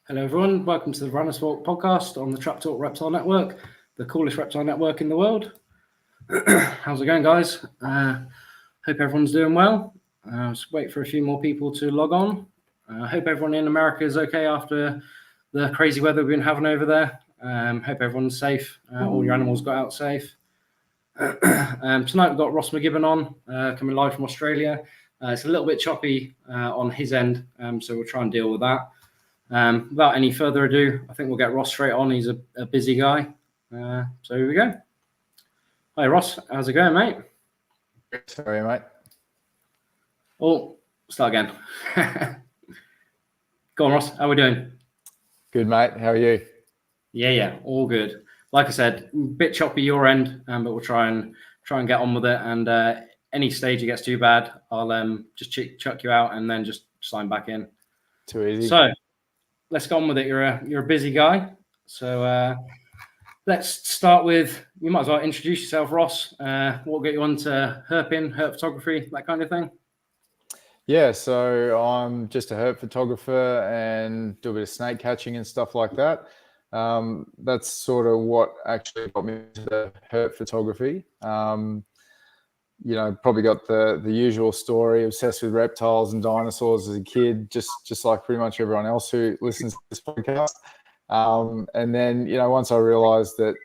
Hello everyone, welcome to the Varanus podcast on the Trap Talk Reptile Network, the coolest reptile network in the world. How's it going, guys? Hope everyone's doing well. Just wait for a few more people to log on. Hope everyone in America is okay after the crazy weather we've been having over there. Hope everyone's safe. All your animals got out safe. Tonight we've got Ross McGibbon on, coming live from Australia. It's a little bit choppy on his end, so we'll try and deal with that. Without any further ado, I think we'll get Ross straight on. He's a busy guy. So here we go. Hi, Ross. How's it going, mate? Sorry, mate. Oh, start again. Go on, Ross. How are we doing? Good, mate. How are you? Yeah, all good. Like I said, a bit choppy your end, but we'll try and get on with it. And any stage it gets too bad, I'll just chuck you out and then just sign back in. Too easy. So let's go on with it. You're a busy guy, so let's start with, you might as well introduce yourself, Ross. What get you onto herping, herp photography, that kind of thing? Yeah, so I'm just a herp photographer and do a bit of snake catching and stuff like that. That's sort of what actually got me into the herp photography. You know, probably got the usual story, obsessed with reptiles and dinosaurs as a kid, just like pretty much everyone else who listens to this podcast. And then, you know, once I realized that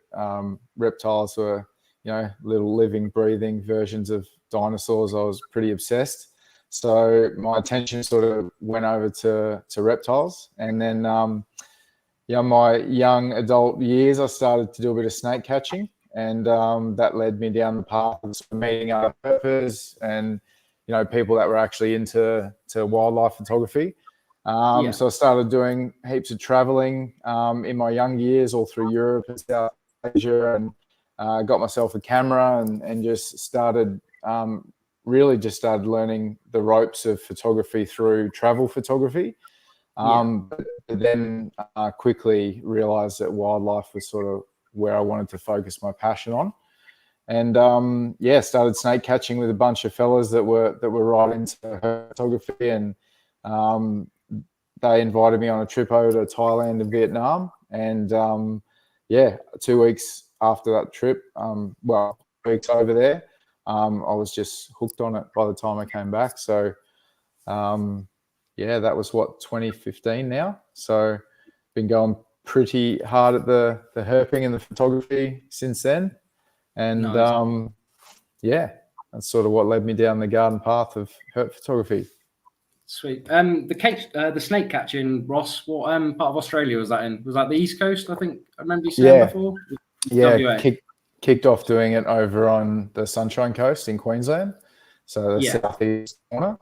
reptiles were, you know, little living, breathing versions of dinosaurs, I was pretty obsessed. So my attention sort of went over to reptiles. And then, you know, my young adult years, I started to do a bit of snake catching. And that led me down the path of meeting other herpers and, you know, people that were actually into wildlife photography. So I started doing heaps of traveling in my young years all through Europe and South Asia, and got myself a camera and just started really started learning the ropes of photography through travel photography. But then quickly realized that wildlife was sort of where I wanted to focus my passion on. And started snake catching with a bunch of fellas that were right into photography, and they invited me on a trip over to Thailand and Vietnam. And 2 weeks after that trip, weeks over there, I was just hooked on it by the time I came back. So that was 2015 now. So been going pretty hard at the herping and the photography since then. And nice. That's sort of what led me down the garden path of herp photography. Sweet. The snake catching, Ross, what part of Australia was that in? Was that the East Coast? I think I remember you saying before. Yeah, kicked off doing it over on the Sunshine Coast in Queensland, so the southeast corner,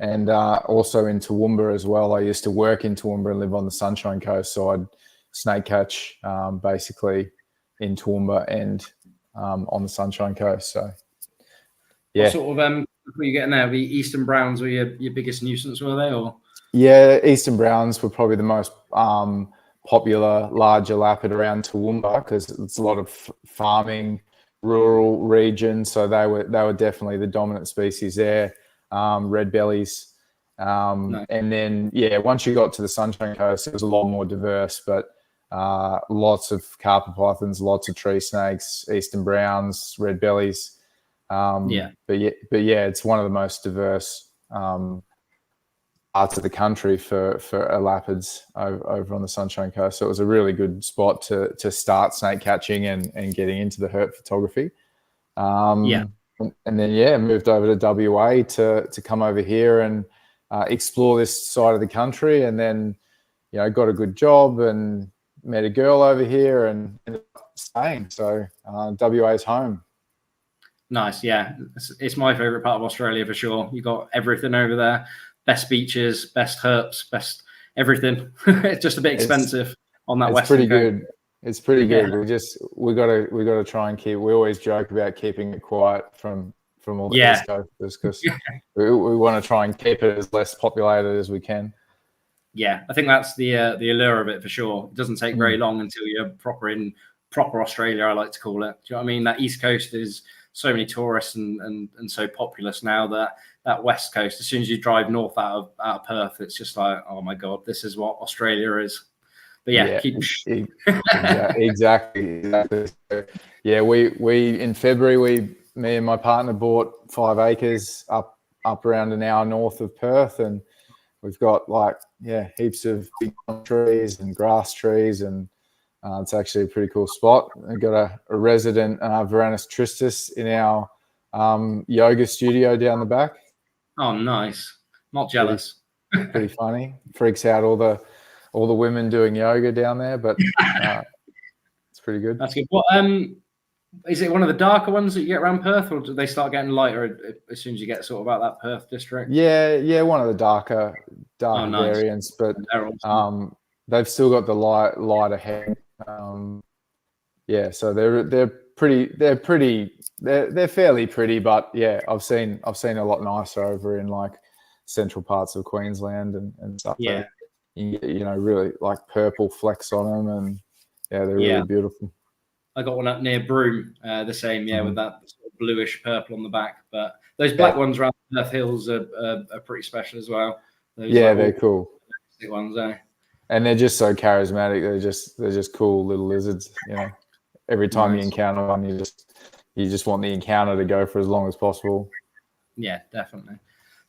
and also in Toowoomba as well. I used to work in Toowoomba and live on the Sunshine Coast, so I'd snake catch basically in Toowoomba and on the Sunshine Coast. So what sort of were you getting there? The Eastern Browns were your biggest nuisance, were they? Or Eastern Browns were probably the most popular larger lapid around Toowoomba, because it's a lot of farming, rural region, so they were definitely the dominant species there. Red bellies. Nice. And then once you got to the Sunshine Coast, it was a lot more diverse, but lots of carpet pythons, lots of tree snakes, Eastern Browns, red bellies. But it's one of the most diverse parts of the country for elapids over on the Sunshine Coast. So it was a really good spot to start snake catching and getting into the herp photography. And then moved over to WA to come over here and explore this side of the country, and then got a good job and met a girl over here and ended up staying. So WA is home. Nice. Yeah, it's my favorite part of Australia for sure. You got everything over there. Best beaches, best herps, best everything. It's just a bit expensive on that western coast. Good. It's pretty good. We gotta try and keep. We always joke about keeping it quiet from all the East Coasters, because we want to try and keep it as less populated as we can. Yeah, I think that's the allure of it for sure. It doesn't take very long until you're proper Australia, I like to call it. Do you know what I mean? That East Coast is so many tourists and so populous now that that west coast. As soon as you drive north out of Perth, it's just like, oh my god, this is what Australia is. But yeah, exactly. So, yeah, we in February, me and my partner bought 5 acres up around an hour north of Perth, and we've got like heaps of big trees and grass trees, and it's actually a pretty cool spot. We've got a resident Varanus tristis in our yoga studio down the back. Oh, nice. Not jealous. Pretty funny. Freaks out all the women doing yoga down there, but it's pretty good. That's good. What is it? One of the darker ones that you get around Perth, or do they start getting lighter as soon as you get sort of out that Perth district? Yeah, one of the darker nice. variants, but they've still got the lighter head. So they're fairly pretty, but yeah, I've seen a lot nicer over in like central parts of Queensland and stuff. Yeah. You get, really like purple flecks on them, and they're really beautiful. I got one up near Broome, the same, with that sort of bluish purple on the back. But those black ones around Perth Hills are pretty special as well. Those they're cool. Ones, and they're just so charismatic. They're just cool little lizards. Every time you encounter one, you just want the encounter to go for as long as possible. Yeah, definitely.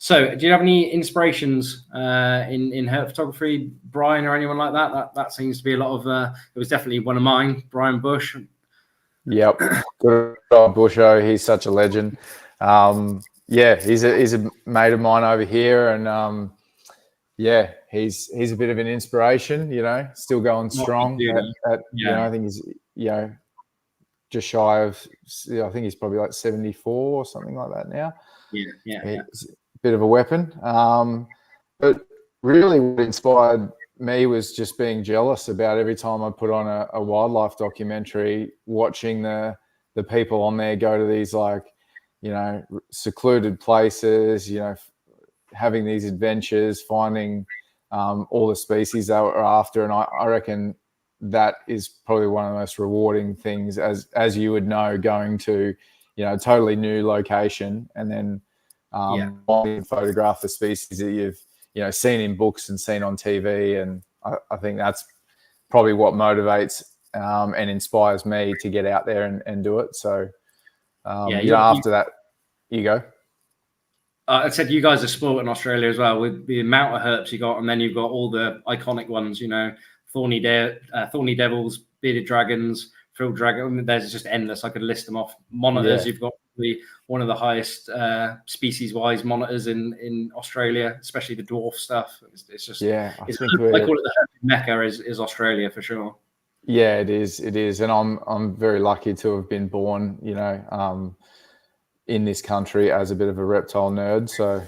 So, do you have any inspirations in herp photography, Brian, or anyone like that? That seems to be a lot of. It was definitely one of mine, Brian Bush. Yep, good old Busho. He's such a legend. He's a mate of mine over here, and he's a bit of an inspiration. Still going strong. I think he's just shy of. I think he's probably like 74 or something like that now. Yeah. Bit of a weapon, but really what inspired me was just being jealous about every time I put on a wildlife documentary, watching the people on there go to these secluded places, having these adventures, finding all the species they were after. And I reckon that is probably one of the most rewarding things, as you would know, going to a totally new location and then photograph the species that you've seen in books and seen on TV, and I think that's probably what motivates and inspires me to get out there and do it. So after that, you go. I said you guys are spoiled in Australia as well with the amount of herps you got, and then you've got all the iconic ones. Thorny devils, bearded dragons, frilled dragon. There's just endless. I could list them off. Monitors. You've got one of the highest species-wise monitors in Australia, especially the dwarf stuff. It's just I call it the Mecca is Australia for sure. Yeah, it is, and I'm very lucky to have been born, in this country as a bit of a reptile nerd. So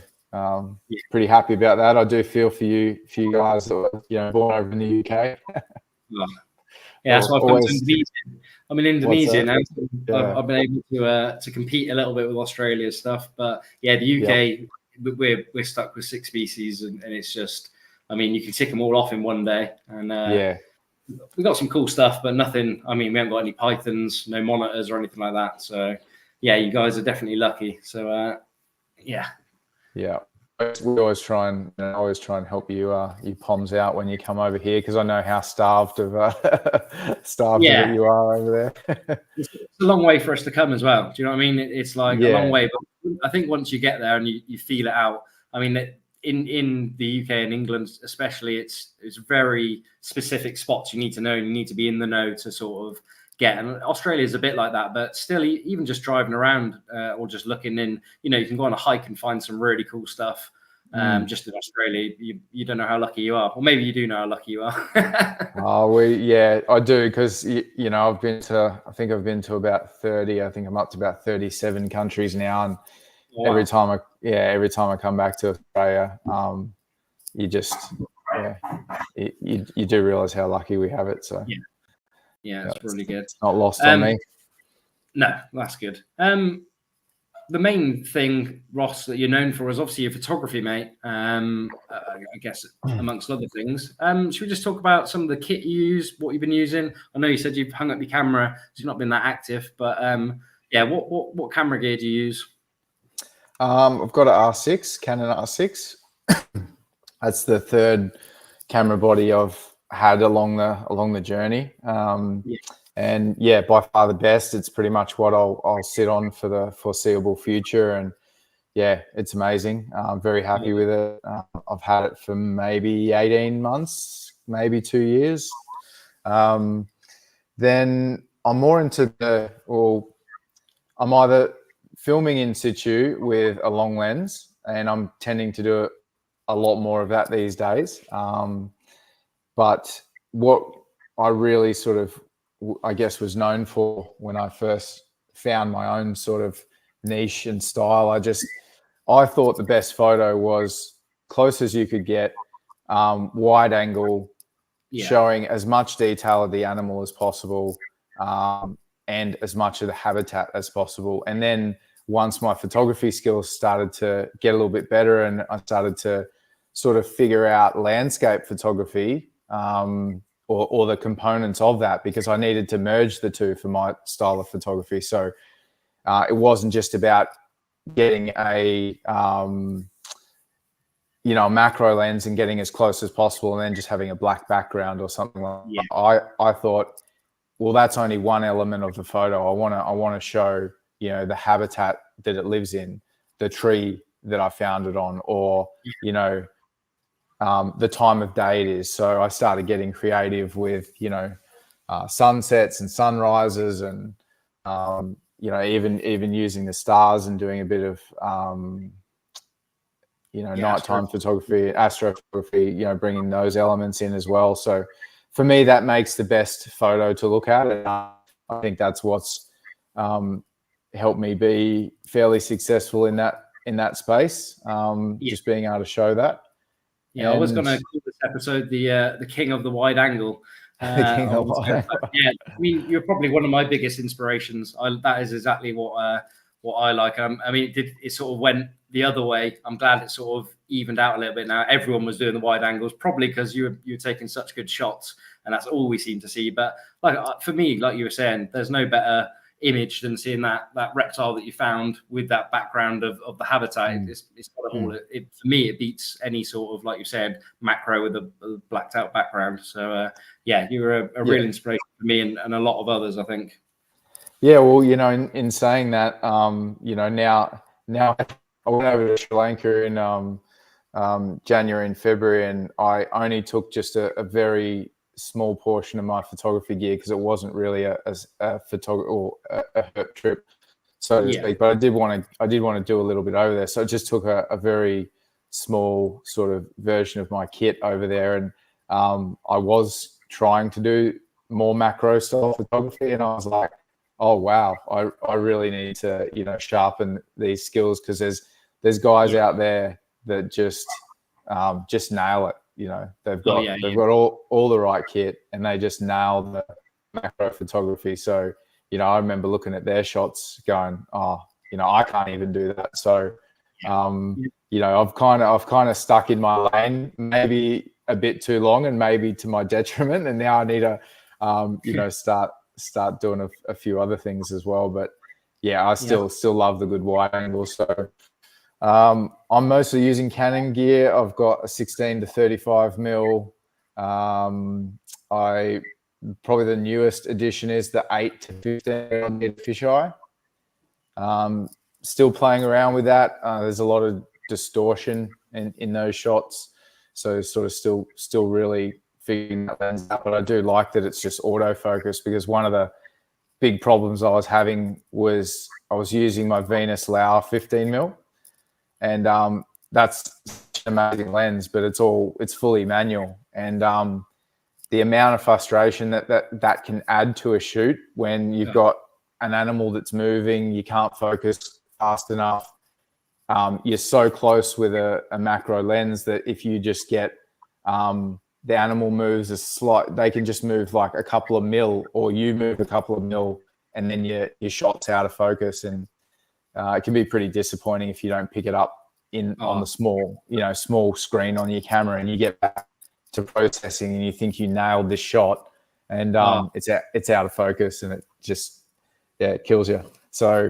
pretty happy about that. I do feel for you guys that were born over in the UK. So I've come to Indonesia. I'm in Indonesia now. I've been able to compete a little bit with Australia's stuff, but the UK we're stuck with 6 species, and it's just, you can tick them all off in one day, and we got some cool stuff, but nothing. We haven't got any pythons, no monitors or anything like that. So you guys are definitely lucky. So we always try and help you poms out when you come over here, because I know how starved of you are over there. It's a long way for us to come as well. Do you know what I mean? It's like a long way, but I think once you get there and you feel it out. In the UK and England especially, it's very specific spots you need to know. You need to be in the know to sort of get. And Australia is a bit like that, but still, even just driving around or just looking in, you can go on a hike and find some really cool stuff. Just in Australia, you don't know how lucky you are, or maybe you do know how lucky you are. I do, because I've been to about 30. I think I'm up to about 37 countries now, and every time I come back to Australia, you just you do realize how lucky we have it. So it's really good. It's not lost on me. No, that's good. The main thing, Ross, that you're known for is obviously your photography, mate. I guess amongst other things. Should we just talk about some of the kit you use, what you've been using? I know you said you've hung up your camera, so you've not been that active, but what camera gear do you use? I've got an R6, Canon R6. That's the third camera body I've had along the journey. And yeah, by far the best. It's pretty much what I'll sit on for the foreseeable future. And yeah, it's amazing. I'm very happy with it. I've had it for maybe 18 months, maybe 2 years. Then I'm more into I'm either filming in situ with a long lens, and I'm tending to do a lot more of that these days. But what I really sort of, I guess, was known for when I first found my own sort of niche and style, I thought the best photo was close as you could get, wide angle, showing as much detail of the animal as possible, and as much of the habitat as possible. And then once my photography skills started to get a little bit better and I started to sort of figure out landscape photography, or the components of that, because I needed to merge the two for my style of photography. So it wasn't just about getting a macro lens and getting as close as possible and then just having a black background or something like that. I thought, well, that's only one element of the photo. I want to show, the habitat that it lives in, the tree that I found it on, or, the time of day it is. So I started getting creative with, sunsets and sunrises and, even using the stars and doing a bit of, nighttime photography, astrophotography, bringing those elements in as well. So for me, that makes the best photo to look at. And I think that's what's helped me be fairly successful in that space, just being able to show that. Yeah, I was going to call this episode the king of the wide angle. The king of the wide angle. Yeah, I mean, you're probably one of my biggest inspirations. That is exactly what I like. I mean, it sort of went the other way. I'm glad it sort of evened out a little bit now. Everyone was doing the wide angles, probably because you were taking such good shots, and that's all we seem to see. But like for me, like you were saying, there's no better image than seeing that reptile that you found with that background of the habitat. It's got all for me, it beats any sort of, like you said, macro with a blacked out background. So yeah, you were a real inspiration for me and a lot of others, I think. Yeah, well, in saying that, now I went over to Sri Lanka in January and February, and I only took just a very small portion of my photography gear because it wasn't really a photography or a herp trip, so to speak. But I did want to do a little bit over there, so I just took a very small sort of version of my kit over there, and I was trying to do more macro style photography, and I was like, oh wow, I really need to sharpen these skills, because there's guys out there that just nail it. They've got all the right kit and they just nail the macro photography. So I remember looking at their shots going, I can't even do that. So I've kind of stuck in my lane, maybe a bit too long and maybe to my detriment, and now I need to start doing a few other things as well. But yeah, I still love the good wide angle. So I'm mostly using Canon gear. I've got a 16 to 35 mil. Probably the newest edition is the 8 to 15 fisheye. Still playing around with that. There's a lot of distortion in those shots, so sort of still really figuring that lens out. But I do like that it's just autofocus, because one of the big problems I was having was I was using my Venus Lauer 15 mil. And that's an amazing lens, but it's fully manual. And the amount of frustration that can add to a shoot when you've got an animal that's moving, you can't focus fast enough. You're so close with a macro lens that if you just get the animal moves they can just move like a couple of mil, or you move a couple of mil, and then your shot's out of focus. And it can be pretty disappointing if you don't pick it up on the small screen on your camera, and you get back to processing and you think you nailed this shot, and it's out of focus, and it just it kills you. So,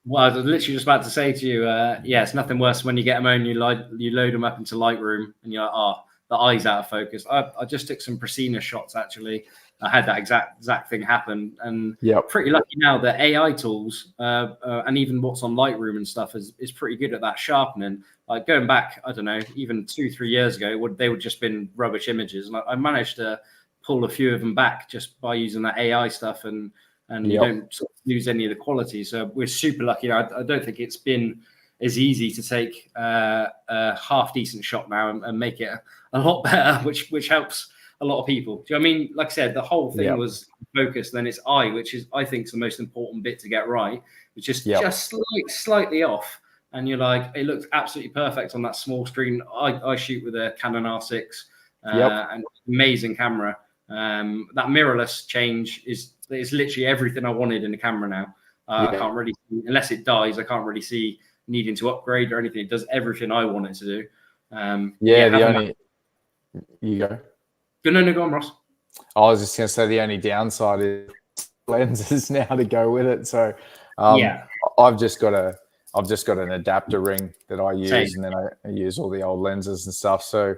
well, I was literally just about to say to you, yeah, it's nothing worse when you get them home, you load them up into Lightroom, and you're like, the eye's out of focus. I just took some Priscina shots actually. I had that exact thing happen, and pretty lucky now that AI tools and even what's on Lightroom and stuff is pretty good at that sharpening. Like going back, I don't know, even 2-3 years ago, they would just been rubbish images, and I managed to pull a few of them back just by using that AI stuff, and you don't sort of lose any of the quality. So we're super lucky. I don't think it's been as easy to take a half decent shot now and make it a lot better, which helps a lot of people. Do you know what I mean? Like I said, the whole thing was focus, then it's eye, which is, I think, the most important bit to get right, which is just slightly off. And you're like, it looks absolutely perfect on that small screen. I shoot with a Canon R6, and amazing camera. That mirrorless change is literally everything I wanted in the camera now. I can't really see, unless it dies, I can't really see needing to upgrade or anything. It does everything I want it to do. You go. No, go on, Ross. I was just going to say the only downside is lenses now to go with it. So I've just got an adapter ring that I use, and then I use all the old lenses and stuff. So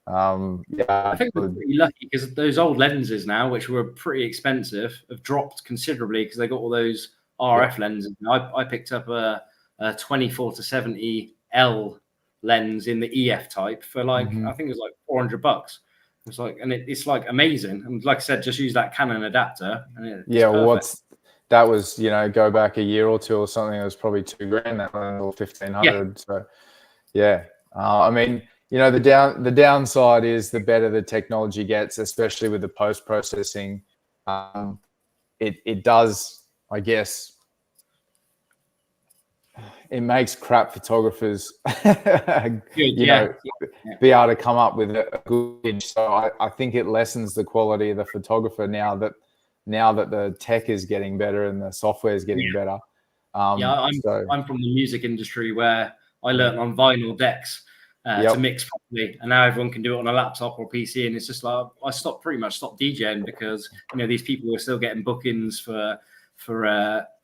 I think we're pretty lucky because those old lenses now, which were pretty expensive, have dropped considerably because they got all those RF lenses. I picked up a 24-70 L lens in the EF type for like I think it was like $400. It's like, and it's like amazing. And like I said, just use that Canon adapter. And that was, go back a year or two or something. It was probably $2,000 that one, or 1,500. So I mean, the downside is the better the technology gets, especially with the post processing. It does, I guess, it makes crap photographers be able to come up with a good image. So I think it lessens the quality of the photographer now that the tech is getting better and the software is getting better. I'm from the music industry where I learned on vinyl decks to mix properly, and now everyone can do it on a laptop or PC. And it's just like I pretty much stopped DJing because these people were still getting bookings for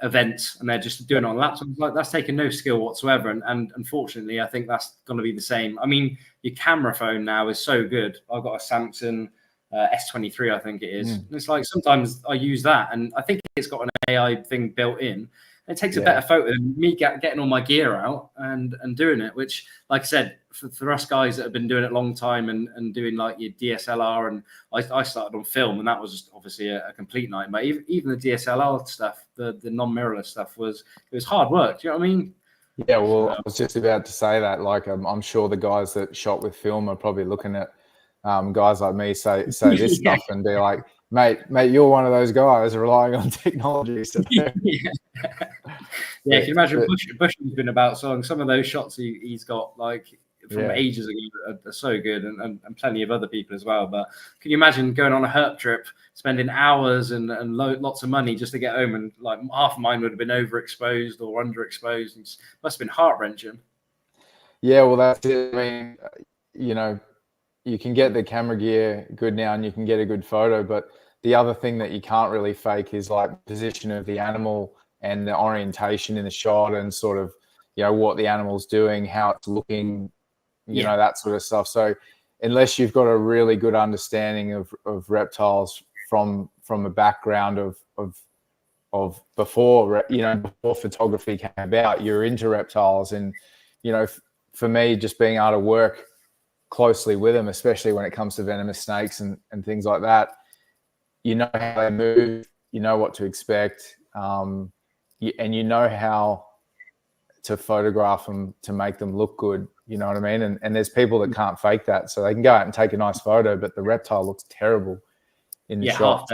events, and they're just doing it on laptops. Like, that's taken no skill whatsoever, and unfortunately I think that's going to be the same. I mean, your camera phone now is so good. I've got a Samsung S23, I think it is. And it's like sometimes I use that, and I think it's got an AI thing built in. It takes a better photo than me getting all my gear out and doing it, which, like I said, for us guys that have been doing it a long time and doing like your DSLR, and I started on film, and that was obviously a complete nightmare. Even the DSLR stuff, the non-mirrorless stuff, it was hard work. Do you know what I mean? Yeah, well, I was just about to say that. Like, I'm sure the guys that shot with film are probably looking at guys like me say this stuff and be like, mate, you're one of those guys relying on technology. So can you imagine Bushman's been about so long? Some of those shots he's got like from ages ago are so good, and plenty of other people as well. But can you imagine going on a herp trip, spending hours and lots of money just to get home, and like half of mine would have been overexposed or underexposed, and must have been heart-wrenching. Yeah, well, that's it. I mean, you can get the camera gear good now and you can get a good photo, but the other thing that you can't really fake is like position of the animal and the orientation in the shot, and sort of, what the animal's doing, how it's looking, that sort of stuff. So unless you've got a really good understanding of reptiles from a background of before photography came about, you're into reptiles. And, for me, just being able to work closely with them, especially when it comes to venomous snakes and things like that, how they move, what to expect, and how to photograph them to make them look good. You know what I mean? And there's people that can't fake that, so they can go out and take a nice photo, but the reptile looks terrible in the shot.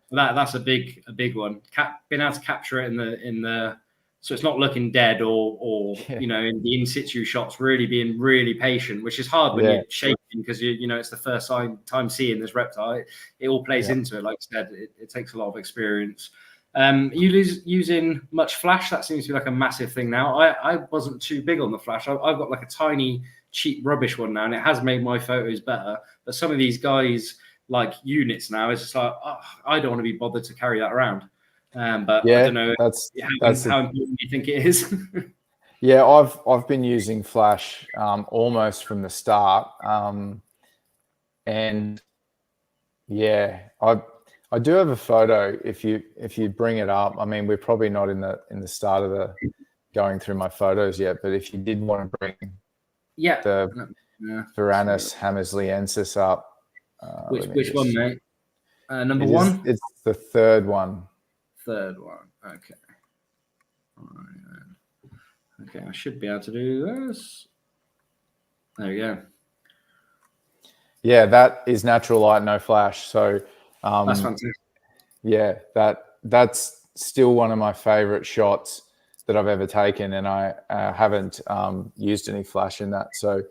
That's a big one. Being able to capture it in the so it's not looking dead or in the in situ shots, really being really patient, which is hard when you're shaking because it's the first time seeing this reptile. It all plays into it. Like I said, it takes a lot of experience. You using much flash? That seems to be like a massive thing now. I wasn't too big on the flash. I've got like a tiny cheap rubbish one now, and it has made my photos better. But some of these guys like units now, it's just like, I don't want to be bothered to carry that around. But I don't know that's how important you think it is. Yeah, I've been using flash almost from the start, and yeah, I do have a photo. If you bring it up, I mean, we're probably not in the start of the going through my photos yet, but if you did want to bring the Varanus hammersleensis up, which one, mate? Number one. It's the third one. Third one. Okay. All right. Okay, I should be able to do this. There we go. Yeah, that is natural light, no flash. So that's fantastic. Yeah, that's still one of my favorite shots that I've ever taken, and I haven't used any flash in that. So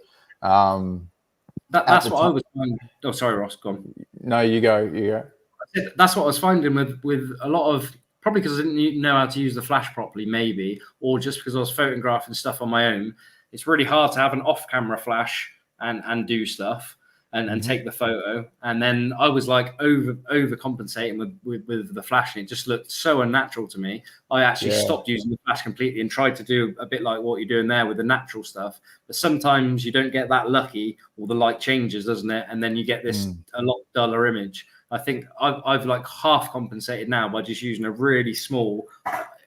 that's what I was finding. Oh, sorry, Ross, go on. No, you go. That's what I was finding with a lot of, probably because I didn't know how to use the flash properly, maybe, or just because I was photographing stuff on my own. It's really hard to have an off-camera flash and do stuff and take the photo. And then I was like overcompensating with the flash, and it just looked so unnatural to me. I actually stopped using the flash completely and tried to do a bit like what you're doing there with the natural stuff. But sometimes you don't get that lucky, or the light changes, doesn't it? And then you get this a lot duller image. I think I've like half compensated now by just using a really small,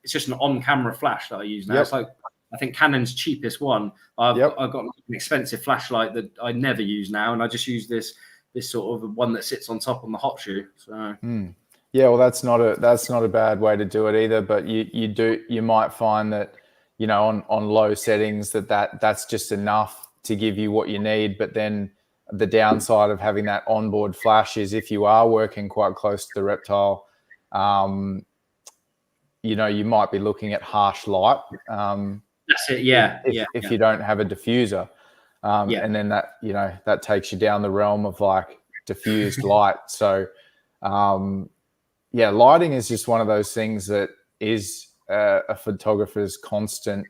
it's just an on-camera flash that I use now. It's like, I think Canon's cheapest one. I've got an expensive flashlight that I never use now, and I just use this sort of one that sits on top on the hot shoe. So yeah, well, that's not a bad way to do it either. But you might find that, you know, on low settings that's just enough to give you what you need. But then the downside of having that onboard flash is if you are working quite close to the reptile, you know, you might be looking at harsh light. That's it. If you don't have a diffuser, and then that takes you down the realm of like diffused light. So, lighting is just one of those things that is a photographer's constant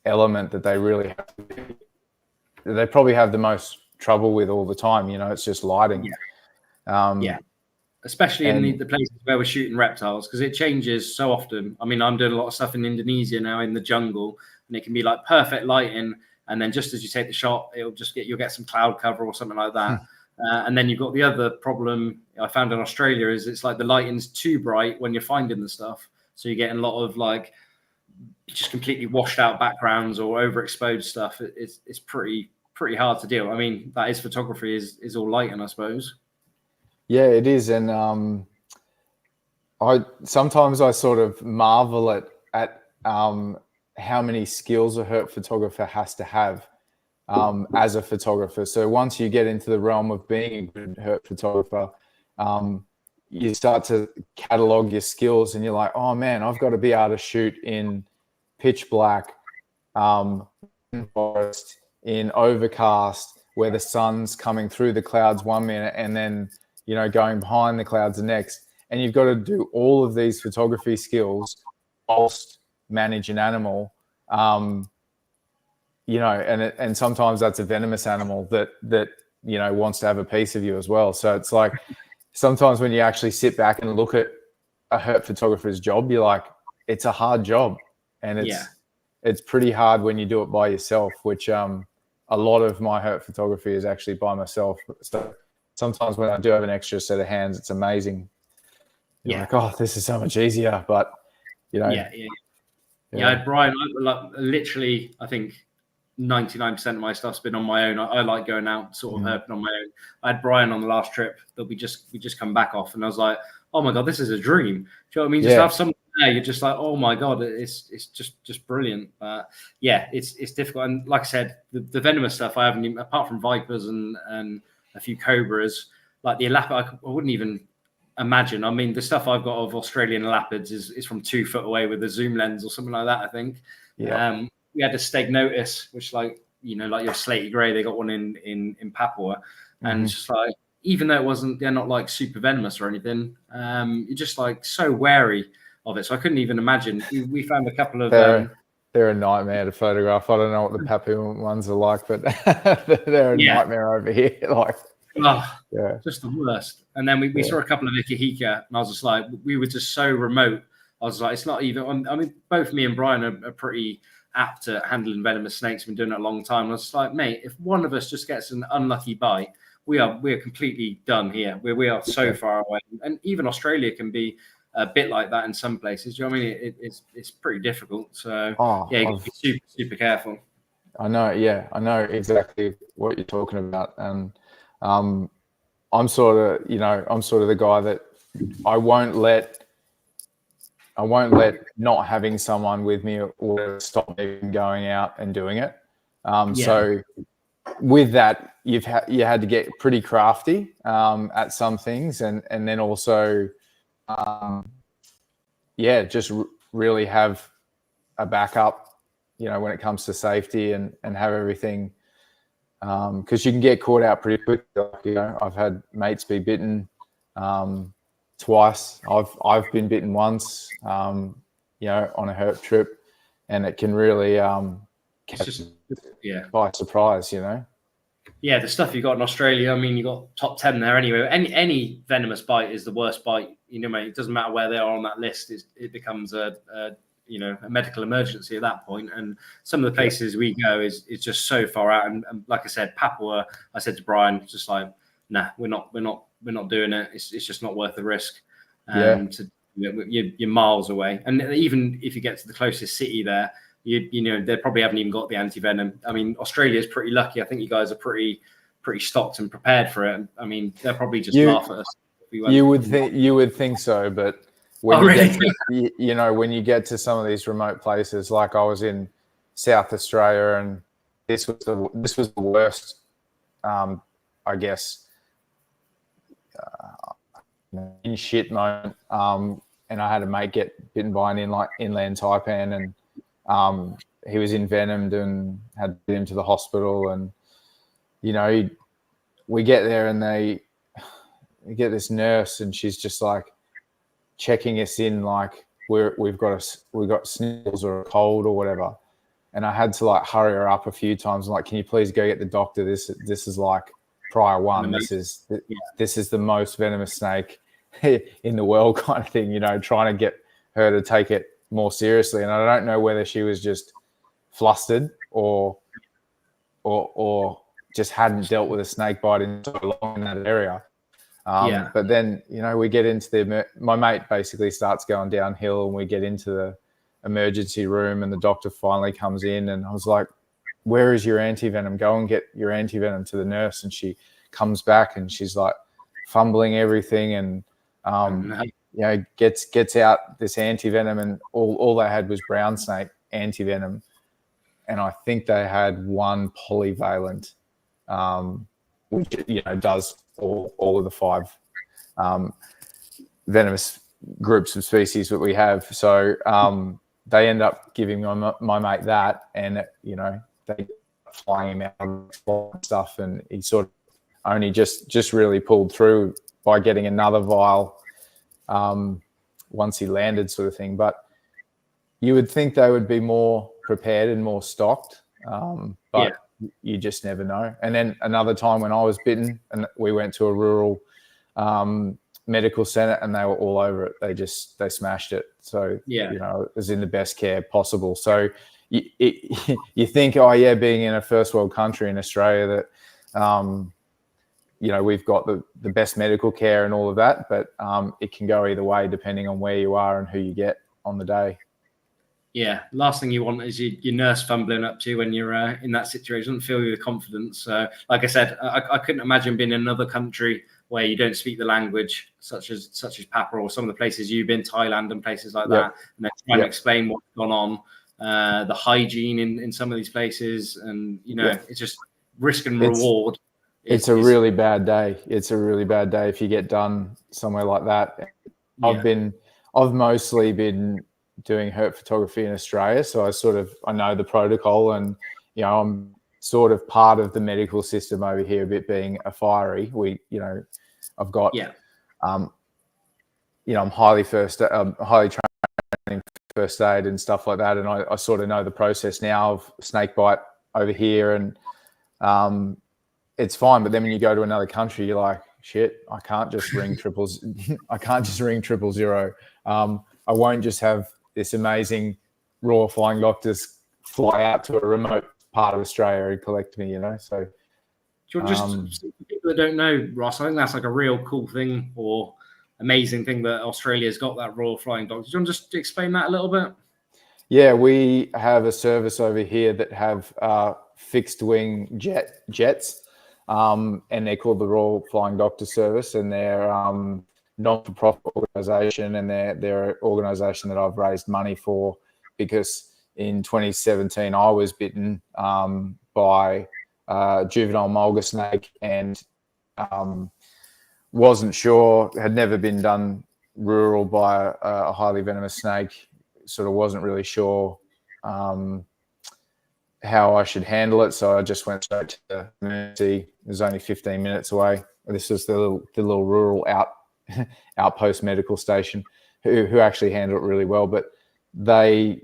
element that they really have to be. They probably have the most trouble with all the time. You know, it's just lighting. Especially in the places where we're shooting reptiles, because it changes so often. I mean, I'm doing a lot of stuff in Indonesia now in the jungle, and it can be like perfect lighting, and then just as you take the shot, you'll get some cloud cover or something like that. And then you've got the other problem I found in Australia is it's like the lighting's too bright when you're finding the stuff, so you're getting a lot of like just completely washed out backgrounds or overexposed stuff. It's pretty hard to deal. I mean, that is photography, is all lighting, I suppose. Yeah, it is. And I sometimes sort of marvel at how many skills a herp photographer has to have as a photographer. So once you get into the realm of being a good herp photographer, you start to catalog your skills, and you're like, oh man, I've got to be able to shoot in pitch black, forest, in overcast, where the sun's coming through the clouds 1 minute and then, you know, going behind the clouds the next. And you've got to do all of these photography skills whilst manage an animal, you know, and sometimes that's a venomous animal that, you know, wants to have a piece of you as well. So it's like, sometimes when you actually sit back and look at a herp photographer's job, you're like, it's a hard job, and it's pretty hard when you do it by yourself, which a lot of my herp photography is actually by myself. So sometimes when I do have an extra set of hands, it's amazing. You're like, oh, this is so much easier. But, you know. Yeah, Brian, literally, I think 99% of my stuff's been on my own. I like going out sort of herping on my own. I had Brian on the last trip that we just come back off, and I was like, oh my God, this is a dream. Do you know what I mean? Just have something there, you're just like, oh my God, it's just brilliant. It's difficult. And like I said, the venomous stuff I haven't even, apart from vipers and a few cobras, like the elapid, I wouldn't even imagine. I mean, the stuff I've got of Australian elapids is from 2 foot away with a zoom lens or something like that, I think. We had a steg notice, which, like, you know, like your slaty grey, they got one in Papua, and it's just like, even though they're not like super venomous or anything, you're just like so wary of it. So I couldn't even imagine. We found a couple of they're a nightmare to photograph. I don't know what the Papuan ones are like, but they're a nightmare over here. Like, Oh, Yeah. just the worst. And then we saw a couple of Ikehika, and I was just like, we were just so remote. I was like, it's not even. I mean, both me and Brian are pretty apt at handling venomous snakes. We've been doing it a long time. I was like, mate, if one of us just gets an unlucky bite, we are completely done here. We are so far away. And even Australia can be a bit like that in some places. Do you know what I mean? It's pretty difficult. So you got to be super, super careful. I know. Yeah, I know exactly what you're talking about. And I'm sort of the guy that I won't let not having someone with me or stop me from going out and doing it. So with that, you had to get pretty crafty at some things, and then also, just really have a backup, when it comes to safety and have everything, because you can get caught out pretty quick. I've had mates be bitten twice. I've been bitten once, on a herp trip, and it can really catch by surprise, Yeah, the stuff you got in Australia, I mean, you got top 10 there anyway. Any venomous bite is the worst bite, mate. It doesn't matter where they are on that list. It becomes a medical emergency at that point. And some of the places we go is just so far out. And like I said, Papua, I said to Brian, just like, nah, we're not doing it. It's just not worth the risk. You're miles away. And even if you get to the closest city there, they probably haven't even got the anti-venom. I mean, Australia's pretty lucky. I think you guys are pretty stocked and prepared for it. I mean, they'll probably just laugh at us. You would think so, but when when you get to some of these remote places, like I was in South Australia, and this was the worst, I guess, in shit moment. And I had a mate get bitten by an inland taipan, and he was envenomed and had to get him to the hospital. And we get there, and we get this nurse, and she's just like checking us in, like we've got sniffles or a cold or whatever. And I had to like hurry her up a few times. I'm like, can you please go get the doctor? This is like prior one. This is the most venomous snake in the world, kind of thing. Trying to get her to take it more seriously. And I don't know whether she was just flustered or just hadn't dealt with a snake bite in so long in that area. But then, we get into my mate basically starts going downhill, and we get into the emergency room, and the doctor finally comes in, and I was like, where is your anti-venom? Go and get your anti-venom to the nurse. And she comes back, and she's like fumbling everything, and gets out this anti-venom, and all they had was brown snake anti-venom. And I think they had one polyvalent, which, does all of the 5 venomous groups of species that we have. So they end up giving my mate that, and, they flying him out and stuff. And he sort of only just really pulled through by getting another vial once he landed, sort of thing. But you would think they would be more prepared and more stocked, but you just never know. And then another time when I was bitten, and we went to a rural medical center, and they were all over it. They smashed it. So it was in the best care possible. So you think, being in a first world country in Australia, that we've got the best medical care and all of that, but it can go either way depending on where you are and who you get on the day. Yeah, last thing you want is your nurse fumbling up to you when you're in that situation. Doesn't fill you with confidence. So, like I said, I couldn't imagine being in another country where you don't speak the language, such as Papua, or some of the places you've been, Thailand and places like that, and then trying to explain what's gone on, the hygiene in some of these places, and it's just risk and reward. It's a really bad day. It's a really bad day if you get done somewhere like that. I've mostly been doing herp photography in Australia, so I know the protocol, and I'm sort of part of the medical system over here, a bit being a fiery. I've got I'm highly trained first aid and stuff like that, and I sort of know the process now of snake bite over here, and it's fine. But then when you go to another country, you're like, shit, I can't just ring triples. I can't just ring 000. I won't just have this amazing Royal Flying Doctors fly out to a remote part of Australia and collect me, So Do you want just for people that don't know, Ross, I think that's like a real cool thing or amazing thing that Australia's got, that Royal Flying Doctors. Do you want to just explain that a little bit? Yeah, we have a service over here that have fixed wing jets, and they're called the Royal Flying Doctor Service, and they're non-for-profit organisation, and they're an organisation that I've raised money for because in 2017 I was bitten by juvenile mulga snake and wasn't sure, had never been done rural by a highly venomous snake, sort of wasn't really sure how I should handle it. So I just went straight to the emergency. It was only 15 minutes away. This was the little rural outpost medical station who actually handled it really well. But they,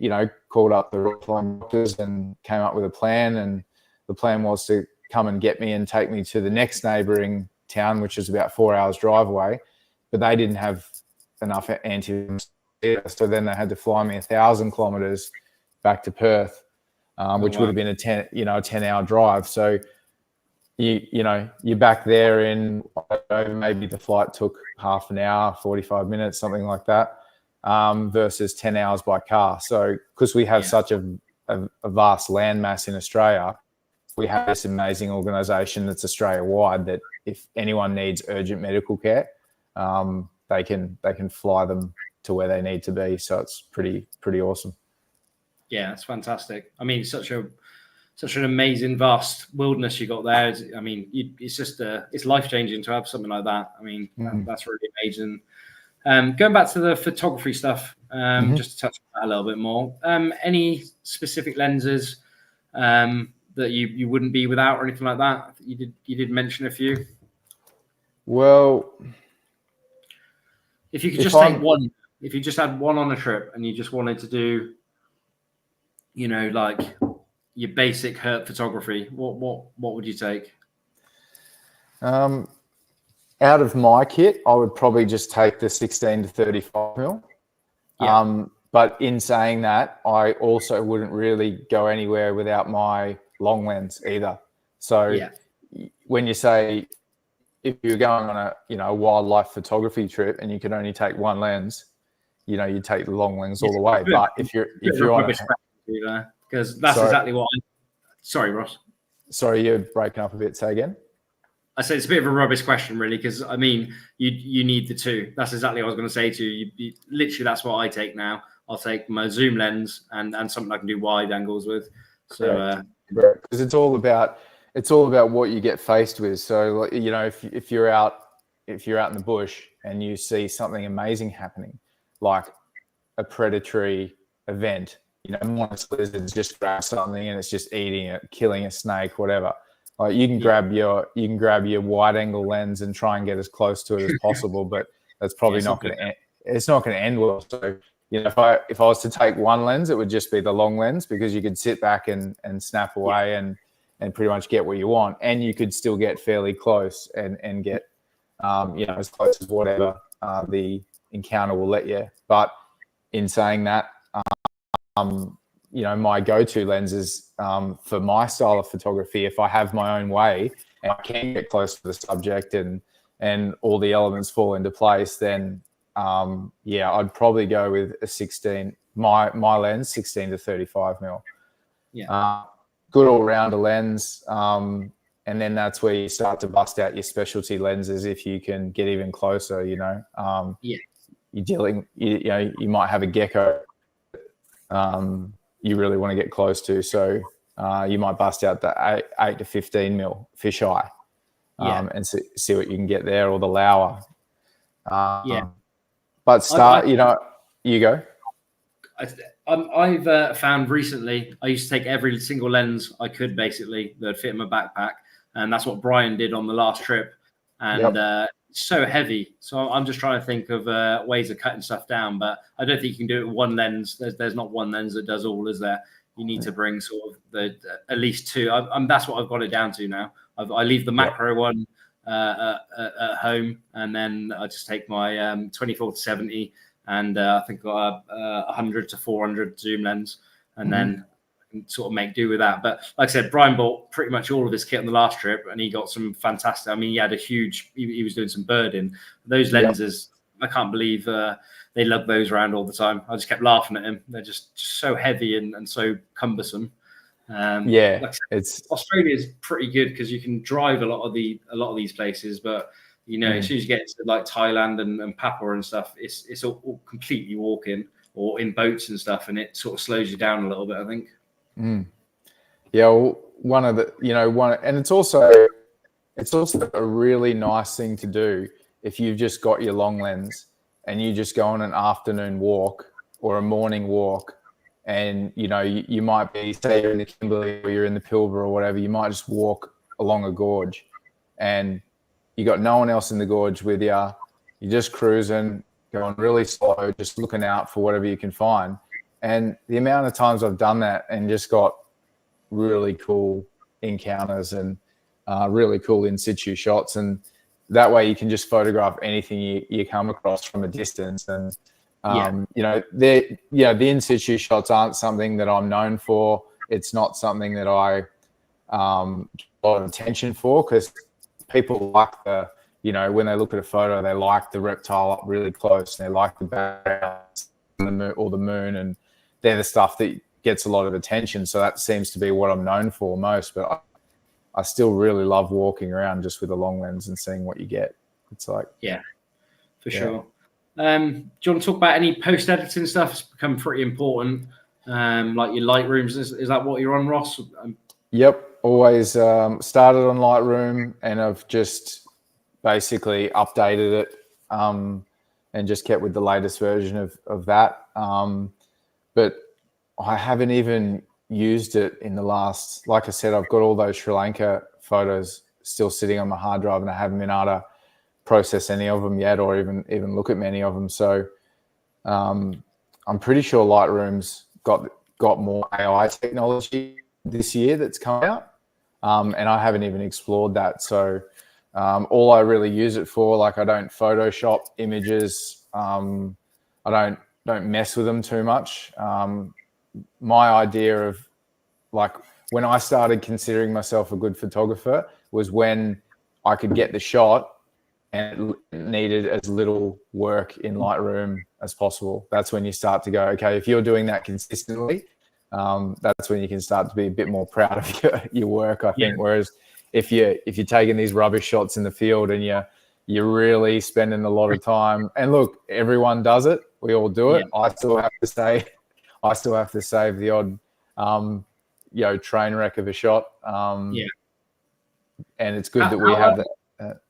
called up the Royal Flying Doctors and came up with a plan. And the plan was to come and get me and take me to the next neighbouring town, which is about 4 hours drive away. But they didn't have enough antivirals, so then they had to fly me 1,000 kilometres back to Perth, which would have been a 10-hour drive. So you're back there in, I don't know, maybe the flight took half an hour, 45 minutes, something like that, versus 10 hours by car. So because we have such a vast landmass in Australia, we have this amazing organisation that's Australia-wide that if anyone needs urgent medical care, they can fly them to where they need to be. So it's pretty awesome. Yeah, it's fantastic. I mean, such an amazing, vast wilderness you got there. I mean, it's just it's life-changing to have something like that. I mean, that's really amazing. Going back to the photography stuff, just to touch on that a little bit more. Any specific lenses that you wouldn't be without or anything like that? You did mention a few. Well, if you could just take one, if you just had one on a trip and you just wanted to do, like your basic herp photography, what would you take? Out of my kit, I would probably just take the 16 to 35 mil. Yeah. But in saying that, I also wouldn't really go anywhere without my long lens either. So when you say if you're going on a wildlife photography trip and you can only take one lens, you take the long lens all the way. But if you're on because that's exactly what sorry, Ross. Sorry, you're breaking up a bit. Say again. I said it's a bit of a rubbish question, really, because I mean, you need the two. That's exactly what I was going to say to you. Literally, that's what I take now. I'll take my zoom lens and something I can do wide angles with. So because it's all about what you get faced with. So if you're out in the bush and you see something amazing happening, like a predatory event, monster lizards just grab something and it's just eating it, killing a snake, whatever. Like you can grab your wide angle lens and try and get as close to it as possible, but that's probably not going to it's not going to end well. So if I was to take one lens, it would just be the long lens, because you could sit back and snap away and pretty much get what you want, and you could still get fairly close and get as close as whatever the encounter will let you. But in saying that, my go-to lenses for my style of photography, if I have my own way and I can get close to the subject and all the elements fall into place, then I'd probably go with a 16, my lens, 16 to 35 mil. Yeah. Good all-rounder lens. And then that's where you start to bust out your specialty lenses if you can get even closer, You're dealing, you might have a gecko you really want to get close to. So you might bust out the 8 to 15 mil fisheye and see what you can get there, or the Lauer. But you go. I've found recently, I used to take every single lens I could basically that fit in my backpack. And that's what Brian did on the last trip. And it's so heavy. So I'm just trying to think of ways of cutting stuff down. But I don't think you can do it with one lens. There's not one lens that does all, is there? You need to bring sort of at least two. That's what I've got it down to now. I leave the macro one at home, and then I just take my 24 to 70, and I think got a 100 to 400 zoom lens, and then sort of make do with that. But like I said, Brian bought pretty much all of his kit on the last trip, and he got some fantastic. I mean, he had a huge. He was doing some birding. Those lenses, I can't believe they lug those around all the time. I just kept laughing at him. They're just so heavy and so cumbersome. Like I said, Australia is pretty good because you can drive a lot of these places, but you know, as soon as you get to like Thailand and Papua and stuff, it's all completely walking or in boats and stuff, and it sort of slows you down a little bit, I think. Yeah, well, and it's also a really nice thing to do if you've just got your long lens and you just go on an afternoon walk or a morning walk, and you know you might be, say you're in the Kimberley or you're in the Pilbara or whatever, you might just walk along a gorge and you got no one else in the gorge with you. You're just cruising, going really slow, just looking out for whatever you can find. And the amount of times I've done that and just got really cool encounters and really cool in situ shots, and that way you can just photograph anything you come across from a distance. And you know, the in situ shots aren't something that I'm known for. It's not something that I get a lot of attention for, because people like when they look at a photo, they like the reptile up really close, and they like the background or the moon, and they're the stuff that gets a lot of attention. So that seems to be what I'm known for most. But I still really love walking around just with a long lens and seeing what you get. It's like, for sure. Do you want to talk about any post editing stuff? It's become pretty important. Like your Lightrooms, is that what you're on, Ross? Yep, always started on Lightroom, and I've just basically updated it and just kept with the latest version of that. But I haven't even used it in the last, like I said, I've got all those Sri Lanka photos still sitting on my hard drive, and I haven't been able to process any of them yet, or even look at many of them. So I'm pretty sure Lightroom's got more AI technology this year that's come out, and I haven't even explored that. So all I really use it for, like, I don't Photoshop images. I don't mess with them too much. My idea of, like, when I started considering myself a good photographer was when I could get the shot and it needed as little work in Lightroom as possible. That's when you start to go, okay, if you're doing that consistently, that's when you can start to be a bit more proud of your work, I think. Whereas if you're taking these rubbish shots in the field and you're really spending a lot of time, and look, everyone does it. We all do it. I still have to save the odd, train wreck of a shot. And it's good that we have that,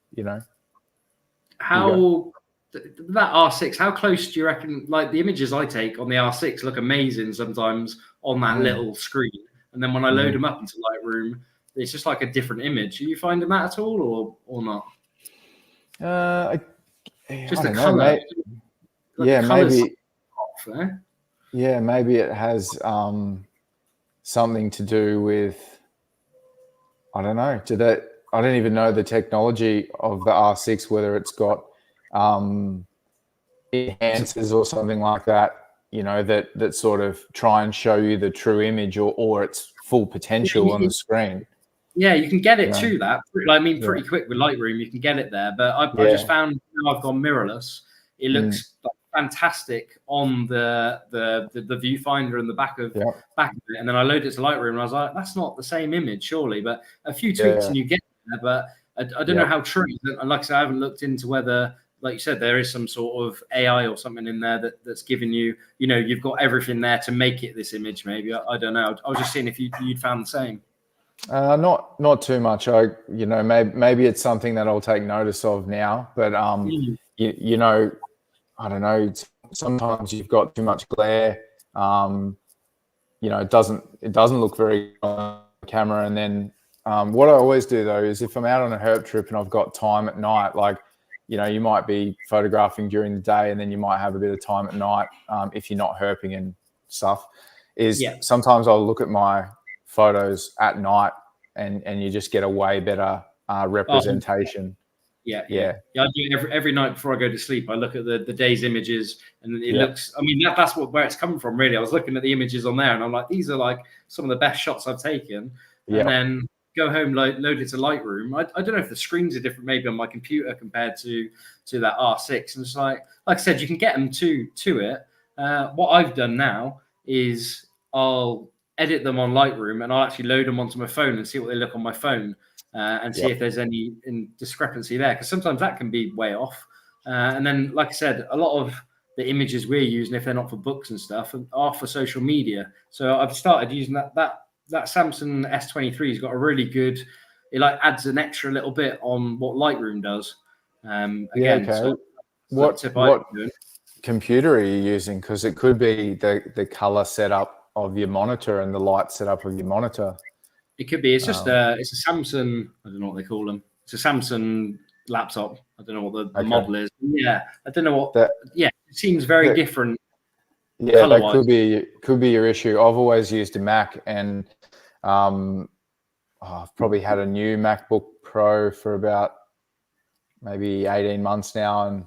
How that R6, how close do you reckon, like the images I take on the R6 look amazing sometimes on that little screen, and then when I load them up into Lightroom, it's just like a different image. Are you finding that at all, or not? Just the color. Maybe. Yeah, maybe it has something to do with, I don't know. I don't even know the technology of the R6, whether it's got enhancers or something like that, that sort of try and show you the true image or its full potential on the screen. Yeah, you can get it to that. I mean, pretty quick with Lightroom, you can get it there. But I just found, I've gone mirrorless. It looks fantastic on the viewfinder and the back of it. And then I loaded it to Lightroom, and I was like, that's not the same image, surely. But a few tweaks and you get there. But I don't know how true. And like I said, I haven't looked into whether, like you said, there is some sort of AI or something in there that's giving you, you've got everything there to make it this image. Maybe I don't know. I was just seeing if you'd found the same. Not too much. Maybe it's something that I'll take notice of now. But I don't know. Sometimes you've got too much glare. It doesn't look very good on the camera. And then what I always do though is if I'm out on a herp trip and I've got time at night, like, you might be photographing during the day and then you might have a bit of time at night if you're not herping and stuff. Sometimes I'll look at my photos at night and you just get a way better representation. Yeah. I do it every night before I go to sleep. I look at the day's images, and it looks. I mean, that's where it's coming from, really. I was looking at the images on there, and I'm like, these are like some of the best shots I've taken. And then go home, load it to Lightroom. I don't know if the screens are different, maybe on my computer compared to that R6. And it's like I said, you can get them to it. What I've done now is I'll edit them on Lightroom, and I'll actually load them onto my phone and see what they look on my phone. And see if there's any discrepancy there, because sometimes that can be way off. And then, like I said, a lot of the images we're using, if they're not for books and stuff, are for social media. So I've started using that Samsung S23 has got a really good. It like adds an extra little bit on what Lightroom does. Again, so what computer are you using? Because it could be the color setup of your monitor and the light setup of your monitor. It could be. It's just it's a Samsung. I don't know what they call them. It's a Samsung laptop. I don't know what the model is. Yeah, I don't know what. It seems very different. Yeah, that could be your issue. I've always used a Mac, and I've probably had a new MacBook Pro for about maybe 18 months now, and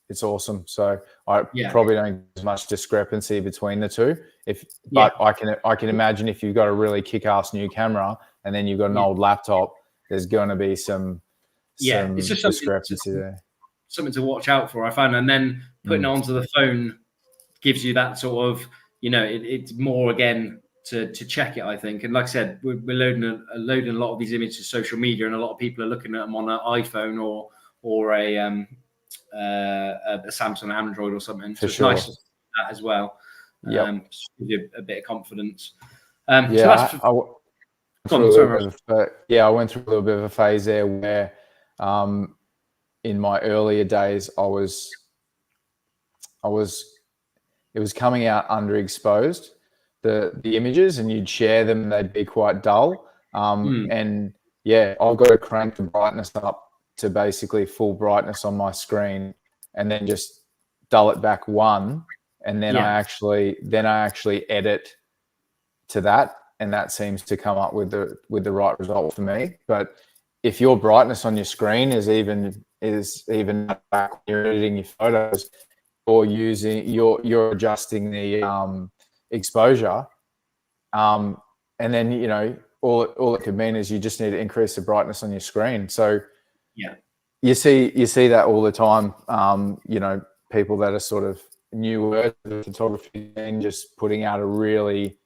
it's awesome. So I probably don't get as much discrepancy between the two. But I can imagine if you've got a really kick-ass new camera and then you've got an old laptop, there's going to be some it's just discrepancy there. Something to watch out for, I found. And then putting it onto the phone gives you that sort of, it's more again to check it, I think. And like I said, we're loading a lot of these images to social media, and a lot of people are looking at them on an iPhone or a Samsung Android or something. So it's nice to see that as well. Just give you a bit of confidence. I went through a little bit of a phase there where in my earlier days it was coming out underexposed, the images, and you'd share them and they'd be quite dull. And I've got to crank the brightness up to basically full brightness on my screen, and then just dull it back one, and then I actually edit to that, and that seems to come up with the right result for me. But if your brightness on your screen is even back when you're editing your photos, or you're adjusting the exposure, and then all it could mean is you just need to increase the brightness on your screen. So you see that all the time. People that are sort of newer to the photography and just putting out a really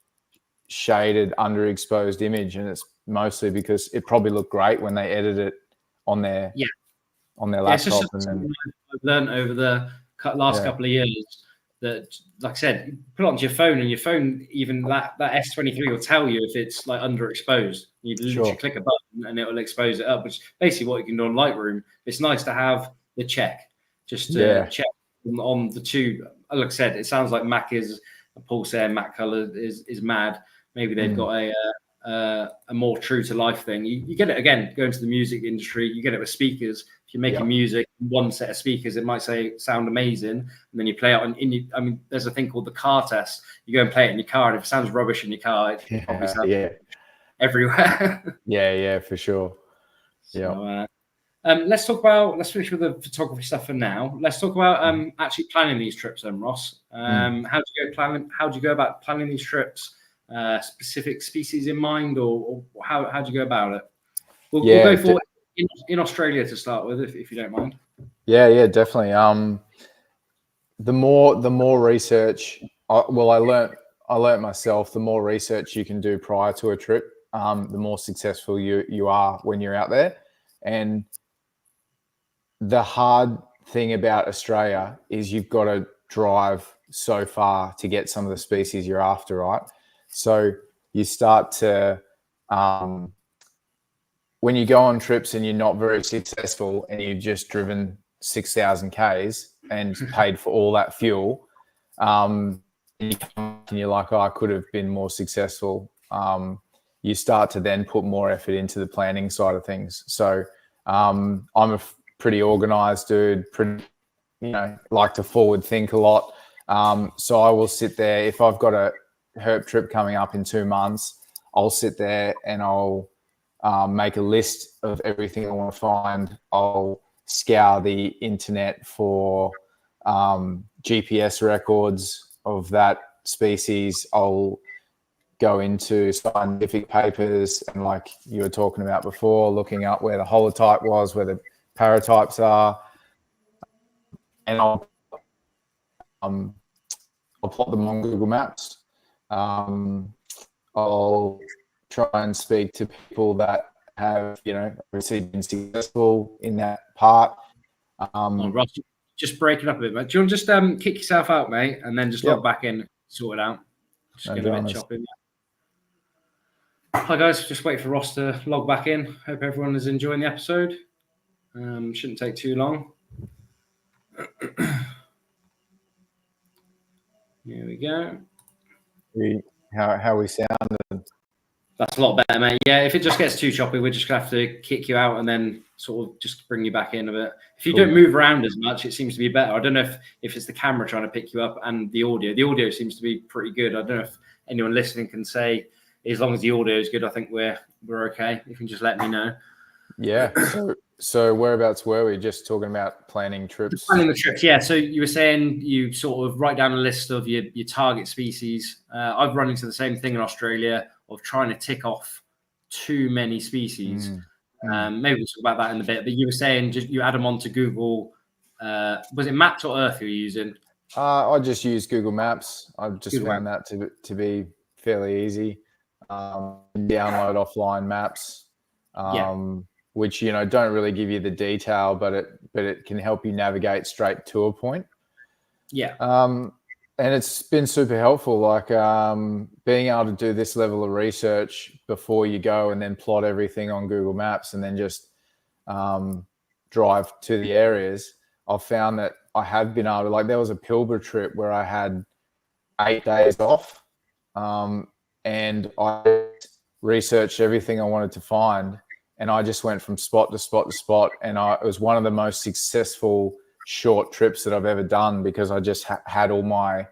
shaded, underexposed image, and it's mostly because it probably looked great when they edited it on their laptop. It's just something I've learned over the last couple of years that, like I said, put it onto your phone, and your phone, even that S23 will tell you if it's like underexposed. You literally click a button and it will expose it up, which is basically what you can do on Lightroom. It's nice to have the check, just to check on the two. Like I said, it sounds like Paul saying Mac color is mad. Maybe they've got a more true to life thing. You get it again, going to the music industry, you get it with speakers. If you're making music, one set of speakers, it might sound amazing, and then you play it there's a thing called the car test. You go and play it in your car, and if it sounds rubbish in your car, it probably sounds everywhere. yeah, for sure. So, let's finish with the photography stuff for now. Let's talk about actually planning these trips then, Ross. How do you go about planning these trips? Specific species in mind, or how do you go about it? We'll go for in Australia to start with, if you don't mind. Yeah, definitely. The more research, I learned myself. The more research you can do prior to a trip, the more successful you are when you're out there. And the hard thing about Australia is you've got to drive so far to get some of the species you're after, right? So you start to, when you go on trips and you're not very successful and you've just driven 6,000 Ks and paid for all that fuel, and you're like, I could have been more successful. You start to then put more effort into the planning side of things. So I'm a pretty organized dude, like to forward think a lot. So I will sit there. If I've got a herp trip coming up in 2 months, I'll sit there and I'll make a list of everything I want to find. I'll scour the internet for GPS records of that species. I'll go into scientific papers and, like you were talking about before, looking up where the holotype was, where the paratypes are, and I'll plot them on Google Maps. I'll try and speak to people that have, obviously been successful in that part. Ross, just breaking up a bit, mate. Do you want to just kick yourself out, mate, and then just log back in, sort it out? Just getting a bit choppy. Hi guys, just wait for Ross to log back in. Hope everyone is enjoying the episode. Shouldn't take too long. Here we go. How we sounded. That's a lot better, mate. Yeah, if it just gets too choppy, we're just going to have to kick you out and then sort of just bring you back in a bit. If you don't move around as much, it seems to be better. I don't know if it's the camera trying to pick you up and the audio. The audio seems to be pretty good. I don't know if anyone listening can say, as long as the audio is good, I think we're okay. You can just let me know. Yeah. So whereabouts were we? Just talking about planning trips? Planning the trips, yeah. So you were saying you sort of write down a list of your target species. I've run into the same thing in Australia of trying to tick off too many species. Maybe we'll talk about that in a bit. But you were saying just you add them onto Google. Was it Maps or Earth you were using? I just use Google Maps. I've just found that to be fairly easy. Download offline maps. Which don't really give you the detail, but it can help you navigate straight to a point. Yeah. And it's been super helpful, like being able to do this level of research before you go and then plot everything on Google Maps and then just drive to the areas. I've found that I have been able to, like, there was a Pilbara trip where I had 8 days off and I researched everything I wanted to find. And I just went from spot to spot to spot. And it was one of the most successful short trips that I've ever done because I just had all my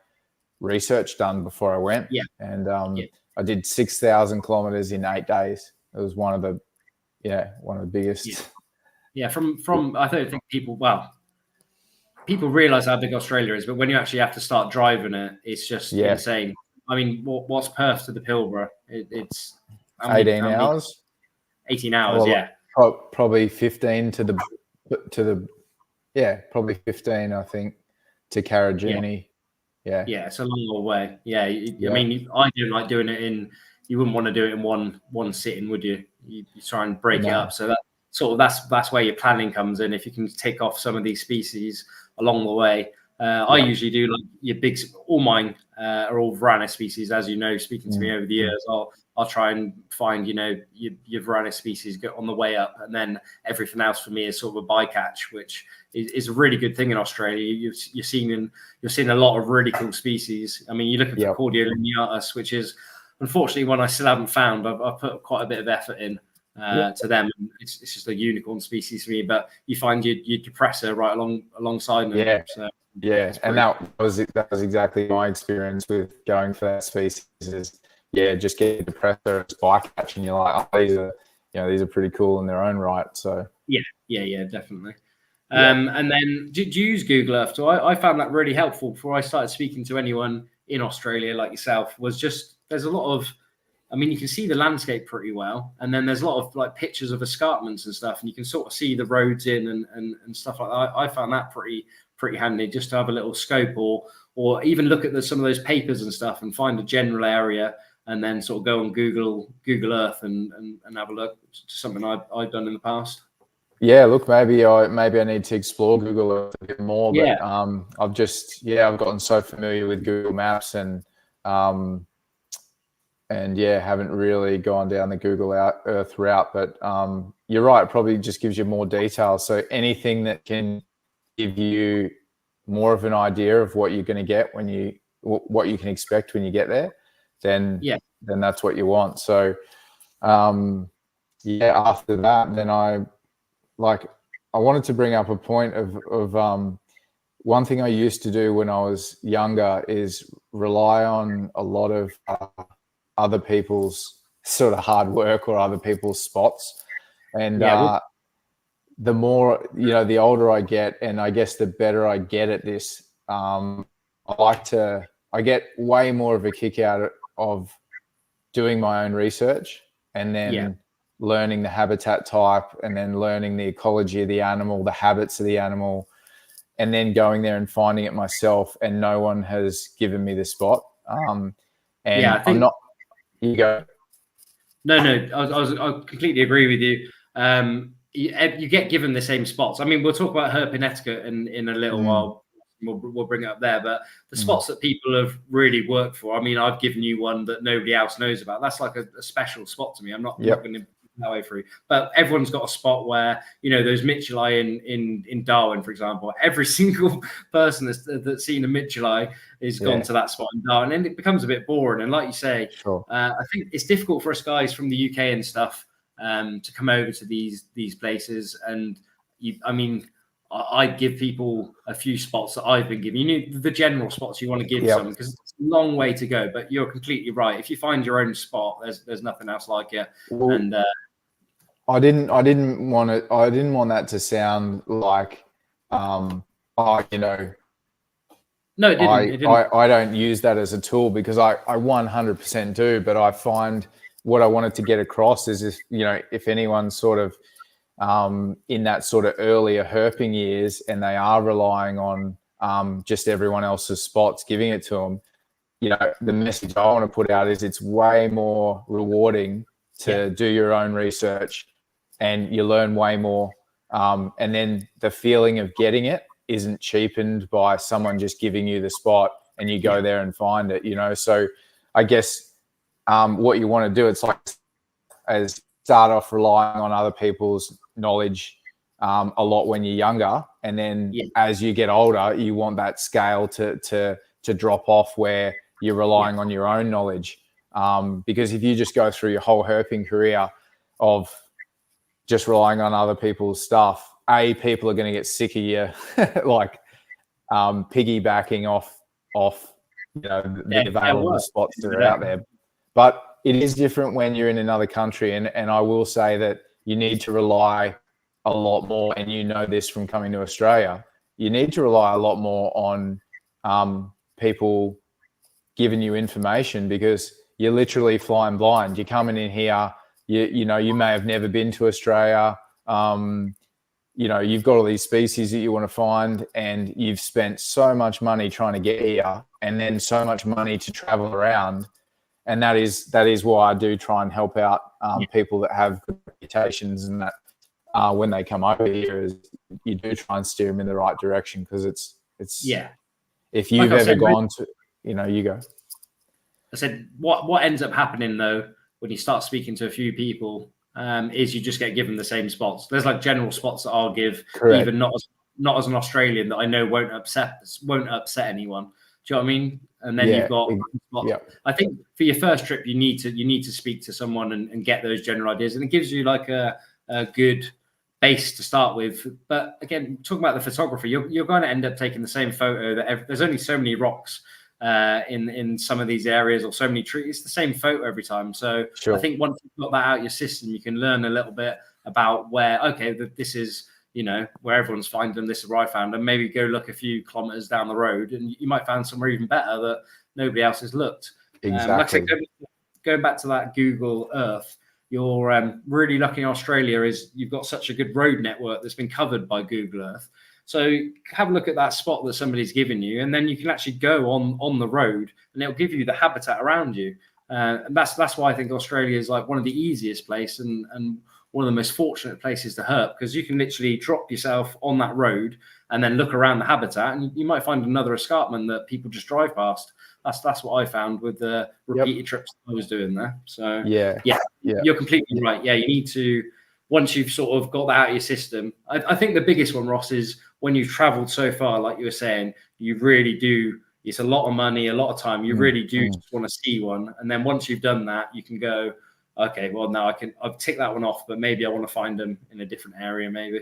research done before I went. Yeah. And I did 6,000 kilometers in 8 days. It was one of the biggest. Yeah. From I don't think people realize how big Australia is, but when you actually have to start driving it, it's just insane. I mean, what's Perth to the Pilbara? It's 18 hours. 18 hours, probably 15 to the probably 15, I think, to Karajini. Yeah, it's a long way. I mean, I do like doing it you wouldn't want to do it in one sitting, would you? You try and break it up. So that's where your planning comes in. If you can take off some of these species along the way. I usually do like your big, all mine are all Varanus species, as you know, speaking to me over the years. I'll try and find, your Varanus species get on the way up, and then everything else for me is sort of a bycatch, which is a really good thing in Australia. You're seeing a lot of really cool species. I mean, you look at the Cordia lineatus, which is unfortunately one I still haven't found. I've put quite a bit of effort in to them. It's just a unicorn species for me, but you find your depressor right alongside them. Yeah. So, and that was exactly my experience with going for that species. Is just get a depressor, bycatch, and you're like, oh, these are pretty cool in their own right. So yeah, definitely. And then do you use Google Earth? So I found that really helpful before I started speaking to anyone in Australia like yourself. Was just there's a lot of, I mean, you can see the landscape pretty well, and then there's a lot of like pictures of escarpments and stuff, and you can sort of see the roads in and stuff like that. I found that pretty handy just to have a little scope or even look at some of those papers and stuff and find a general area and then sort of go on Google Earth and have a look. It's something I've done in the past. Yeah, look, maybe I need to explore Google Earth a bit more. But I've gotten so familiar with Google Maps and haven't really gone down the Google Earth route. But you're right, it probably just gives you more detail. So anything that can give you more of an idea of what you're going to get what you can expect when you get there, then that's what you want. So after that, then I wanted to bring up a point of one thing I used to do when I was younger is rely on a lot of other people's sort of hard work or other people's spots. And the more, the older I get, and I guess the better I get at this, I get way more of a kick out of doing my own research and then learning the habitat type and then learning the ecology of the animal, the habits of the animal, and then going there and finding it myself, and no one has given me the spot. And I think, I'm not, you go. No, I completely agree with you. You get given the same spots. I mean, we'll talk about herping etiquette in a little while. We'll bring it up there. But the spots that people have really worked for, I mean, I've given you one that nobody else knows about. That's like a special spot to me. I'm not going to that way through. But everyone's got a spot where, those Mitchellii in Darwin, for example, every single person that's seen a Mitchellii is gone to that spot in Darwin, and it becomes a bit boring. And like you say, I think it's difficult for us guys from the UK and stuff to come over to these places. And I give people a few spots that I've been given. The general spots you want to give some, because it's a long way to go. But you're completely right. If you find your own spot, there's nothing else like it. And I didn't want that to sound like, No, it didn't. I don't use that as a tool, because I 100% do. But I find what I wanted to get across is if anyone's sort of in that sort of earlier herping years and they are relying on just everyone else's spots giving it to them, the message I want to put out is it's way more rewarding to do your own research, and you learn way more. And then the feeling of getting it isn't cheapened by someone just giving you the spot and you go there and find it, So I guess what you want to do, it's like start off relying on other people's knowledge a lot when you're younger, and then as you get older, you want that scale to drop off where you're relying on your own knowledge. Because if you just go through your whole herping career of just relying on other people's stuff, people are going to get sick of you, like piggybacking off the available spots that are out there. But it is different when you're in another country, and I will say that you need to rely a lot more, and this from coming to Australia, you need to rely a lot more on people giving you information, because you're literally flying blind. You're coming in here, you may have never been to Australia. You've got all these species that you want to find, and you've spent so much money trying to get here, and then so much money to travel around. And that is why I do try and help out people that have good reputations, and that when they come over here, is you do try and steer them in the right direction, because it's if you've ever gone to, you go. I said, what ends up happening though, when you start speaking to a few people, is you just get given the same spots. There's like general spots that I'll give, even not as an Australian, that I know won't upset anyone. Do you know what I mean? And then you've got, I think for your first trip, you need to speak to someone and get those general ideas, and it gives you like a good base to start with. But again, talking about the photography, you're going to end up taking the same photo that there's only so many rocks in some of these areas, or so many trees. It's the same photo every time. So I think once you've got that out of your system, you can learn a little bit about where, this is, where everyone's finding them, this is where I found them. Maybe go look a few kilometers down the road, and you might find somewhere even better that nobody else has looked. Exactly. Like I said, going back to that Google Earth, you're really lucky in Australia is you've got such a good road network that's been covered by Google Earth. So have a look at that spot that somebody's given you, and then you can actually go on the road, and it'll give you the habitat around you. And that's why I think Australia is like one of the easiest places and one of the most fortunate places to herp, because you can literally drop yourself on that road and then look around the habitat, and you might find another escarpment that people just drive past. That's what I found with the repeated trips I was doing there. So you're completely right. Yeah, you need to, once you've sort of got that out of your system. I think the biggest one, Ross, is when you've traveled so far, like you were saying, you really do. It's a lot of money, a lot of time. You really do just want to see one, and then once you've done that, you can go, okay, well now I've ticked that one off, but maybe I want to find them in a different area, maybe.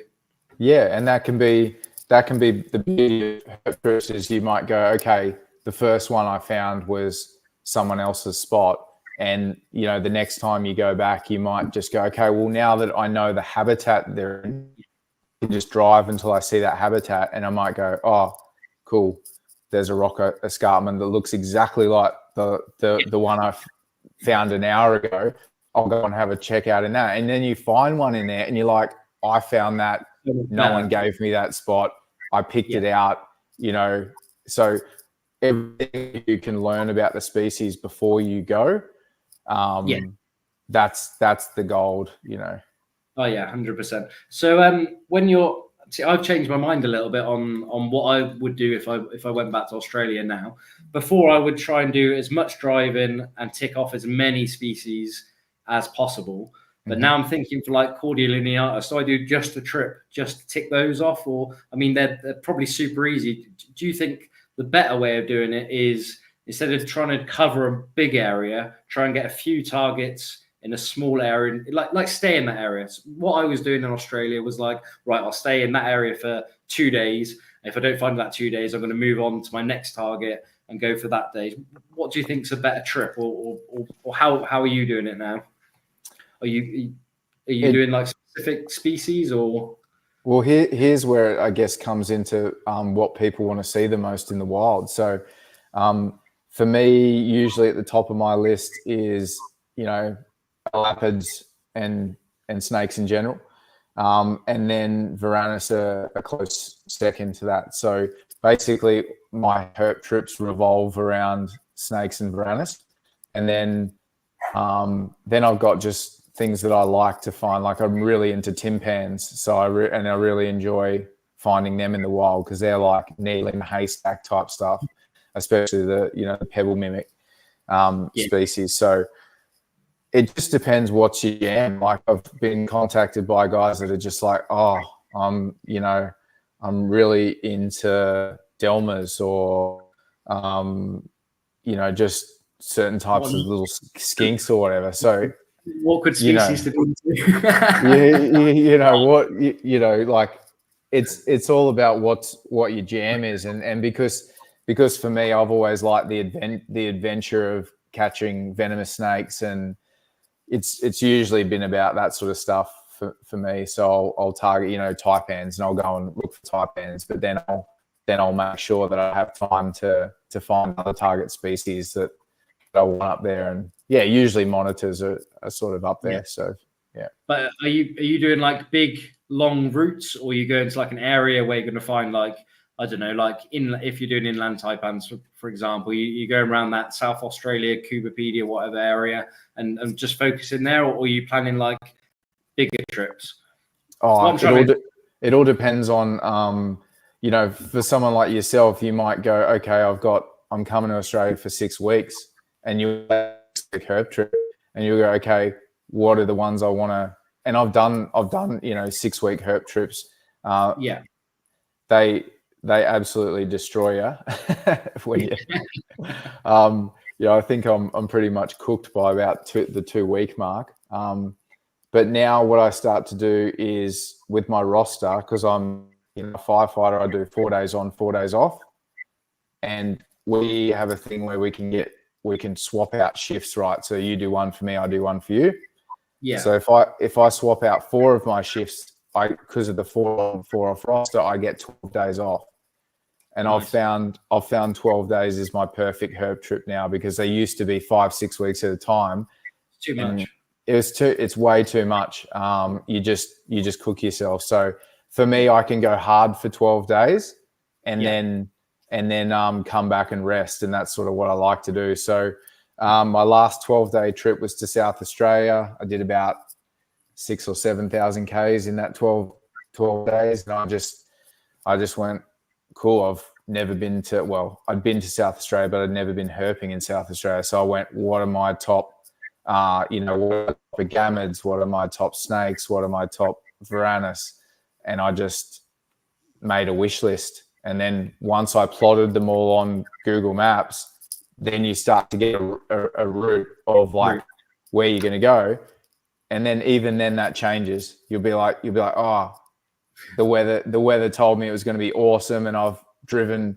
Yeah, and that can be the beauty of herp is you might go, okay, the first one I found was someone else's spot, And, you know, the next time you go back, you might just go, okay, well, now that I know the habitat they're in, I can just drive until I see that habitat, and I might go, oh, cool, there's a rock escarpment that looks exactly like the one I found an hour ago. I'll go and have a check out in that. And then you find one in there and you're like, I found that. No one gave me that spot. I picked it out, you know. So everything you can learn about the species before you go, that's the gold, you know. Oh yeah, 100%. So when you're, I've changed my mind a little bit on what I would do if I went back to Australia now. Before, I would try and do as much driving and tick off as many species as possible. But now I'm thinking for like Cordialineata, so I do just a trip, just to tick those off. Or, I mean, they're probably super easy. Do you think the better way of doing it is, instead of trying to cover a big area, try and get a few targets in a small area, like stay in that area? So what I was doing in Australia was like, right, I'll stay in that area for 2 days. If I don't find that 2 days, I'm going to move on to my next target and go for that day. What do you think is a better trip, or how are you doing it now? Are you doing like specific species, or? Well, here's where it, I guess, comes into what people want to see the most in the wild. So for me, usually at the top of my list is, you know, leopards and snakes in general. And then Varanus are a close second to that. So basically my herp trips revolve around snakes and Varanus. And then I've got just things that I like to find. Like, I'm really into timpans. So I really enjoy finding them in the wild, because they're like needle in a haystack type stuff, especially the pebble mimic species. So it just depends what's your jam. Like, I've been contacted by guys that are just like, oh, I'm really into Delmas, or, just certain types of little skinks or whatever. So what could species to do? Like, it's all about what your jam is. And because for me, I've always liked the adventure of catching venomous snakes, and it's usually been about that sort of stuff for me. So I'll target, taipans, and I'll go and look for taipans, but then I'll make sure that I have time to find other target species that I want up there. And usually monitors are sort of up there. So But are you doing like big long routes, or you go into like an area where you're going to find, like, I don't know, like if you're doing inland taipans, for example, you go around that South Australia, Cubopedia, whatever area, and just focus in there, or are you planning like bigger trips? It all depends on, for someone like yourself, you might go, okay, I'm coming to Australia for 6 weeks, and you a herp trip, and you go, okay, what are the ones I want to? And I've done 6-week herp trips. They absolutely destroy you when you. I think I'm pretty much cooked by about the 2-week mark. But now what I start to do is, with my roster, because I'm a firefighter, I do 4 days on, 4 days off, and we have a thing where we can swap out shifts, right? So you do one for me, I do one for you. Yeah. So if I swap out 4 of my shifts, because of the 4 on 4 off roster, I get 12 days off. And nice. I've found 12 days is my perfect herp trip now, because they used to be 5-6 weeks at a time. Too much. It's way too much. You just cook yourself. So for me, I can go hard for 12 days and then come back and rest. And that's sort of what I like to do. So my last 12-day trip was to South Australia. I did about 6,000 or 7,000 Ks in that 12 days. And I just went, cool. I've never been I'd been to South Australia, but I'd never been herping in South Australia. So I went, what are my top, what are my gamids? What are my top snakes? What are my top Varanus? And I just made a wish list. And then once I plotted them all on Google Maps, then you start to get a route of like where you're going to go. And then even then that changes. You'll be like, oh, the weather told me it was going to be awesome, and I've driven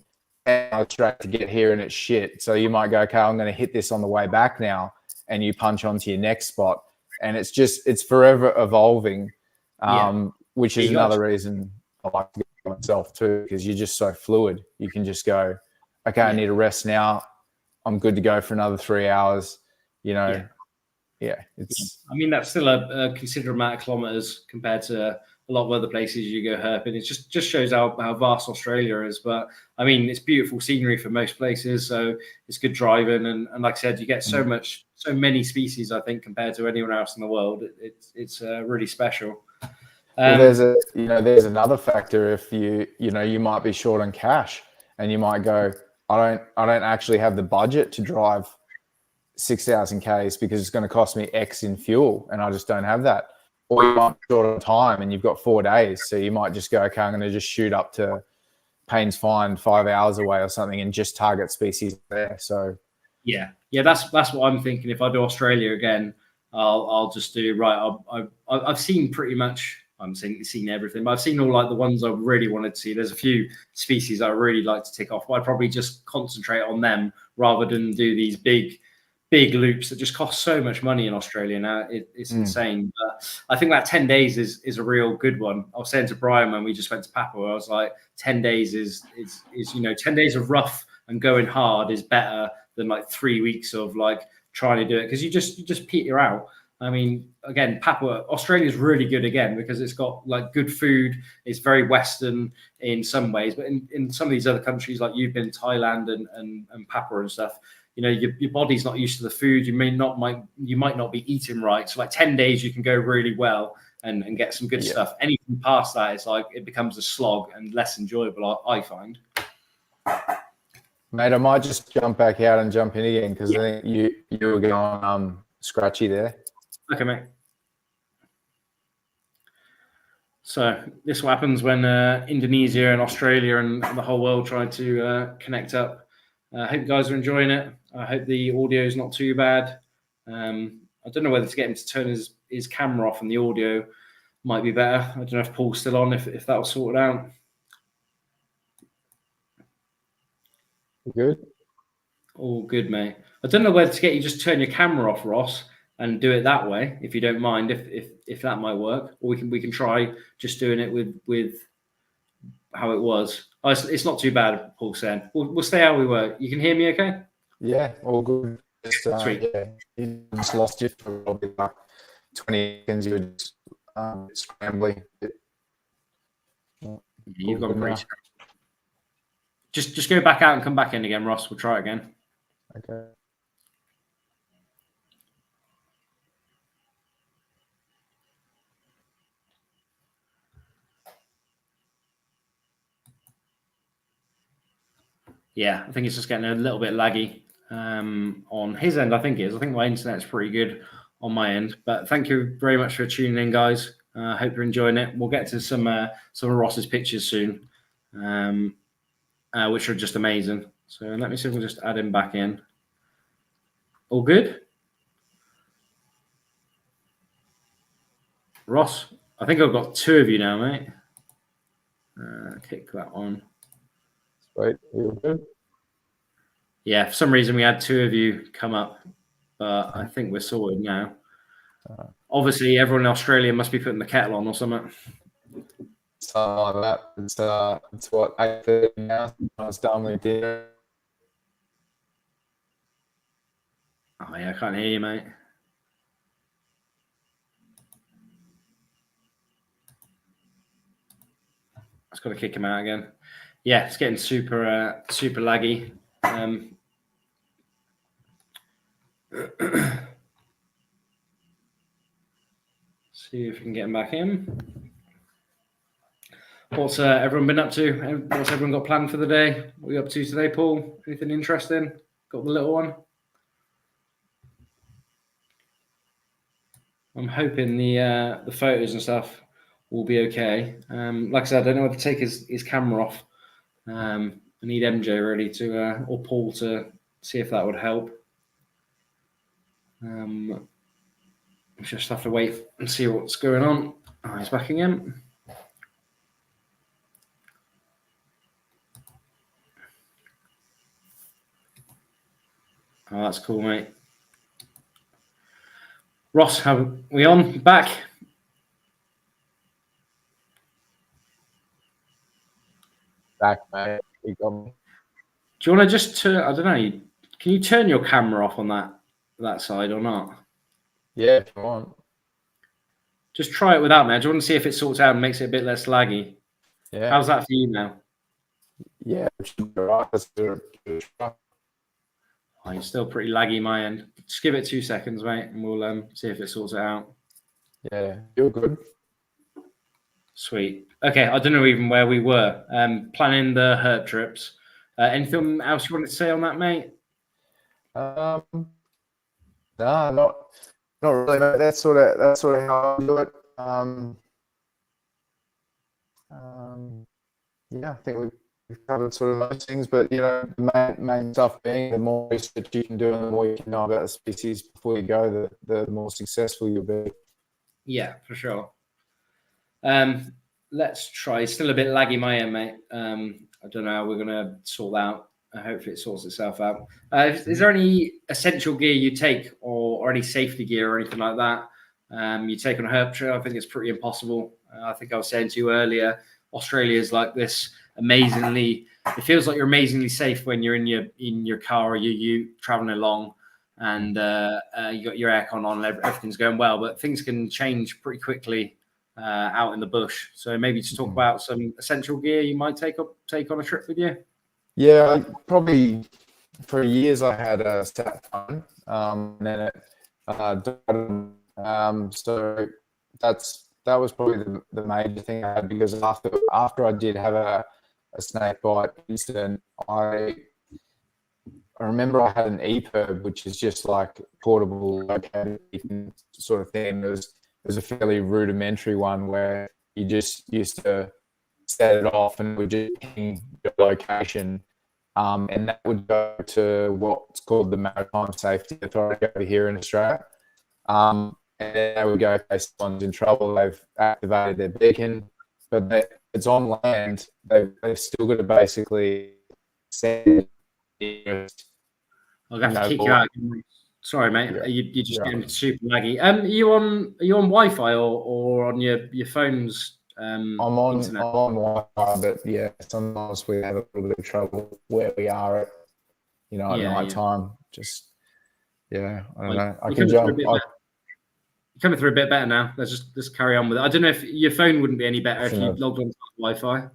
straight to get here and it's shit. So you might go, okay, I'm going to hit this on the way back now. and you punch onto your next spot, and it's forever evolving, which is another reason I like to go myself too, because you're just so fluid. You can just go, okay, I need a rest now. I'm good to go for another 3 hours. You know, it's. I mean, that's still a considerable amount of kilometers compared to a lot of other places you go herping. It just shows how vast Australia is. But I mean, it's beautiful scenery for most places, so it's good driving. And like I said, you get so many species, I think, compared to anywhere else in the world. It's really special. Well, there's another factor. If you might be short on cash, and you might go, I don't actually have the budget to drive 6,000 Ks because it's going to cost me X in fuel, and I just don't have that. Or you might be short on time and you've got 4 days, so you might just go, okay, I'm going to just shoot up to Payne's Find 5 hours away or something and just target species there. So that's what I'm thinking. If I do Australia again, I'll just do I've seen pretty much. I'm seen everything, but I've seen all like the ones I really wanted to see. There's a few species I really like to tick off, but I'd probably just concentrate on them rather than do these big loops that just cost so much money in Australia now. It's insane. But I think that 10 days is a real good one. I was saying to Brian when we just went to Papua, I was like, 10 days is 10 days of rough and going hard is better than like 3 weeks of like trying to do it, because you just peter out. I mean, again, Australia is really good again because it's got like good food. It's very Western in some ways, but in some of these other countries, like you've been Thailand and Papua and stuff, your body's not used to the food. You might not be eating right. So like 10 days, you can go really well and get some good stuff. Anything past that, it's like it becomes a slog and less enjoyable, I find. Mate, I might just jump back out and jump in again because I think you were going scratchy there. Okay, mate. So this is what happens when Indonesia and Australia and the whole world try to connect up. I hope you guys are enjoying it. I hope the audio is not too bad. I don't know whether to get him to turn his camera off and the audio might be better. I don't know if Paul's still on, if that'll sort it out. Good. All good, mate. I don't know whether to get you just turn your camera off, Ross, and do it that way, if you don't mind, if that might work. Or we can try just doing it with how it was. Oh, it's not too bad, Paul said. We'll stay how we were. You can hear me okay? Yeah, all good. Sweet. Yeah, you just lost you for probably like 20 seconds. You were just scrambling. You've gone pretty scratchy. Just go back out and come back in again, Ross. We'll try again. Okay. Yeah, I think it's just getting a little bit laggy on his end. I think my internet's pretty good on my end. But thank you very much for tuning in, guys. I hope you're enjoying it. We'll get to some of Ross's pictures soon, which are just amazing. So let me see if we'll just add him back in. All good? Ross, I think I've got 2 of you now, mate. Kick that on. Right, you're good. Yeah, for some reason we had 2 of you come up, but I think we're sorted now. Obviously, everyone in Australia must be putting the kettle on or something. Something like that. It's what, 8:30 now. I was done with dinner. Oh yeah, I can't hear you, mate. I just got to kick him out again. Yeah, it's getting super laggy. See if we can get him back in. What's everyone been up to? What's everyone got planned for the day? What are you up to today, Paul? Anything interesting? Got the little one? I'm hoping the photos and stuff will be okay. Like I said, I don't know whether to take his camera off. I need MJ really to or Paul to see if that would help. Just have to wait and see what's going on. Oh, he's back again. Oh, that's cool, mate. Ross, how we on? Back? Back, mate. You got me. Do you want to just turn? I don't know. Can you turn your camera off on that side or not? Yeah, if you want. Just try it without me. I just want to see if it sorts out and makes it a bit less laggy. Yeah. How's that for you now? Yeah, it should be right. Let's do it. Oh, you're still pretty laggy my end. Just give it 2 seconds, mate, and we'll see if it sorts it out. Yeah, you're good. Sweet. Okay, I don't know even where we were. Planning the herp trips. Anything else you wanted to say on that, mate? No, not really, mate. That's sort of how I do it. Yeah, I think we've covered sort of most things, but you know, the main stuff being the more research you can do and the more you can know about the species before you go, the more successful you'll be. Yeah, for sure. Let's try. It's still a bit laggy my end, mate. I don't know how we're gonna sort that out. Hopefully it sorts itself out. Is there any essential gear you take or any safety gear or anything like that you take on a herp trip? I think it's pretty impossible. I think I was saying to you earlier, Australia is like this amazingly, it feels like you're amazingly safe when you're in your car or you traveling along and you got your aircon on, everything's going well, but things can change pretty quickly out in the bush. So maybe just talk about some essential gear you might take on a trip with you. Yeah, probably for years I had a sat phone, and then it died. So that was probably the major thing I had, because after I did have a snake bite incident, I remember I had an EPIRB, which is just like portable located sort of thing. It was a fairly rudimentary one where you just used to set it off and would just ping your location. And that would go to what's called the Maritime Safety Authority over here in Australia. And then they would go, okay, someone's in trouble, they've activated their beacon, but it's on land, they've still got to basically send it. I'll have to kick you out. Sorry, mate. Yeah. You're just getting super laggy. Are you on Wi-Fi or on your phone's I'm on internet? I'm on Wi-Fi, but yeah, sometimes we have a little bit of trouble where we are at, at night time. Just I don't know. I can jump. You're coming through a bit better now. Let's carry on with it. I don't know if your phone wouldn't be any better if you logged onto Wi-Fi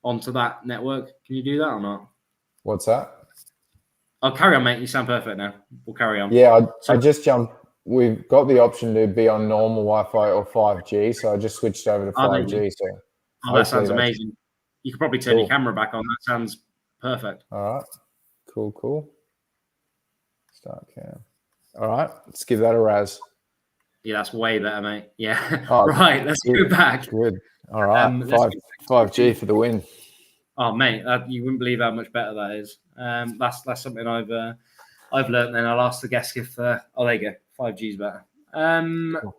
onto that network. Can you do that or not? What's that? I'll carry on, mate. You sound perfect now. We'll carry on. Yeah, I just jumped. We've got the option to be on normal Wi-Fi or 5G, so I just switched over to 5G. So that sounds amazing. You could probably turn your camera back on. That sounds perfect. All right. Cool. Start cam. All right. Let's give that a razz. Yeah, that's way better, mate. Yeah. Oh, right. Let's go back. Good. All right. 5G for the win. Oh, mate, you wouldn't believe how much better that is. That's something I've learned. Then I'll ask the guest if there you go, 5G is better. Cool.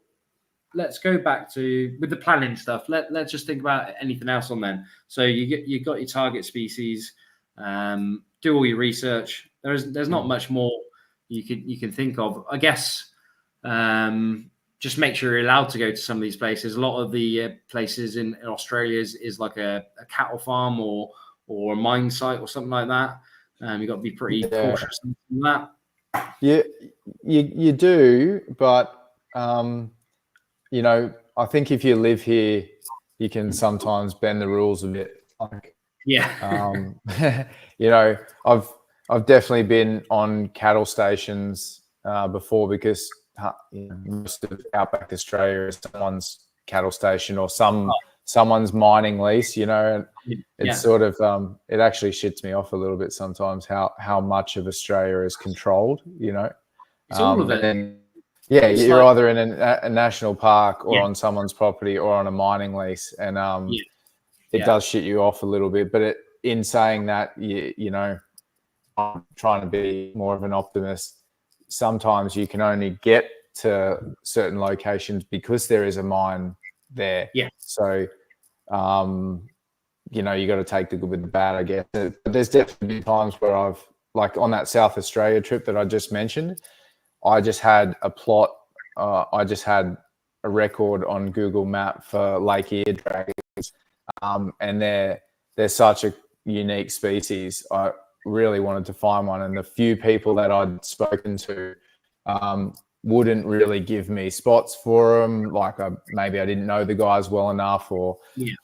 Let's go back to with the planning stuff. Let's just think about anything else on then. So you got your target species. Do all your research. There's not much more you can think of. I guess just make sure you're allowed to go to some of these places. A lot of the places in Australia is like a cattle farm or a mine site or something like that. You've got to be pretty cautious in that. Yeah, you do, but I think if you live here, you can sometimes bend the rules a bit. I've definitely been on cattle stations before, because most of Outback Australia is someone's cattle station or someone's mining lease, and it's sort of it actually shits me off a little bit sometimes how much of Australia is controlled. It's all of it. You're either in a national park or on someone's property or on a mining lease, and it does shit you off a little bit. But in saying that, I'm trying to be more of an optimist. Sometimes you can only get to certain locations because there is a mine there. Yeah. So, you got to take the good with the bad, I guess. But there's definitely been times where I've, like on that South Australia trip that I just mentioned, I just had a plot I just had a record on Google Map for Lake Erie dragons, and they're such a unique species. I really wanted to find one, and the few people that I'd spoken to wouldn't really give me spots for them. Like maybe I didn't know the guys well enough or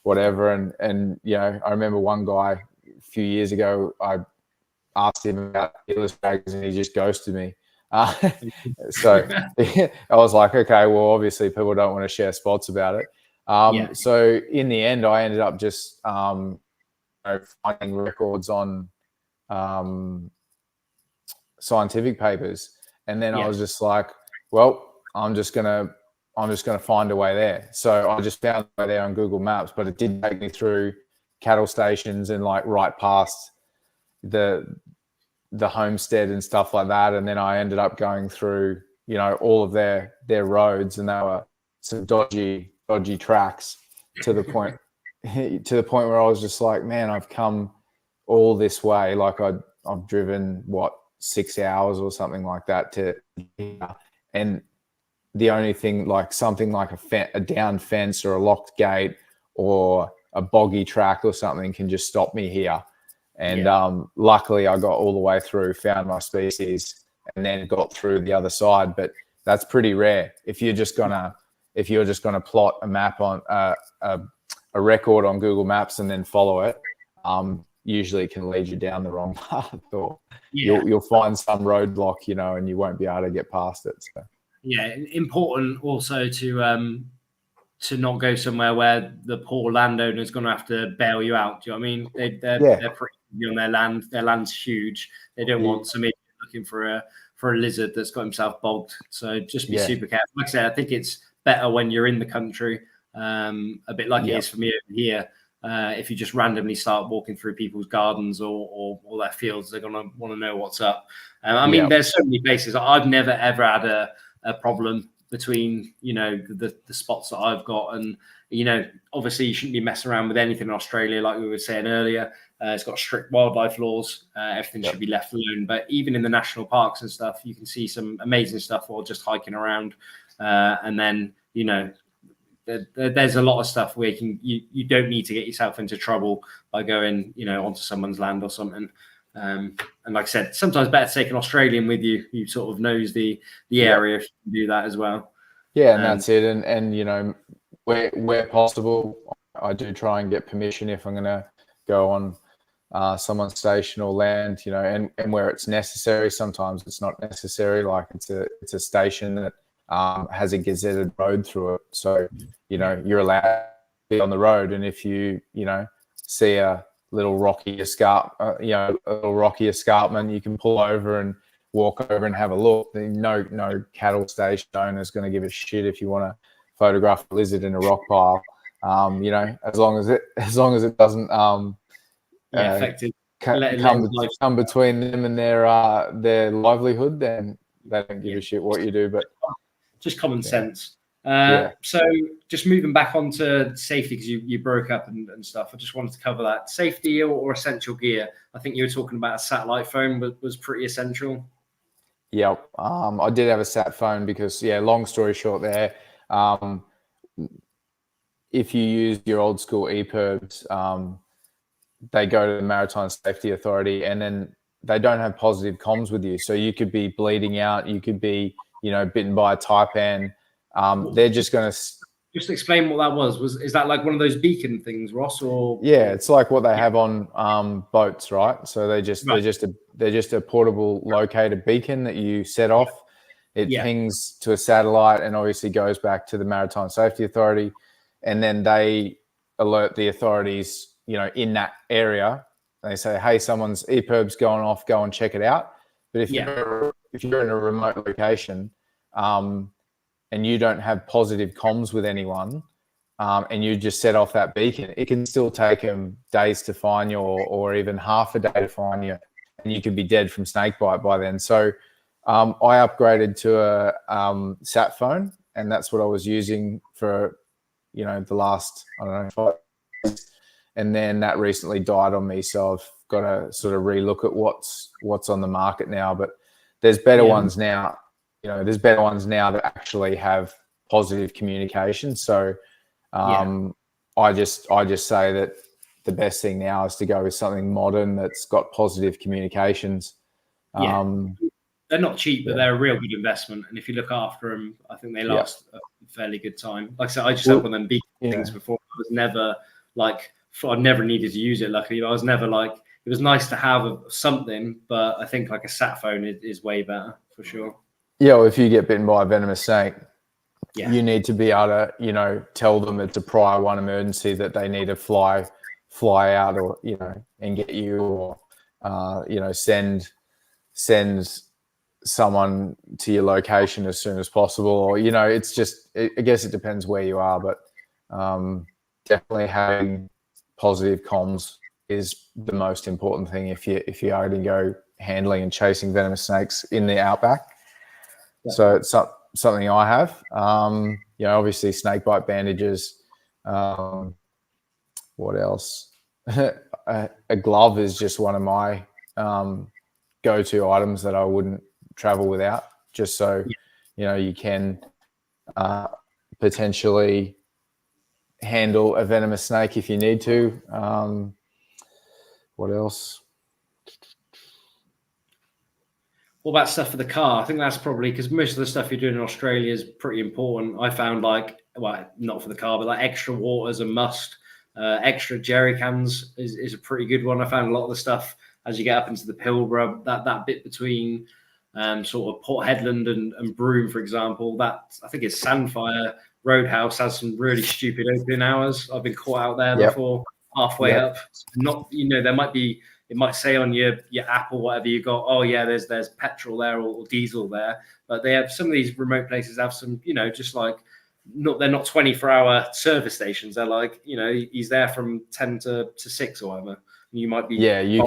whatever. And you know, I remember one guy a few years ago, I asked him about Gillis dragons and he just ghosted me. So I was like, okay, well, obviously people don't want to share spots about it. So in the end, I ended up just finding records on scientific papers, and then I was just like, well, I'm just gonna find a way there. So I just found a way there on Google Maps, but it did take me through cattle stations and like right past the homestead and stuff like that. And then I ended up going through, you know, all of their roads, and they were some dodgy tracks to the point where I was just like, man, I've come all this way. Like I've driven 6 hours or something like that to here, and the only thing, like something like a down fence or a locked gate or a boggy track or something can just stop me here. And luckily I got all the way through, found my species, and then got through the other side. But that's pretty rare. If you're just gonna plot a map on a record on Google Maps and then follow it, usually it can lead you down the wrong path, or you'll find some roadblock, you know, and you won't be able to get past it. So. Yeah, important also to not go somewhere where the poor landowner's going to have to bail you out. Do you know what I mean? They're pretty on their land. Their land's huge. They don't want somebody looking for a lizard that's got himself bogged. So just be super careful. Like I said, I think it's better when you're in the country, a bit like it is for me over here. If you just randomly start walking through people's gardens or their fields, they're going to want to know what's up. I mean, there's so many places. I've never, ever had a problem between, you know, the spots that I've got. And, you know, obviously you shouldn't be messing around with anything in Australia, like we were saying earlier. It's got strict wildlife laws. Everything should be left alone. But even in the national parks and stuff, you can see some amazing stuff while just hiking around. And then, you know, there's a lot of stuff where you don't need to get yourself into trouble by going, you know, onto someone's land or something. And like I said, sometimes better to take an Australian with you who sort of knows the area if you can do that as well. Yeah, and that's it. And you know, where possible, I do try and get permission if I'm going to go on someone's station or land, you know, and where it's necessary. Sometimes it's not necessary, like it's a station that has a gazetted road through it. So, you know, you're allowed to be on the road. And if you know, see a little rocky escarpment, you can pull over and walk over and have a look. No cattle station owner is going to give a shit if you want to photograph a lizard in a rock pile. You know, as long as it doesn't come between them and their livelihood, then they don't give a shit what you do. But just common sense. So just moving back onto safety, because you broke up and stuff. I just wanted to cover that. Safety or essential gear. I think you were talking about a satellite phone was pretty essential. Yeah, I did have a sat phone because, long story short there, if you use your old school EPIRBs, they go to the Maritime Safety Authority and then they don't have positive comms with you. So you could be bleeding out, you could be, you know, bitten by a taipan. They're just going to... Just explain what that was. Is that like one of those beacon things, Ross? Or it's like what they have on boats, right? So they're just a portable locator beacon that you set off. It pings to a satellite and obviously goes back to the Maritime Safety Authority, and then they alert the authorities, you know, in that area. They say, hey, someone's EPIRB's going off, go and check it out. But if you're in a remote location, and you don't have positive comms with anyone, and you just set off that beacon, it can still take them days to find you, or even half a day to find you, and you could be dead from snake bite by then. So I upgraded to a sat phone, and that's what I was using for, you know, the last, I don't know, 5 years. And then that recently died on me, so I've got to sort of relook at what's on the market now. But there's better ones now. there's better ones now that actually have positive communication. So I just say that the best thing now is to go with something modern that's got positive communications. They're not cheap, but they're a real good investment. And if you look after them, I think they last a fairly good time. Like I said, I just had one of them big things before. I was never like, I never needed to use it. Luckily, I was never like, it was nice to have something, but I think like a sat phone is way better for sure. Yeah, well, if you get bitten by a venomous snake, you need to be able to, tell them it's a prior one emergency that they need to fly out, or and get you, or send someone to your location as soon as possible, or it's just, I guess it depends where you are, but definitely having positive comms is the most important thing if you are going to go handling and chasing venomous snakes in the outback. So it's something I have. Obviously snake bite bandages. What else? A glove is just one of my go-to items that I wouldn't travel without, just so you can potentially handle a venomous snake if you need to. What else? What about stuff for the car? I think that's probably, because most of the stuff you're doing in Australia is pretty important. I found not for the car, but like extra water is a must. Extra jerry cans is a pretty good one. I found a lot of the stuff as you get up into the Pilbara, that bit between sort of Port Hedland and Broome, for example, that I think it's Sandfire Roadhouse has some really stupid opening hours. I've been caught out there before, halfway up. Not, there might be, it might say on your app or whatever you got, oh yeah, there's petrol there or diesel there. But they have, some of these remote places have some, just like, they're not 24-hour service stations. They're like, he's there from 10 to 6 or whatever. You might be. Yeah, you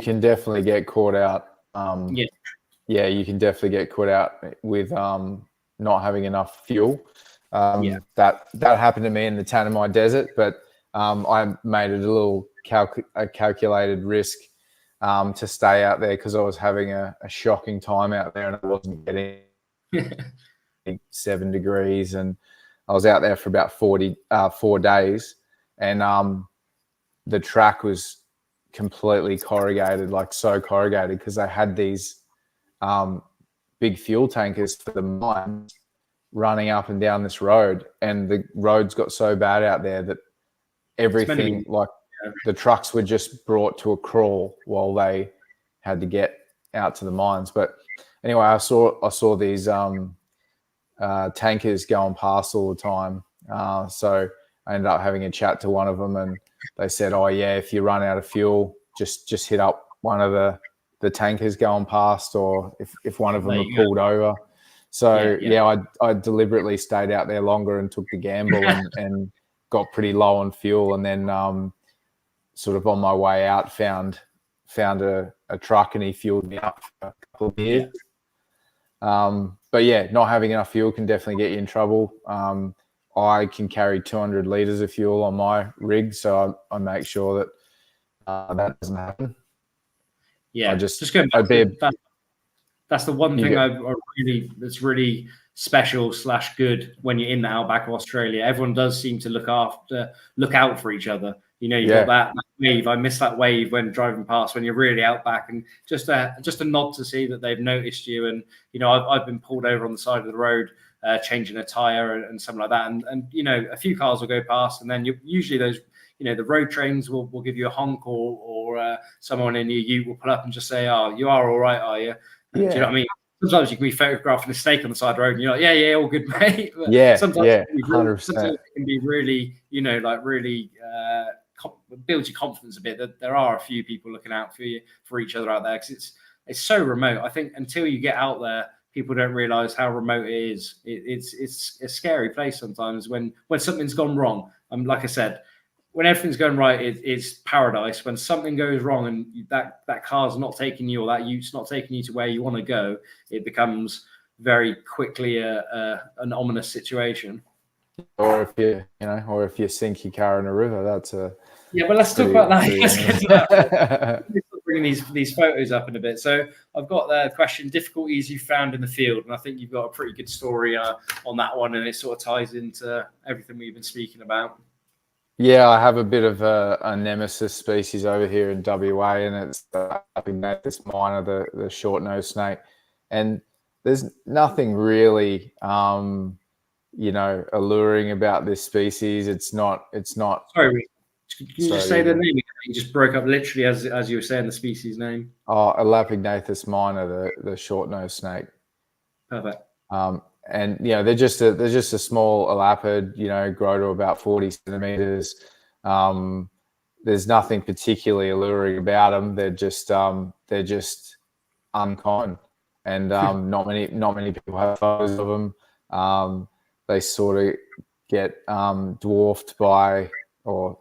can definitely get caught out. You can definitely get caught out with not having enough fuel. That happened to me in the Tanami Desert, but I made it a little calculated risk to stay out there because I was having a shocking time out there and I wasn't getting 7 degrees, and I was out there for about 4 days, and the track was completely corrugated, like so corrugated, because they had these big fuel tankers for the mines running up and down this road, and the roads got so bad out there that everything, the trucks were just brought to a crawl while they had to get out to the mines. But anyway, I saw these tankers going past all the time, so I ended up having a chat to one of them, and they said, oh yeah, if you run out of fuel, just hit up one of the tankers going past, or if one of them are pulled over. So I deliberately stayed out there longer and took the gamble and got pretty low on fuel, and then sort of on my way out found a truck, and he fueled me up for a couple of years. But yeah, not having enough fuel can definitely get you in trouble. I can carry 200 liters of fuel on my rig, so I make sure that that doesn't happen. Yeah, just going back to that. That's the one thing that's really special / good when you're in the outback of Australia. Everyone does seem to look out for each other. You've got that wave. I miss that wave when driving past, when you're really outback, and just a nod to see that they've noticed you. And I've been pulled over on the side of the road, changing a tire and something like that. And a few cars will go past, and then usually those, the road trains will give you a honk, or someone in your ute will pull up and just say, "Oh, you are all right, are you?" Do you know what I mean? Sometimes you can be photographing a snake on the side of the road and you're like, yeah, all good, mate. But sometimes 100%. It can be really, really builds your confidence a bit that there are a few people looking out for each other out there, because it's so remote. I think until you get out there, people don't realize how remote it is. It's a scary place sometimes when something's gone wrong. Like I said, when everything's going right, it's paradise. When something goes wrong and that car's not taking you, or that ute's not taking you to where you want to go, it becomes very quickly an ominous situation. Or if you sink your car in a river, that's a but let's talk about that. Let's get to that. For bringing these photos up in a bit. So I've got the question: difficulties you found in the field, and I think you've got a pretty good story on that one, and it sort of ties into everything we've been speaking about. Yeah, I have a bit of a nemesis species over here in WA, and it's the Applignathus minor, the short-nosed snake. And there's nothing really, alluring about this species. It's not. Sorry, can you just say the name again? You just broke up literally as you were saying the species name. Oh, Applignathus minor, the short-nosed snake. Perfect. And they're just a small elapid, grow to about 40 centimeters. There's nothing particularly alluring about them. They're just uncommon, and not many people have photos of them. They sort of get dwarfed by or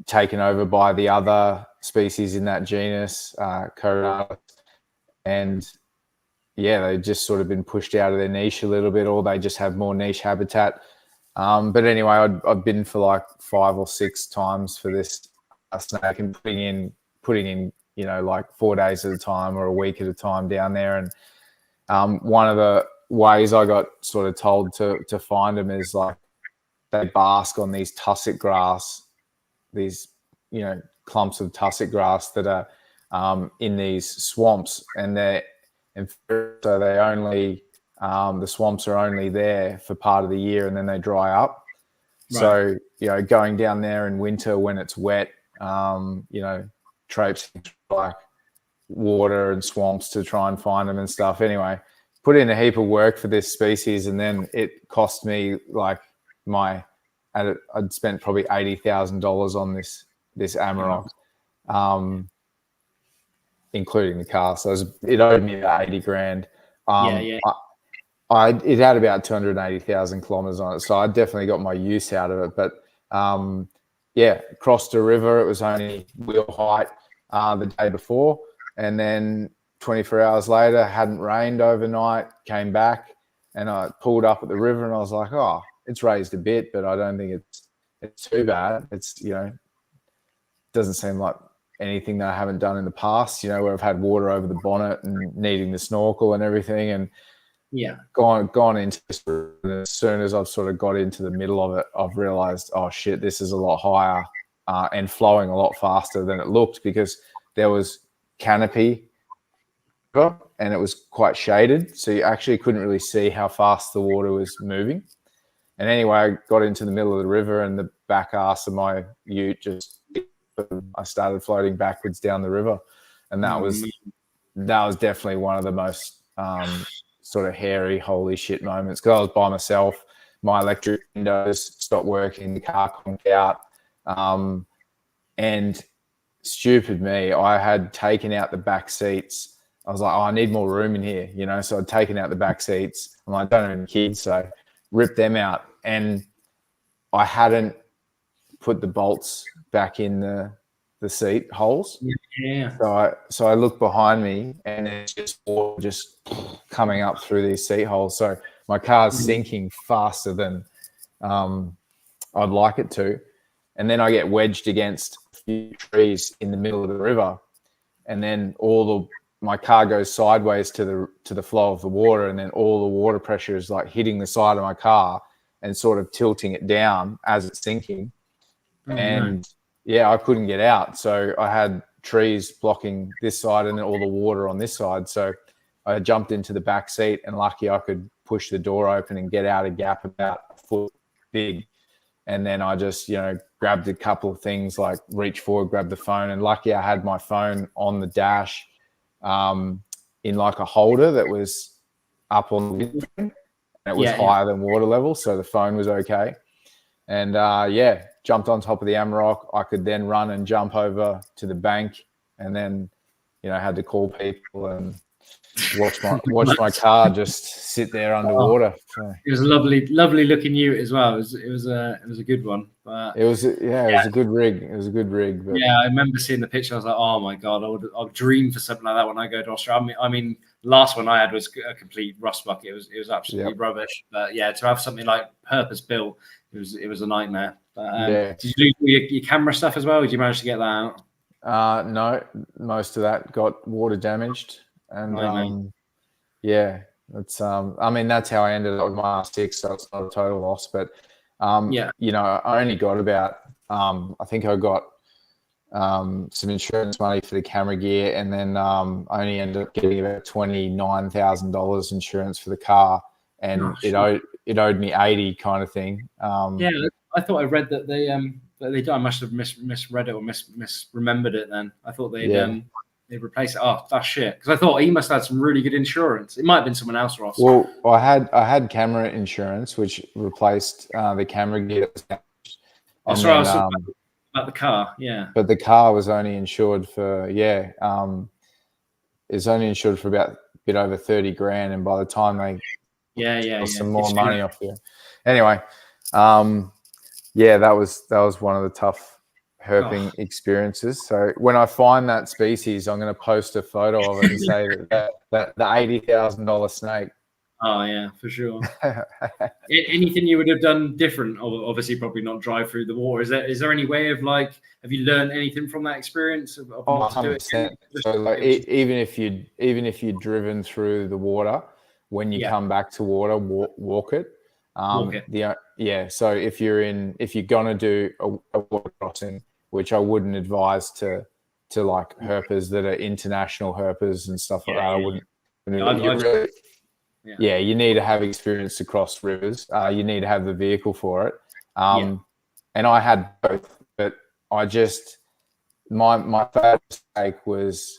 taken over by the other species in that genus, Coronata, and they've just sort of been pushed out of their niche a little bit, or they just have more niche habitat. But anyway, I've been for like 5 or 6 times for this snake, and putting in like 4 days at a time or a week at a time down there. And one of the ways I got sort of told to find them is like they bask on these tussock grass, these clumps of tussock grass that are in these swamps, and so they only the swamps are only there for part of the year, and then they dry up. Right. So going down there in winter when it's wet, traipsing like water and swamps to try and find them and stuff. Anyway, put in a heap of work for this species, and then it cost me like I'd spent probably $80,000 on this Amarok. Including the car, so it owed me about 80 grand. It had about 280,000 kilometers on it, so I definitely got my use out of it. But crossed a river. It was only wheel height the day before, and then 24 hours later, hadn't rained overnight. Came back, and I pulled up at the river, and I was like, oh, it's raised a bit, but I don't think it's too bad. It's doesn't seem like anything that I haven't done in the past, where I've had water over the bonnet and needing the snorkel and everything, and gone into this. And as soon as I've sort of got into the middle of it, I've realized, oh shit, this is a lot higher and flowing a lot faster than it looked, because there was canopy and it was quite shaded, so you actually couldn't really see how fast the water was moving. And anyway, I got into the middle of the river, and the back arse of my ute I started floating backwards down the river, and that was definitely one of the most sort of hairy holy shit moments, because I was by myself. My electric windows stopped working, the car conked out, and stupid me, I had taken out the back seats. I was like, oh, I need more room in here, so I'd taken out the back seats. I'm like, I don't have any kids, so ripped them out, and I hadn't put the bolts back in the seat holes. Yeah. So I look behind me, and it's just water just coming up through these seat holes. So my car's sinking faster than I'd like it to. And then I get wedged against a few trees in the middle of the river, and then my car goes sideways to the flow of the water, and then all the water pressure is like hitting the side of my car and sort of tilting it down as it's sinking. I couldn't get out, so I had trees blocking this side and then all the water on this side. So I jumped into the back seat, and lucky I could push the door open and get out a gap about a foot big. And then I just grabbed a couple of things, like reach forward, grab the phone, and lucky I had my phone on the dash in like a holder that was up on the windscreen, and it was higher than water level, so the phone was okay. And jumped on top of the Amarok. I could then run and jump over to the bank, and then had to call people and watch my car just sit there underwater. So it was a lovely looking ute as well. It was a good one. But it was a good rig. It was a good rig. But I remember seeing the picture. I was like, oh my god, I would dream for something like that when I go to Australia. I mean, the last one I had was a complete rust bucket. It was absolutely rubbish. But to have something like purpose built, it was a nightmare. But, did you lose your camera stuff as well? Did you manage to get that out? No, most of that got water damaged, and Right, mate. yeah, it's I mean, that's how I ended up with my R6, so it's not a total loss. But Yeah. you know, I only got about I think I got some insurance money for the camera gear, and then I only ended up getting about $29,000 insurance for the car, and it owed me 80 kind of thing. Yeah, I thought I read that they I must have misread it or misremembered it. Then I thought they'd replace it. Oh, that's shit. Because I thought he must have had some really good insurance. It might have been someone else, Ross. Well, I had camera insurance, which replaced the camera gear. Oh, sorry, I was talking about the car. Yeah, but the car was only insured for it's only insured for about a bit over 30 grand, and by the time they some more money off you, anyway, that was one of the tough herping experiences. So when I find that species, I'm going to post a photo of it and say that the $80,000 snake. Oh yeah, for sure. Anything you would have done different? Obviously, probably not drive through the water. Is there any way of like, have you learned anything from that experience of not to do it? So like, even if you'd driven through the water, when you come back to water, walk it. Walk it. So if you're gonna do a water crossing, which I wouldn't advise to like herpers that are international herpers and stuff like that, I wouldn't. You need to have experience to cross rivers. You need to have the vehicle for it. And I had both, but I just my favorite mistake was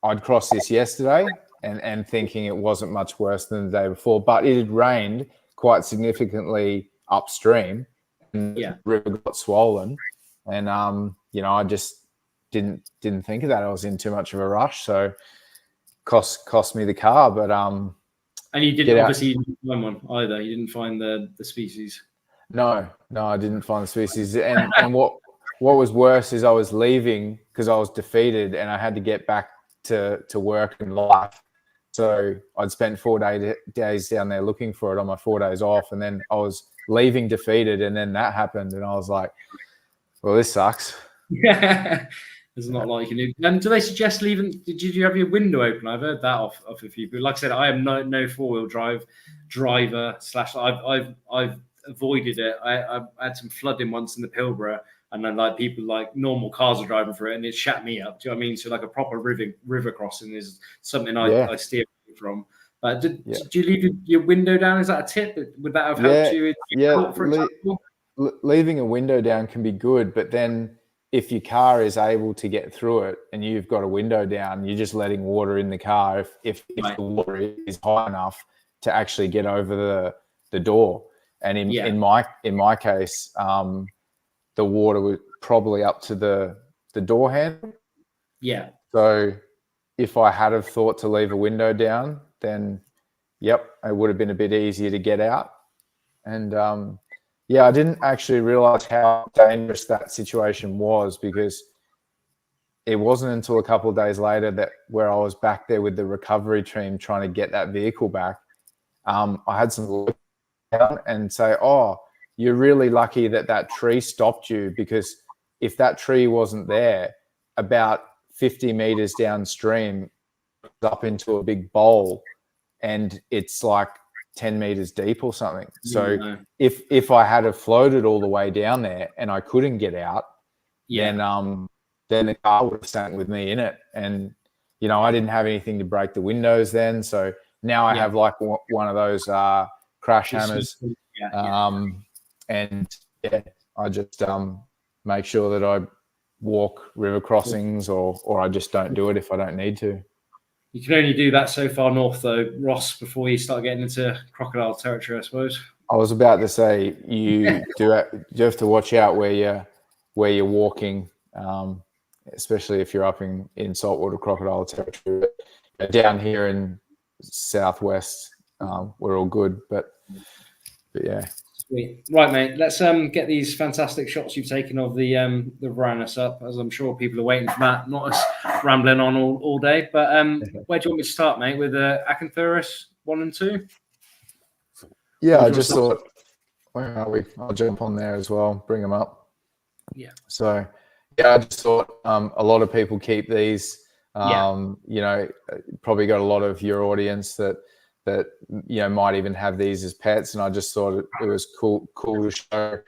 I'd crossed this yesterday and thinking it wasn't much worse than the day before, but it had rained quite significantly upstream, and the river got swollen, and I just didn't think of that. I was in too much of a rush, so cost me the car, but And you didn't obviously find one either. You didn't find the species. No, I didn't find the species. And what was worse is I was leaving because I was defeated and I had to get back to work and life. So I'd spent 4 days down there looking for it on my 4 days off, and then I was leaving defeated, and then that happened, and I was like, well, this sucks. Yeah. There's not a lot you can do. Do they suggest leaving? Did you have your window open? I've heard that off a few people. Like I said, I am no four-wheel driver / I've avoided it. I had some flooding once in the Pilbara, and then like people like normal cars are driving through it, and it shat me up. Do you know what I mean? So like a proper river crossing is something I steer away from. Did you leave your window down? Is that a tip? Would that have helped you? For example? Leaving a window down can be good, but then if your car is able to get through it and you've got a window down, you're just letting water in the car if the water is high enough to actually get over the door. And in my case, the water was probably up to the door handle. Yeah. So if I had have thought to leave a window down, then it would have been a bit easier to get out. And I didn't actually realize how dangerous that situation was, because it wasn't until a couple of days later where I was back there with the recovery team trying to get that vehicle back. I had some look down and say, oh, you're really lucky that tree stopped you, because if that tree wasn't there, about 50 meters downstream, up into a big bowl, and it's like 10 meters deep or something. So if I had have floated all the way down there and I couldn't get out, then the car would have sank with me in it. And, I didn't have anything to break the windows then. So now I have like one of those crash hammers. And I just make sure that I walk river crossings or I just don't do it if I don't need to. You can only do that so far north, though, Ross, before you start getting into crocodile territory, I suppose. I was about to say you have to watch out where you're walking, especially if you're up in saltwater crocodile territory. But down here in southwest, we're all good. But yeah. Sweet. Right, mate. Let's get these fantastic shots you've taken of the Varanus up, as I'm sure people are waiting for that. Not us rambling on all day. But where do you want me to start, mate? With Acanthurus 1 and 2? Yeah, I just thought, where are we? I'll jump on there as well, bring them up. Yeah. So, Yeah, I just thought a lot of people keep these. Yeah. You know, probably got a lot of your audience that you know might even have these as pets, and I just thought it was cool to show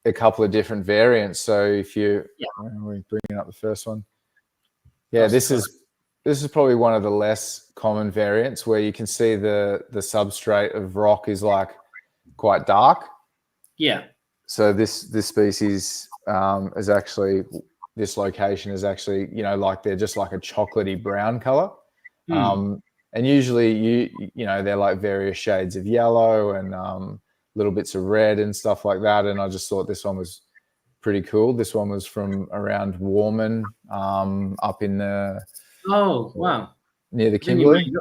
a couple of different variants. So if you we're bringing up the first one, yeah, this is probably one of the less common variants where you can see the substrate of rock is like quite dark. Yeah. So this species is actually, this location is actually, you know, like they're just like a chocolatey brown color. And usually you know, they're like various shades of yellow and little bits of red and stuff like that. And I just thought this one was pretty cool. This one was from around Warman, up in the near the Kimberley.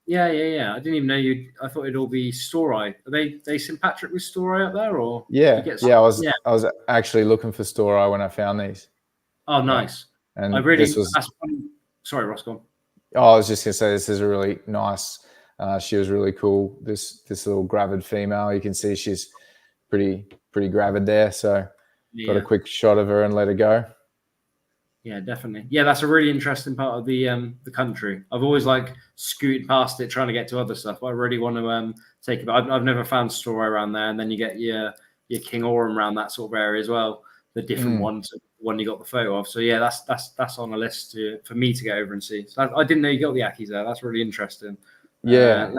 Yeah. I didn't even know I thought it'd all be Story. Are they St. Patrick with Story up there, or I was actually looking for Story when I found these. Oh, nice. And sorry, Ross, go on. Oh, I was just gonna say this is a really nice. She was really cool. This little gravid female. You can see she's pretty gravid there. So got a quick shot of her and let her go. Yeah, definitely. Yeah, that's a really interesting part of the country. I've always like scooted past it trying to get to other stuff, but I really want to take it. But I've never found Story around there, and then you get your King Orem around that sort of area as well. The different ones, one you got the photo of. So yeah, that's on the list for me to go over and see. So I didn't know you got the Ackies there. That's really interesting. Yeah,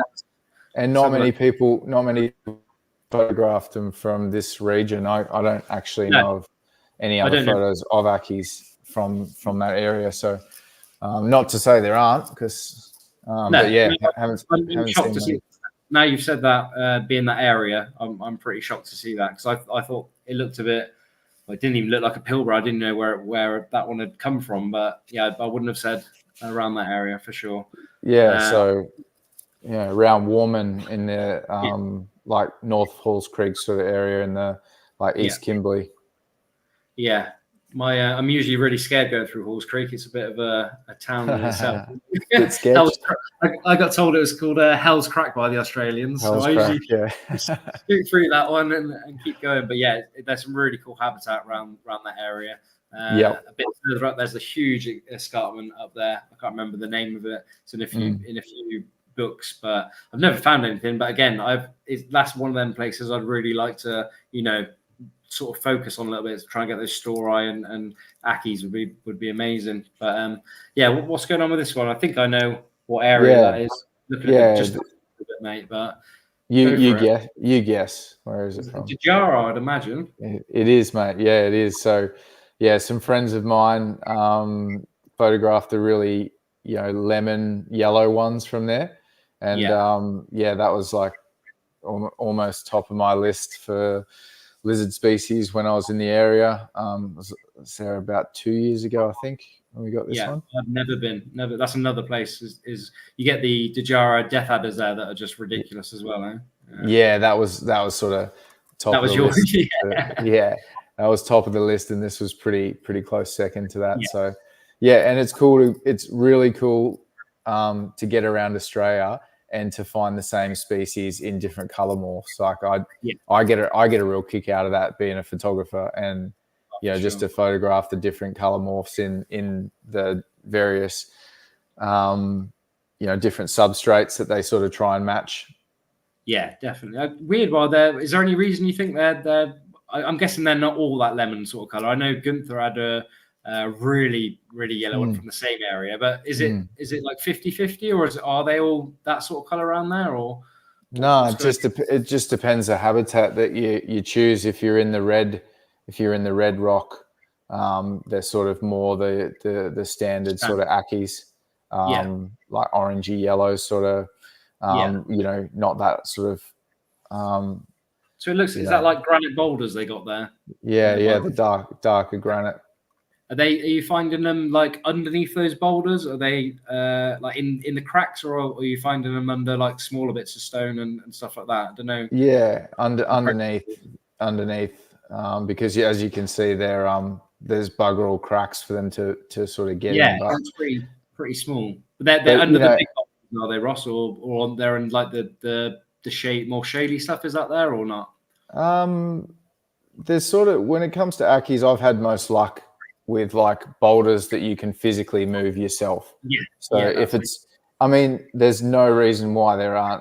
and not many people photographed them from this region. I don't actually know of any other photos of Ackies from that area. So not to say there aren't, because but yeah, haven't shocked to see. Now you've said that, being that area, I'm pretty shocked to see that, because I thought it looked a bit. It didn't even look like a pilbara. I didn't know where that one had come from, but yeah, I wouldn't have said around that area for sure. Yeah, so yeah, around Warman in the like North Halls Creek sort of area in the like East Kimberley. Yeah, I'm usually really scared going through Halls Creek. It's a bit of a town in itself. I got told it was called Hell's Crack by the Australians. I usually scoot through that one and keep going. But yeah, there's some really cool habitat around that area. A bit further up, there's a huge escarpment up there. I can't remember the name of it. It's in a few books, but I've never found anything. But again, that's one of them places I'd really like to, you know, sort of focus on a little bit, to try and get those Story and Ackies would be amazing. But yeah, what's going on with this one? I think I know what area that is. Looking at it just a bit, mate. But you guess where is it from? Dejara, I'd imagine. It is, mate. Yeah, it is. So yeah, some friends of mine photographed the really, you know, lemon yellow ones from there, and that was like almost top of my list for lizard species when I was in the area. Was there about 2 years ago, I think, when we got this one. I've never been. That's another place. Is you get the Dejara death adders there that are just ridiculous as well, eh? Yeah, that was sort of top. That was yours. Yeah, that was top of the list, and this was pretty close second to that. So yeah, and it's really cool to get around Australia and to find the same species in different color morphs. Like I get a real kick out of that, being a photographer, and you know, just to photograph the different color morphs in the various you know, different substrates that they sort of try and match. Yeah, definitely. Weird. Well, is there any reason you think they're? I'm guessing they're not all that lemon sort of color. I know Gunther had a really yellow one from the same area, but is it like 50-50, or are they all that sort of color around there? Or no, it just depends the habitat that you choose. If you're in the red rock, they're sort of more the standard sort of Ackies, like orangey yellow sort of, you know, not that sort of. So it looks, is that like granite boulders they got there? Yeah, the darker granite. Are you finding them like underneath those boulders? Are they like in the cracks, or are you finding them under like smaller bits of stone and stuff like that? I don't know. Yeah, underneath, because as you can see there, there's bugger all cracks for them to sort of get in. Yeah, that's pretty small. But they're under the big boulders, are they, Ross, or they're in like the shade, more shady stuff? Is that there or not? there's sort of, when it comes to Ackies, I've had most luck with like boulders that you can physically move yourself. Yeah. So if it's, I mean, there's no reason why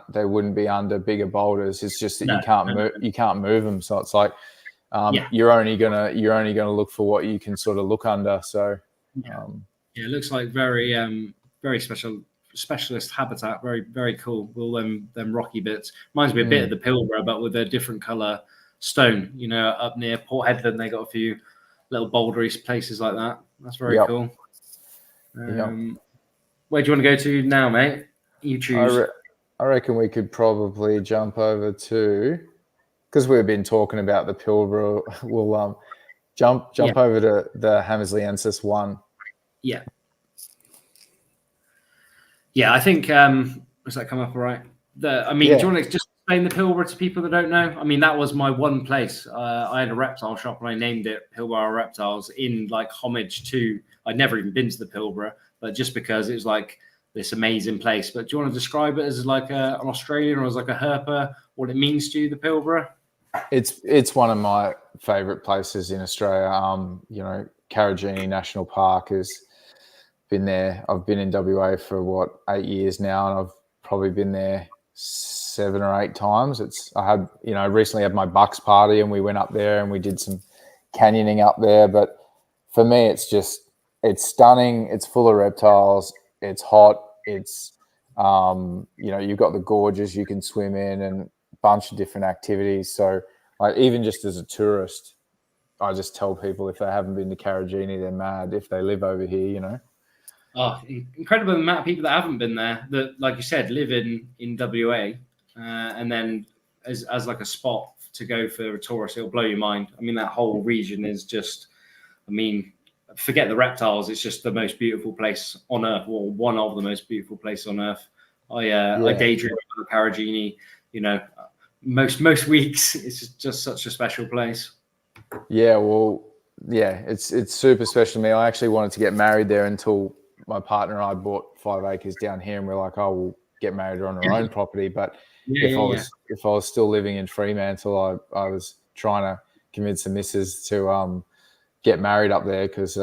they wouldn't be under bigger boulders. It's just that you can't move them. So it's like you're only gonna look for what you can sort of look under. So it looks like very specialist habitat. Very, very cool. All them rocky bits. Reminds me a bit of the Pilbara, but with a different color stone. You know, up near Port Hedland, they got a few little bouldery places like that. That's very cool. Where do you want to go to now, mate? You choose. I reckon we could probably jump over to, because we've been talking about the Pilbara. We'll jump over to the Hammersley-Ensis 1. Yeah. Yeah, I think does that come up all right? Do you want to just explain the Pilbara to people that don't know? I mean, that was my one place. I had a reptile shop and I named it Pilbara Reptiles in like homage to. I'd never even been to the Pilbara, but just because it was like this amazing place. But do you want to describe it as like an Australian or as like a herper? What it means to you, the Pilbara? It's one of my favourite places in Australia. You know, Karajini National Park has been there. I've been in WA for 8 years now, and I've probably been there 7 or 8 times. I recently had my Bucks party and we went up there and we did some canyoning up there. But for me, it's stunning. It's full of reptiles. It's hot. It's, you've got the gorges you can swim in and a bunch of different activities. So like, even just as a tourist, I just tell people if they haven't been to Karajini, they're mad if they live over here, you know. Oh, incredible amount of people that haven't been there that, like you said, live in WA, and then as like a spot to go for a tourist, it'll blow your mind. I mean, that whole region is just, I mean, forget the reptiles. It's just the most beautiful place on earth, or one of the most beautiful places on earth. I daydream about Karajini, you know, most weeks. It's just such a special place. Yeah, well, yeah, it's super special to me. I actually wanted to get married there until my partner and I bought 5 acres down here, and we're like, oh, we'll get married on our own property. But if I was still living in Fremantle, I was trying to convince the missus to get married up there, because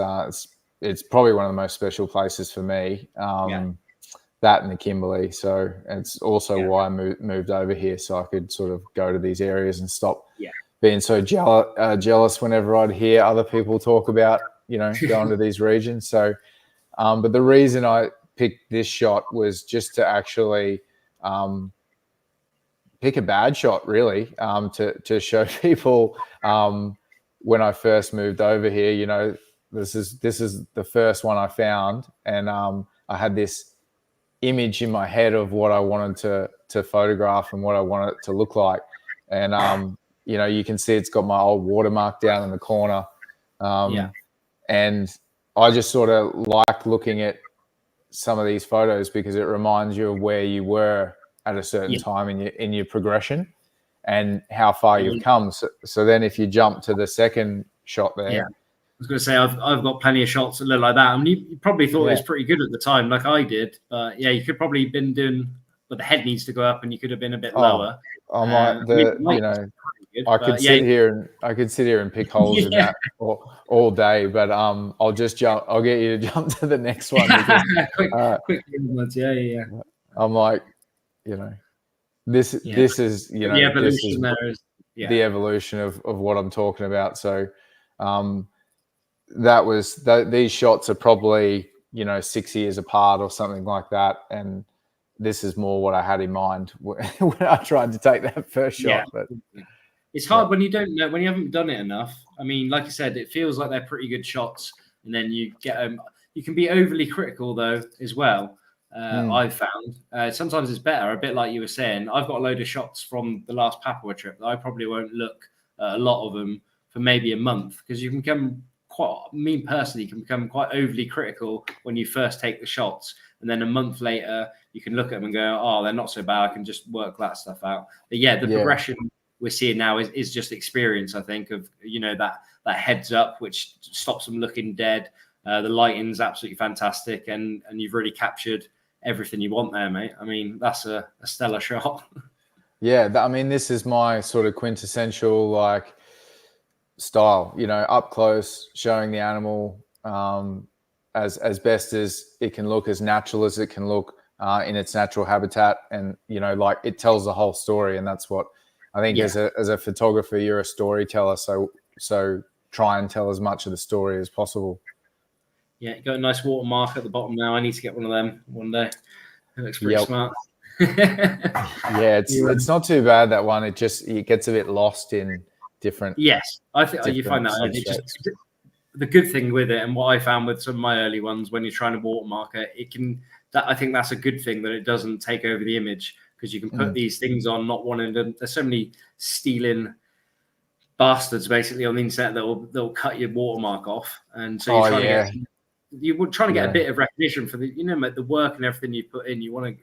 it's probably one of the most special places for me. That and the Kimberley. So it's also why I moved over here, so I could sort of go to these areas and stop being so jealous whenever I'd hear other people talk about, going to these regions. So, but the reason I picked this shot was just to actually pick a bad shot, really, to show people when I first moved over here, this is the first one I found, and I had this image in my head of what I wanted to photograph and what I wanted it to look like. And you can see it's got my old watermark down in the corner. And I just sort of like looking at some of these photos because it reminds you of where you were at a certain time in your progression and how far you've come. So then if you jump to the second shot there. I was going to say, I've got plenty of shots that look like that. I mean, you probably thought it was pretty good at the time, like I did. But you could probably been doing, but the head needs to go up and you could have been a bit lower. I could sit here and pick holes in that all day, but I'll just jump. I'll get you to jump to the next one. Because, quick I'm like, this is the evolution. The evolution of what I'm talking about. So these shots are probably 6 years apart or something like that, and this is more what I had in mind when I tried to take that first shot. But it's hard when you don't know, when you haven't done it enough. I mean, like I said, it feels like they're pretty good shots, and then you get you can be overly critical though as well. I've found sometimes it's better, a bit like you were saying. I've got a load of shots from the last Papua trip that I probably won't look at a lot of them for maybe a month, because you can become quite overly critical when you first take the shots, and then a month later you can look at them and go, oh, they're not so bad, I can just work that stuff out. But the progression we're seeing now is just experience, I think, of that heads up, which stops them looking dead. The lighting's absolutely fantastic, and you've really captured everything you want there, mate. I mean, that's a stellar shot. I mean, this is my sort of quintessential, like, style, you know, up close, showing the animal as best as it can look, as natural as it can look in its natural habitat. And, you know, like it tells the whole story. And that's what I think as a photographer, you're a storyteller. So try and tell as much of the story as possible. Yeah, you got a nice watermark at the bottom now. I need to get one of them one day. It looks pretty smart. Yeah, it's not too bad, that one. It gets a bit lost in different. Yes, I think you find that the good thing with it, and what I found with some of my early ones, when you're trying to watermark it, I think that's a good thing, that it doesn't take over the image, because you can put these things on, not wanting to. There's so many stealing bastards basically on the internet that will cut your watermark off, and so you're trying to get a bit of recognition for the work and everything you put in. You want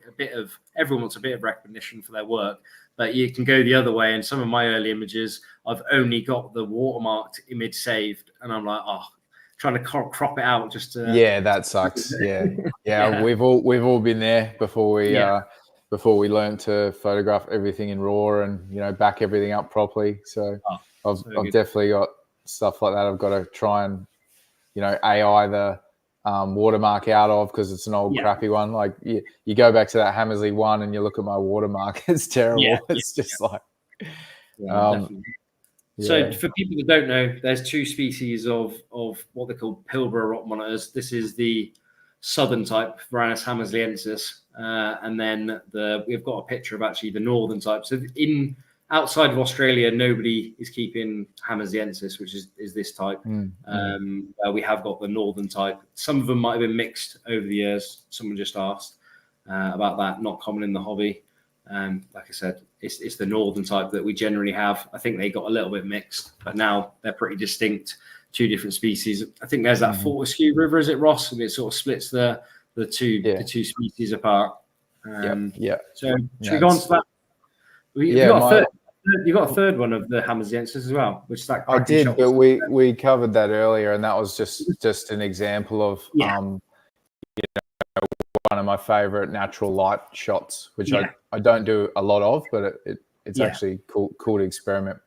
everyone wants a bit of recognition for their work, but you can go the other way. And some of my early images, I've only got the watermarked image saved, and I'm like, trying to crop it out just to. Yeah, that sucks. Yeah. We've all been there before we learned to photograph everything in RAW and, you know, back everything up properly. So I've definitely got stuff like that. I've got to try and, you know, AI the watermark out of, because it's an old crappy one. Like you go back to that Hammersley one and you look at my watermark, it's terrible. It's just like So for people that don't know, there's two species of what they call Pilbara rock monitors. This is the southern type, Varanus hammersleyensis, and then we've got a picture of actually the northern type. So outside of Australia, nobody is keeping hammersleyensis, which is this type. We have got the northern type. Some of them might have been mixed over the years. Someone just asked about that. Not common in the hobby. Like I said, it's the northern type that we generally have. I think they got a little bit mixed, but now they're pretty distinct. Two different species. I think there's that Fortescue River, is it, Ross? And it sort of splits the two species apart. So should we go on to that? You got a third one of the hammersleyensis as well, which is that. I did, but we covered that earlier, and that was just an example of you know, one of my favorite natural light shots, which I don't do a lot of, but it's actually cool to experiment.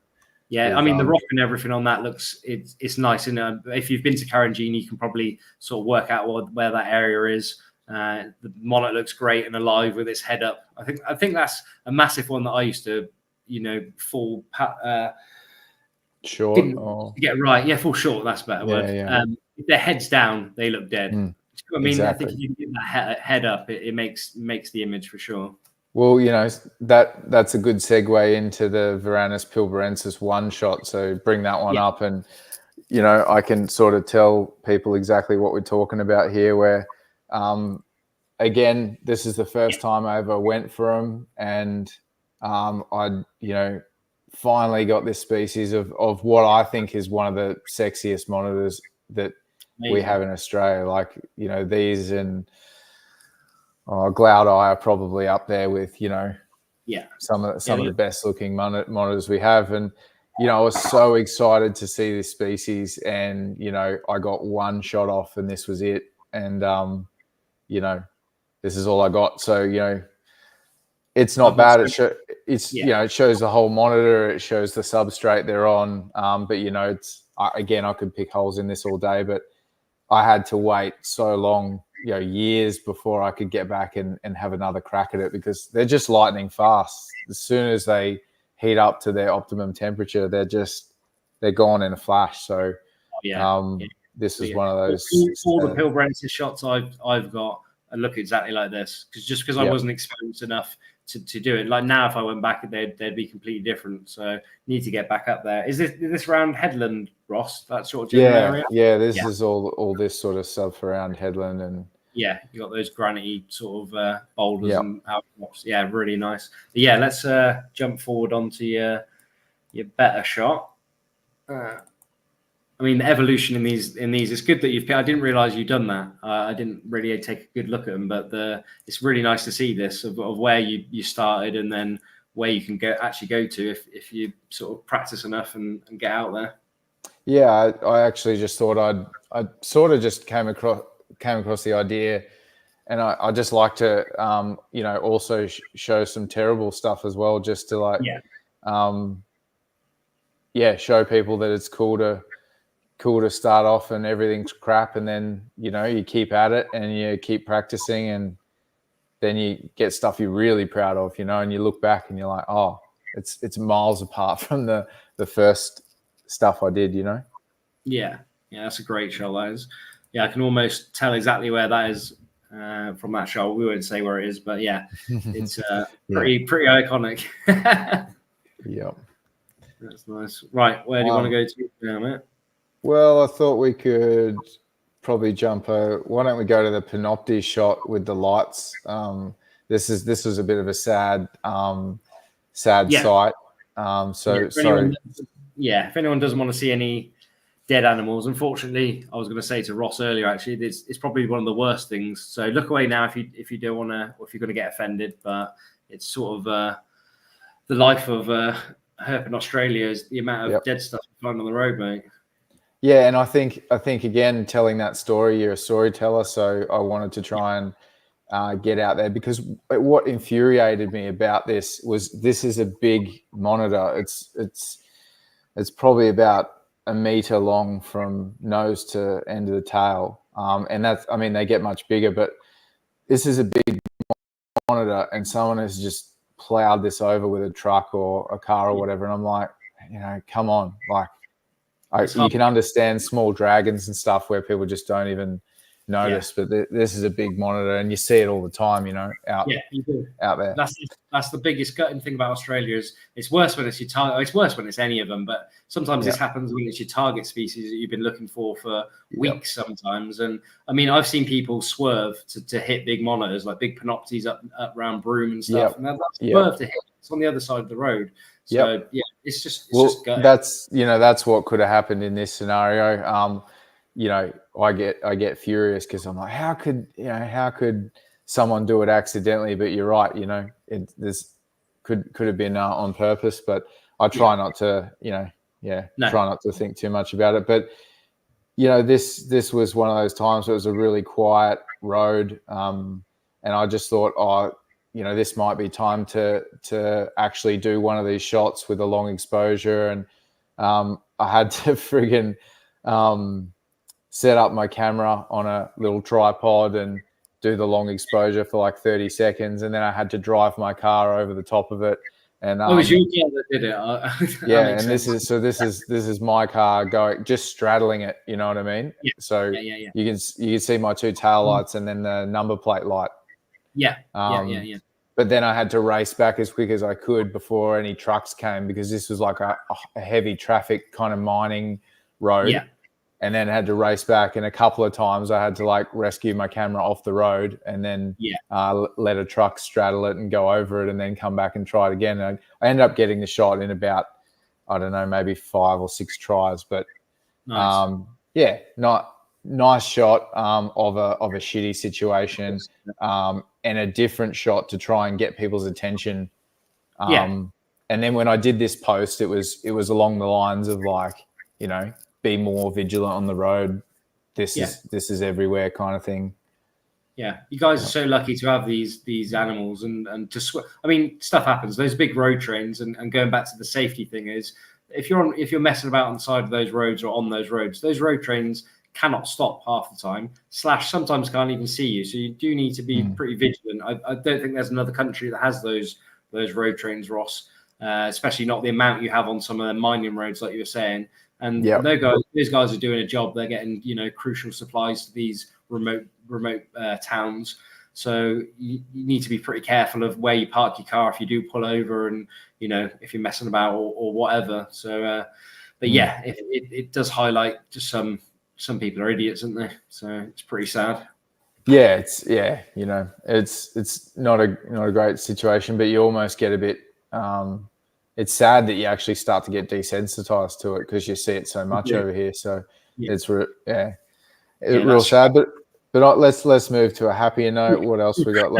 Yeah, I mean the rock and everything on that it's nice, and if you've been to Carrangine, you can probably sort of work out where that area is. The monitor looks great and alive with its head up. I think that's a massive one that I used to, you know, fall short. Fall short. That's a better word. If their head's down, they look dead. I mean, exactly. I think if you get that head up, it makes the image for sure. Well, you know, that's a good segue into the Varanus pilbarensis one shot. So bring that one up, and you know, I can sort of tell people exactly what we're talking about here. Where, again, this is the first time I ever went for them, and I, you know, finally got this species of what I think is one of the sexiest monitors that we have in Australia. Like, you know, these and Gloud Eye are probably up there with, you know, some of the best looking monitors we have. And, you know, I was so excited to see this species, and, you know, I got one shot off and this was it. And, you know, this is all I got. So, you know, it's not bad. You know, it shows the whole monitor. It shows the substrate they're on. But, you know, again, I could pick holes in this all day, but I had to wait so long, you know, years before I could get back and have another crack at it, because they're just lightning fast. As soon as they heat up to their optimum temperature, they're gone in a flash. So this is one of those. All the pilbarensis shots I've got look exactly like this, because I wasn't experienced enough to do it. Like now, if I went back, they'd be completely different. So need to get back up there. Is this around headland, Ross? That sort of general area? Yeah. This is all this sort of stuff around headland, and you got those granity sort of boulders and outcrops. Yeah, really nice. But yeah, let's jump forward onto your better shot. I mean, the evolution in these it's good that you've. I didn't realize you'd done that. I didn't really take a good look at them, but it's really nice to see this of where you started, and then where you can go to if you sort of practice enough and get out there. Yeah, I actually just thought I sort of just came across the idea, and I just like to you know, also show some terrible stuff as well, just to like show people that it's cool to start off and everything's crap, and then you keep at it and you keep practicing, and then you get stuff you're really proud of, and you look back and you're like, oh, it's miles apart from the first stuff I did, Yeah, that's a great shot. That is. Yeah, I can almost tell exactly where that is from that shot. We won't say where it is, but yeah, it's pretty iconic. Yep. That's nice. Right, where do you want to go to now, mate? Well, I thought we could probably jump why don't we go to the Panopti shot with the lights? This was a bit of a sad sight. If anyone doesn't want to see any dead animals, unfortunately, I was going to say to Ross earlier, actually, it's probably one of the worst things. So look away now if you don't want to, or if you're going to get offended. But it's sort of the life of herp in Australia is the amount of dead stuff you find on the road, mate. Yeah, and I think again, telling that story, you're a storyteller, so I wanted to try and get out there, because what infuriated me about this is a big monitor. It's probably about a meter long from nose to end of the tail, and they get much bigger, but this is a big monitor, and someone has just plowed this over with a truck or a car or whatever, and I'm like, come on, like. You can understand small dragons and stuff where people just don't even notice, but this is a big monitor, and you see it all the time, out there. That's the biggest gutting thing about Australia is it's worse when it's your target. It's worse when it's any of them, but sometimes this happens when it's your target species that you've been looking for weeks sometimes. And I mean, I've seen people swerve to hit big monitors, like big panoptes up around Broome and stuff, and that's swerve to hit. It's on the other side of the road. So it's just gutting. That's what could have happened in this scenario. I get furious because I'm like, how could someone do it accidentally? But you're right, this could have been on purpose. But I try not to, try not to think too much about it. But this was one of those times where it was a really quiet road, and I just thought, this might be time to actually do one of these shots with a long exposure, and I had to friggin' set up my camera on a little tripod and do the long exposure for like 30 seconds, and then I had to drive my car over the top of it. And it was your car that did it. And this is my car going, just straddling it. You know what I mean? Yeah. So you can see my two tail lights and then the number plate light. Yeah. But then I had to race back as quick as I could before any trucks came, because this was like a heavy traffic kind of mining road. Yeah. And then I had to race back, and a couple of times I had to like rescue my camera off the road and then let a truck straddle it and go over it and then come back and try it again. And I ended up getting the shot in about, I don't know, maybe 5 or 6 tries. But nice nice shot of a shitty situation, and a different shot to try and get people's attention. And then when I did this post, it was along the lines of like, be more vigilant on the road. This is everywhere kind of thing. Yeah, you guys are so lucky to have these animals and to I mean, stuff happens. Those big road trains, and going back to the safety thing is, if you're messing about on the side of those roads or on those road trains cannot stop half the time. / sometimes can't even see you. So you do need to be pretty vigilant. I don't think there's another country that has those road trains, Ross. Especially not the amount you have on some of the mining roads, like you were saying. And those guys are doing a job. They're getting, crucial supplies to these remote towns. So you need to be pretty careful of where you park your car if you do pull over, and if you're messing about or whatever. So, but it does highlight just some people are idiots, aren't they? So it's pretty sad. Yeah, it's not a great situation, but you almost get a bit. It's sad that you actually start to get desensitized to it because you see it so much over here. So it's real sad. But let's move to a happier note. What else we got?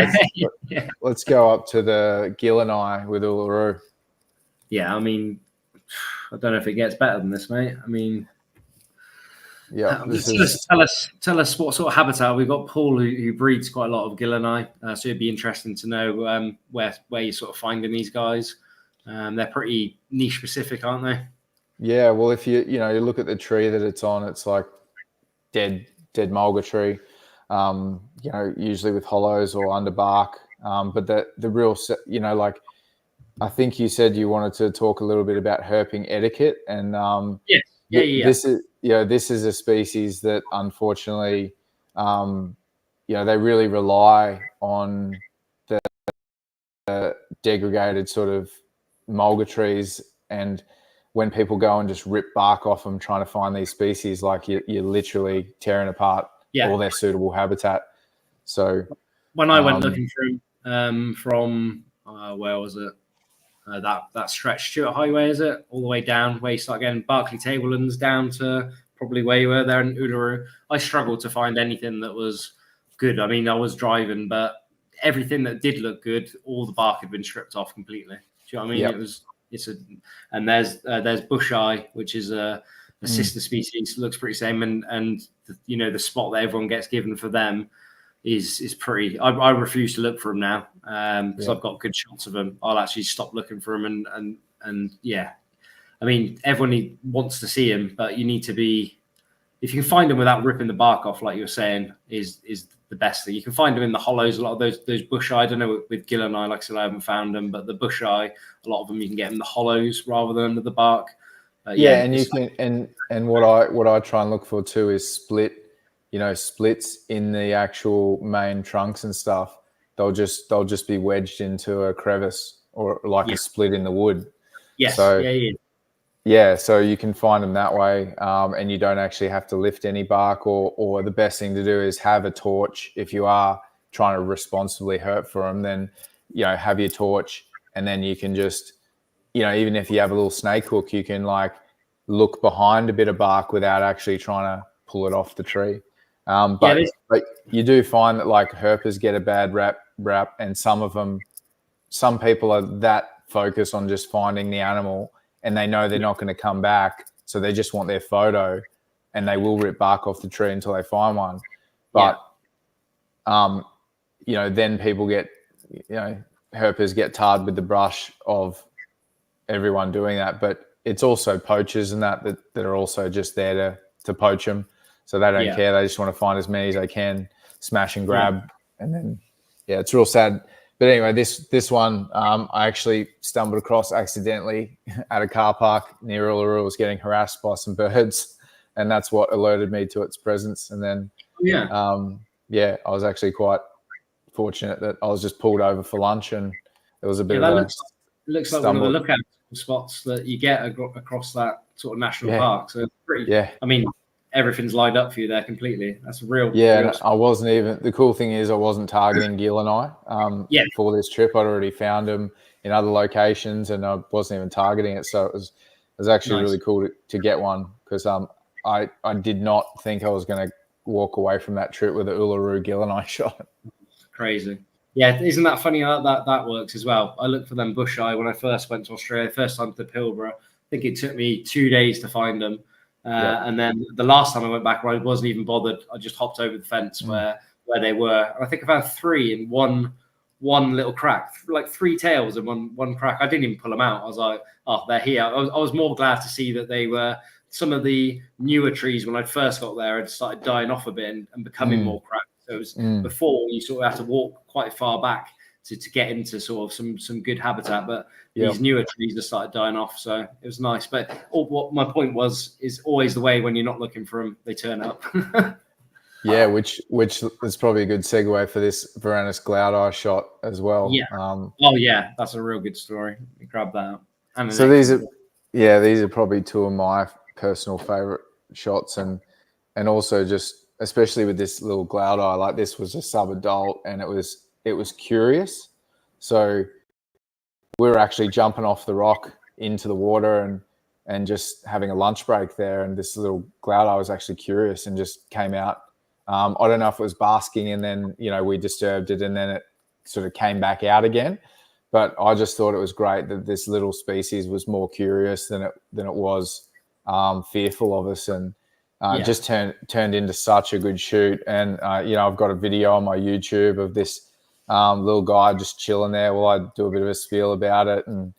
Let's go up to the Gilleneye with Uluru. Yeah, I mean, I don't know if it gets better than this, mate. I mean, tell us what sort of habitat we've got. Paul, who breeds quite a lot of Gilleneye, so it'd be interesting to know where you're sort of finding these guys. They're pretty niche specific, aren't they? Yeah, well, if you look at the tree that it's on, it's like dead mulga tree. Usually with hollows or under bark. But the real, like I think you said you wanted to talk a little bit about herping etiquette, and Yes. Yeah. this is a species that unfortunately, they really rely on the degraded sort of mulga trees, and when people go and just rip bark off them trying to find these species, like you're literally tearing apart all their suitable habitat. So when I went looking for them from where was it? That stretch Stuart Highway, is it? All the way down where you start getting Berkeley Tablelands down to probably where you were there in Uluru. I struggled to find anything that was good. I mean, I was driving, but everything that did look good, all the bark had been stripped off completely. Do you know what I mean? Yep. And there's bush eye, which is a sister species, looks pretty same, and the spot that everyone gets given for them is pretty. I refuse to look for them now because I've got good shots of them. I'll actually stop looking for them, and yeah, I mean everyone wants to see them, but you need to be. If you can find them without ripping the bark off, like you're saying, is the best thing. You can find them in the hollows. A lot of those bush eye. I don't know with gill and eye, like I said, I haven't found them, but the bush eye, a lot of them you can get in the hollows rather than under the bark. And you can, and what I try and look for too is splits in the actual main trunks and stuff. They'll just be wedged into a crevice or like a split in the wood. Yes. So, so you can find them that way, and you don't actually have to lift any bark. Or the best thing to do is have a torch. If you are trying to responsibly herp for them, then have your torch, and then you can just even if you have a little snake hook, you can like look behind a bit of bark without actually trying to pull it off the tree. But you do find that like herpers get a bad rap, and some people are that focused on just finding the animal, and they know they're not going to come back, so they just want their photo, and they will rip bark off the tree until they find one. But then people get herpers get tarred with the brush of everyone doing that, but it's also poachers and that are also just there to poach them. So they don't care. They just want to find as many as they can, smash and grab. And then, it's real sad. But anyway, this one, I actually stumbled across accidentally at a car park near Uluru. I was getting harassed by some birds, and that's what alerted me to its presence. And then, I was actually quite fortunate that I was just pulled over for lunch, and it was a bit of looks like one of the lookout spots that you get across that sort of national park. So it's pretty. I mean, everything's lined up for you there completely. That's real. I wasn't even. The cool thing is I wasn't targeting gill and eye for this trip. I'd already found them in other locations, and I wasn't even targeting it. So it was actually really cool to get one, because I did not think I was going to walk away from that trip with an Uluru gill and eye shot. Crazy. Yeah, isn't that funny how that works as well? I looked for them bush eye when I first went to Australia, first time to Pilbara. I think it took me 2 days to find them. And then the last time I went back, I wasn't even bothered. I just hopped over the fence where they were. And I think I found 3 in one little crack, like 3 tails in one crack. I didn't even pull them out. I was like, oh, they're here. I was more glad to see that they were some of the newer trees when I first got there had started dying off a bit and becoming more cracked. So it was before you sort of have to walk quite far back to get into sort of some good habitat, but these newer trees have started dying off, so it was nice. But what my point is always the way when you're not looking for them, they turn up. Which is probably a good segue for this Varanus Gloud Eye shot as well. That's a real good story. We grab that. So these are probably 2 of my personal favorite shots, and also just especially with this little Gloud Eye, like this was a sub-adult, and it was curious. So we were actually jumping off the rock into the water and just having a lunch break there, and this little Gloud Eye was actually curious and just came out. I don't know if it was basking, and then we disturbed it, and then it sort of came back out again. But I just thought it was great that this little species was more curious than it was fearful of us, and just turned into such a good shoot. And I've got a video on my YouTube of this little guy just chilling there while I do a bit of a spiel about it. And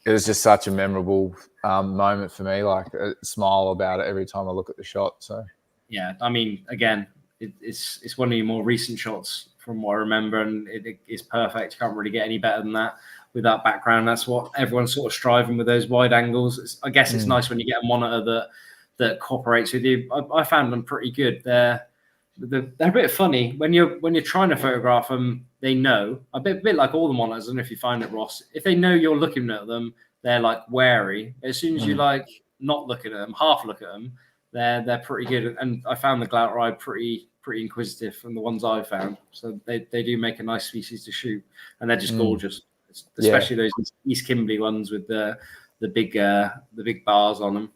it was just such a memorable moment for me. Like I smile about it every time I look at the shot. So yeah, I mean, again, it's one of your more recent shots from what I remember, and it is perfect. You can't really get any better than that with that background. That's what everyone's sort of striving with, those wide angles. I guess it's nice when you get a monitor that cooperates with you. I found them pretty good. They're a bit funny when you're trying to photograph them. They know a bit like all the monitors. I don't know if you find it, Ross. If they know you're looking at them, they're like wary. As soon as you like not look at them, half look at them, they're pretty good. And I found the Glauteride pretty inquisitive from the ones I've found. So they do make a nice species to shoot, and they're just gorgeous. Especially those East Kimberley ones with the big bars on them,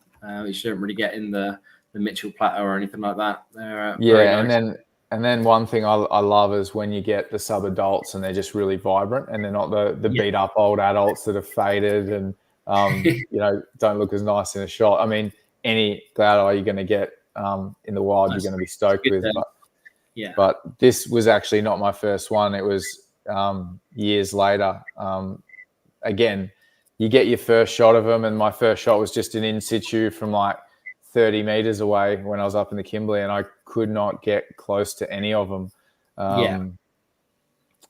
which you don't really get in the Mitchell Plateau or anything like that. They're very nice. And then one thing I love is when you get the sub-adults and they're just really vibrant and they're not the beat up old adults that have faded and don't look as nice in a shot. I mean, any Glauteride you're going to get in the wild, you're going to be stoked with. But this was actually not my first one. It was years later. Again, you get your first shot of them, and my first shot was just an in situ from like 30 meters away when I was up in the Kimberley, and I could not get close to any of them. And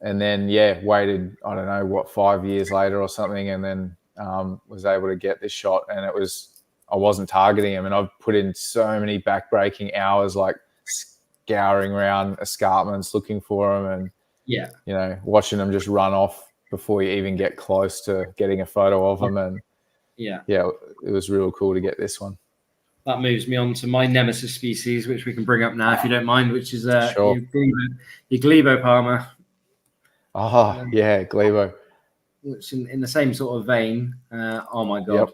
then, waited, I don't know, 5 years later or something, and then was able to get this shot. And I wasn't targeting him. And I've put in so many backbreaking hours, like scouring around escarpments, looking for them and, watching them just run off before you even get close to getting a photo of them. And it was real cool to get this one. That moves me on to my nemesis species, which we can bring up now if you don't mind, which is your Glebo Palmer. Oh, Glebo. Which in the same sort of vein. Oh my God.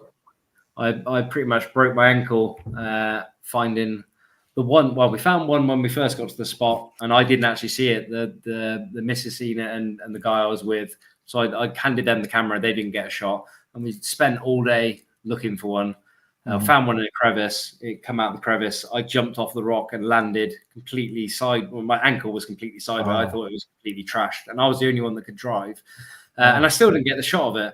Yep. I pretty much broke my ankle finding the one. Well, we found one when we first got to the spot, and I didn't actually see it. The missus seen it, and the guy I was with. So I handed them the camera. They didn't get a shot, and we spent all day looking for one. Found one in a crevice. It come out of the crevice. I jumped off the rock and landed completely my ankle was completely sideways. I thought it was completely trashed, and I was the only one that could drive. And I still didn't get the shot of it.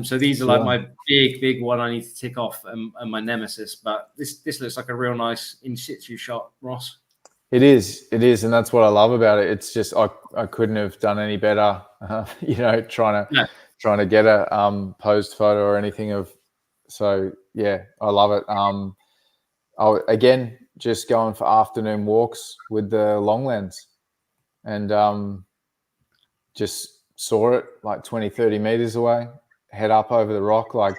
So these are like my big one I need to tick off, and my nemesis. But this looks like a real nice in situ shot, Ross. It is, and that's what I love about it. It's just I couldn't have done any better. Trying to get a posed photo or anything of. So I love it. Again, just going for afternoon walks with the long lens, and just saw it like 20, 30 meters away, head up over the rock. Like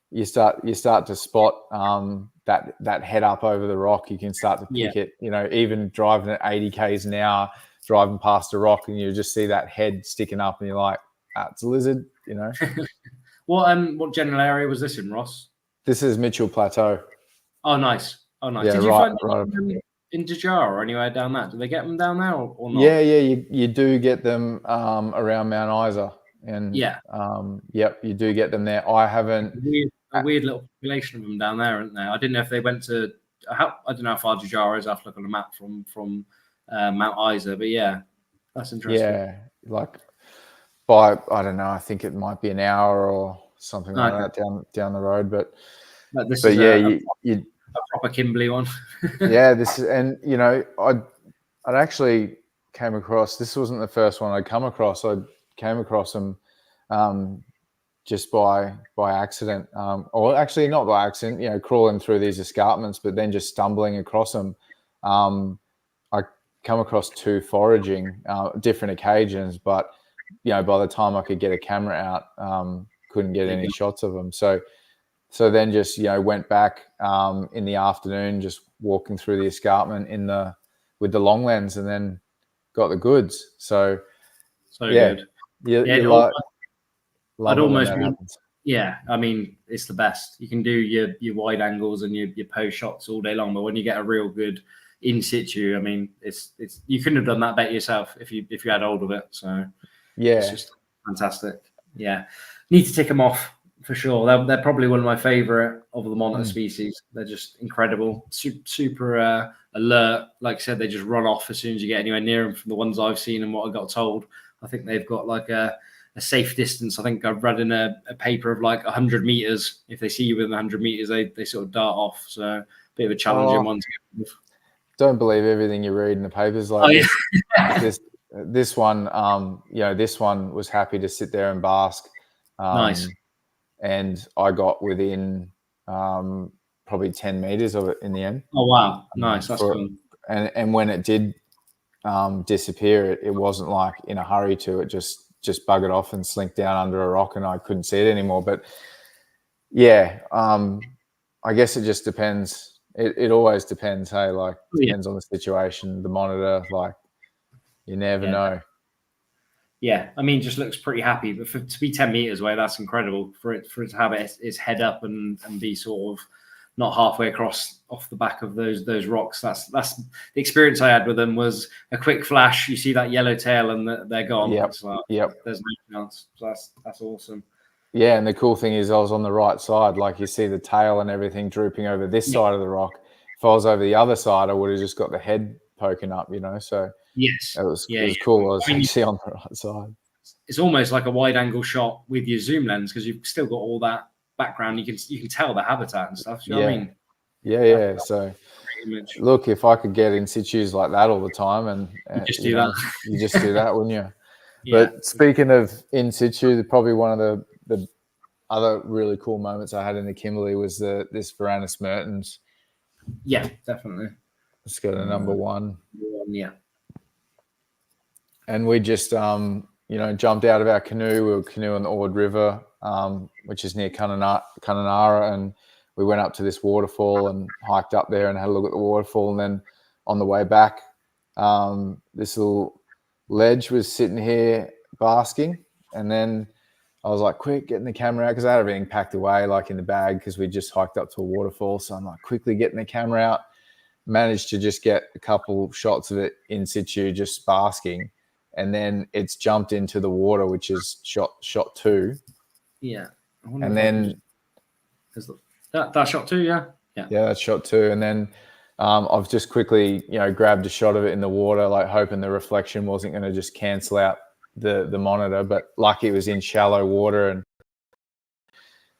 you start to spot that head up over the rock. You can start to pick it, even driving at 80 Ks an hour, driving past a rock, and you just see that head sticking up, and you're like, it's a lizard, What general area was this in, Ross? This is Mitchell Plateau. Oh, nice. Yeah, did you find them in Djar or anywhere down that? Do they get them down there or not? Yeah, you do get them around Mount Isa, and you do get them there. I haven't. A weird little population of them down there, aren't there? I didn't know if they went to. I don't know how far Djar is. I have to look on a map from Mount Isa, but that's interesting. Yeah, like by I don't know. I think it might be an hour or something like that down the road, but this is a proper Kimberley one. This is, and I'd actually came across. This wasn't the first one I'd come across. I came across them just by accident, or actually not by accident. Crawling through these escarpments, but then just stumbling across them. I come across two foraging, different occasions, but by the time I could get a camera out, couldn't get any shots of them. So then just went back in the afternoon, just walking through the escarpment with the long lens, and then got the goods. So good. I'd almost I mean, it's the best. You can do your wide angles and your post shots all day long, but when you get a real good in situ, I mean, it's you couldn't have done that better yourself if you had hold of it. So it's just fantastic. Need to tick them off for sure. They're probably one of my favorite of the monitor species. They're just incredible, super alert. Like I said, they just run off as soon as you get anywhere near them. From the ones I've seen and what I got told, I think they've got like a a safe distance. I think I've read in a paper of like 100 meters. If they see you within 100 meters, they sort of dart off. So a bit of a challenging one to get with. Don't believe everything you read in the papers. Like this one, this one was happy to sit there and bask. Nice. And I got within probably 10 meters of it in the end. Oh wow, nice. That's cool. And when it did disappear, it wasn't like in a hurry to. It just buggered off and slinked down under a rock, and I couldn't see it anymore. But yeah, I guess it just depends. It always depends. Hey, like depends on the situation, the monitor. Like you never know. Yeah, I mean, just looks pretty happy. But to be 10 meters away, that's incredible. For it to have its head up and be sort of not halfway across off the back of those rocks. That's the experience I had with them. Was a quick flash. You see that yellow tail, and they're gone. Yep. Like, there's no chance. So that's awesome. Yeah, and the cool thing is I was on the right side. Like you see the tail and everything drooping over this side of the rock. If I was over the other side, I would have just got the head poking up, So yes, it was cool. I was actually on the right side. It's almost like a wide angle shot with your zoom lens because you've still got all that background. You can tell the habitat and stuff. You know what I mean? Yeah. So look, if I could get in situs like that all the time, and you just do that. You just do that, wouldn't you? But speaking of in situ, probably one of the other really cool moments I had in the Kimberley was this Varanus Mertens. Yeah, definitely. Let's go to number one. Yeah. And we just jumped out of our canoe. We were canoeing the Ord River, which is near Kununurra, and we went up to this waterfall and hiked up there and had a look at the waterfall. And then on the way back, this little ledge was sitting here basking, and then I was like, quick, getting the camera out, because I had everything packed away like in the bag because we just hiked up to a waterfall. So I'm like, quickly getting the camera out, managed to just get a couple shots of it in situ, just basking. And then it's jumped into the water, which is shot two. Yeah. And then that shot two, yeah. Yeah, that's shot two. And then I've just quickly, grabbed a shot of it in the water, like hoping the reflection wasn't going to just cancel out the monitor. But lucky it was in shallow water, and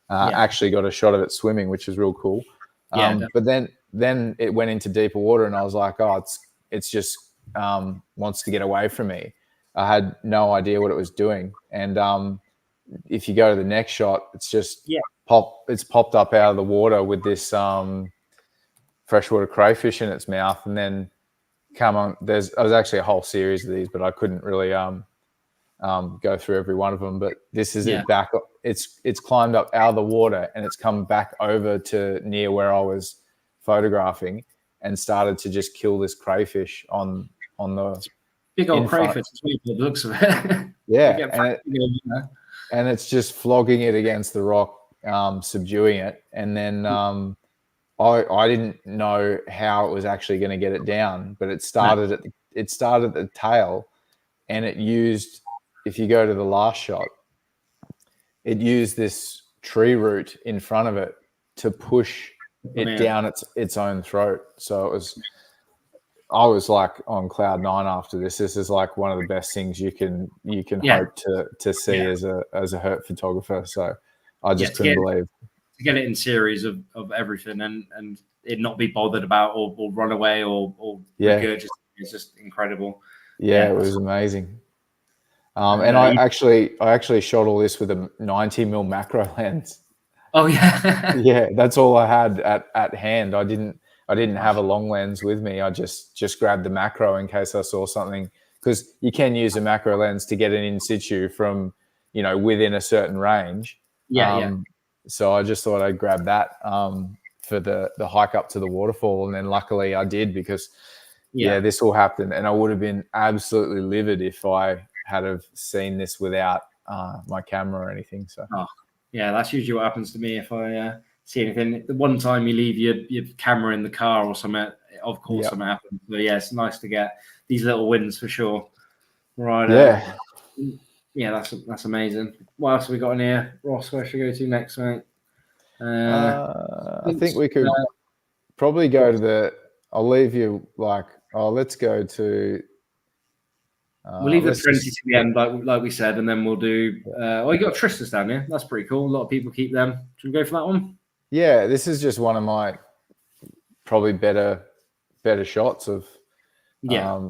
actually got a shot of it swimming, which is real cool. But then it went into deeper water, and I was like, oh, it's just wants to get away from me. I had no idea what it was doing. And if you go to the next shot, it's just popped up out of the water with this freshwater crayfish in its mouth. And then there was actually a whole series of these, but I couldn't really go through every one of them. But this is it back. It's climbed up out of the water, and it's come back over to near where I was photographing, and started to just kill this crayfish on the big old crayfish. It looks of it. Yeah, and it's just flogging it against the rock, subduing it. And then I didn't know how it was actually going to get it down, but it started at the tail, and it used, if you go to the last shot, it used this tree root in front of it to push it down its own throat. So I was like on cloud nine after this. This is like one of the best things you can hope to see as a herp photographer. So I just couldn't believe to get it in series of everything and it not be bothered about or run away or regurgitate. It's just incredible. Yeah, it was amazing. And I actually shot all this with a 90mm macro lens. Oh yeah. Yeah, that's all I had at hand. I didn't have a long lens with me. I just grabbed the macro in case I saw something, because you can use a macro lens to get an in situ from, within a certain range. So I just thought I'd grab that for the hike up to the waterfall. And then luckily I did, because this all happened, and I would have been absolutely livid if I had have seen this without my camera or anything. So that's usually what happens to me if I see anything. The one time you leave your camera in the car or something, of course something happens. So it's nice to get these little wins for sure. Right. That's amazing. What else have we got in here, Ross? Where should we go to next, mate? I think we could probably go to I'll leave you let's go to We'll leave the let's Trinity just- to the end, like we said, and then we'll do. Oh, you got Tristus down here. That's pretty cool. A lot of people keep them. Should we go for that one? Yeah, this is just one of my probably better shots of, Yeah.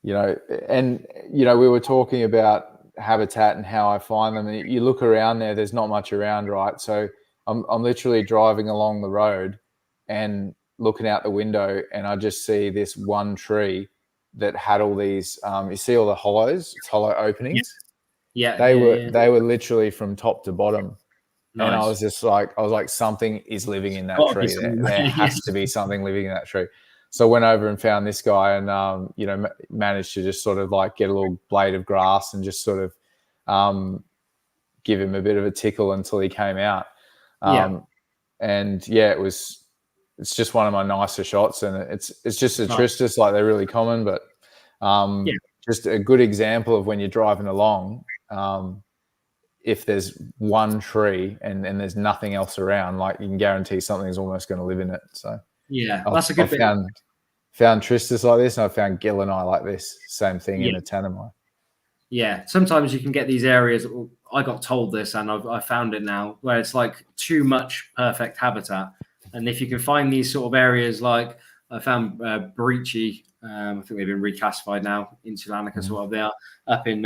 you know, and you know, we were talking about habitat and how I find them. And you look around there, there's not much around, right? So I'm literally driving along the road and looking out the window, and I just see this one tree that had all these. You see all the hollows, it's hollow openings. Yeah. They were literally from top to bottom. Nice. And I was like, something is living in that tree. There has to be something living in that tree. So I went over and found this guy, and you know, managed to just sort of like get a little blade of grass and just sort of give him a bit of a tickle until he came out. And yeah, it's just one of my nicer shots, and it's just a Tristus, like they're really common, but just a good example of when you're driving along. If there's one tree and there's nothing else around, like you can guarantee something's almost going to live in it. So yeah, that's a good bit. Found Tristus like this, and I found Gilleni like this. Same thing in a Tanami. Yeah, sometimes you can get these areas. I got told this, and I found it now, where it's like too much perfect habitat. And if you can find these sort of areas, like I found Breachy, I think they've been reclassified now into Lanicus, or whatever they are, up in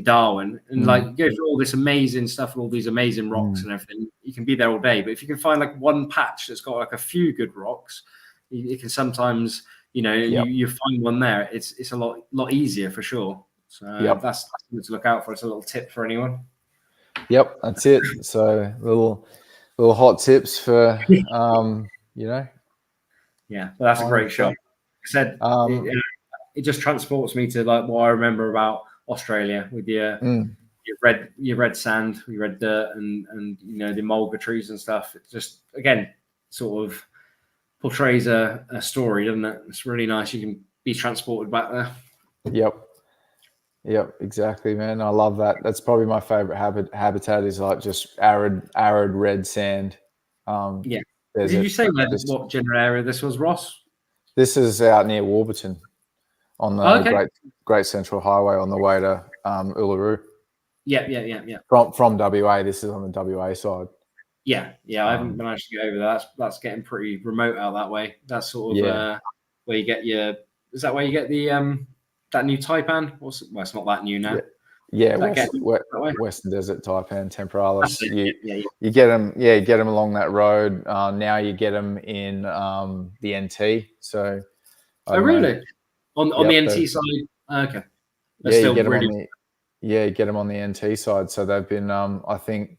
Darwin, and like go through all this amazing stuff and all these amazing rocks and everything. You can be there all day, but if you can find like one patch that's got like a few good rocks, it can sometimes, you know, you find one there. It's a lot easier for sure. So that's something to look out for. It's a little tip for anyone. Yep, that's it. So little hot tips for you know. Yeah, well, that's a great shot. I said it just transports me to like what I remember about Australia with your red sand, your red dirt, and you know, the mulga trees and stuff. It just again sort of portrays a story, doesn't it? It's really nice. You can be transported back there. Yep, exactly, man. I love that. That's probably my favorite habitat is like just arid red sand. Did you say what general area this was, Ross? This is out near Warburton on the Great Central Highway on the way to Uluru. Yeah. From WA, this is on the WA side. Yeah. I haven't managed to get over that. That's getting pretty remote out that way. That's sort of where you get your. Is that where you get the that new Taipan? Well, it's not that new now. Yeah, Western Desert Taipan temporalis. You get them. Yeah, you get them along that road. Now you get them in the NT. So. Really? On the NT side. Okay. You get them on the NT side. So they've been. I think.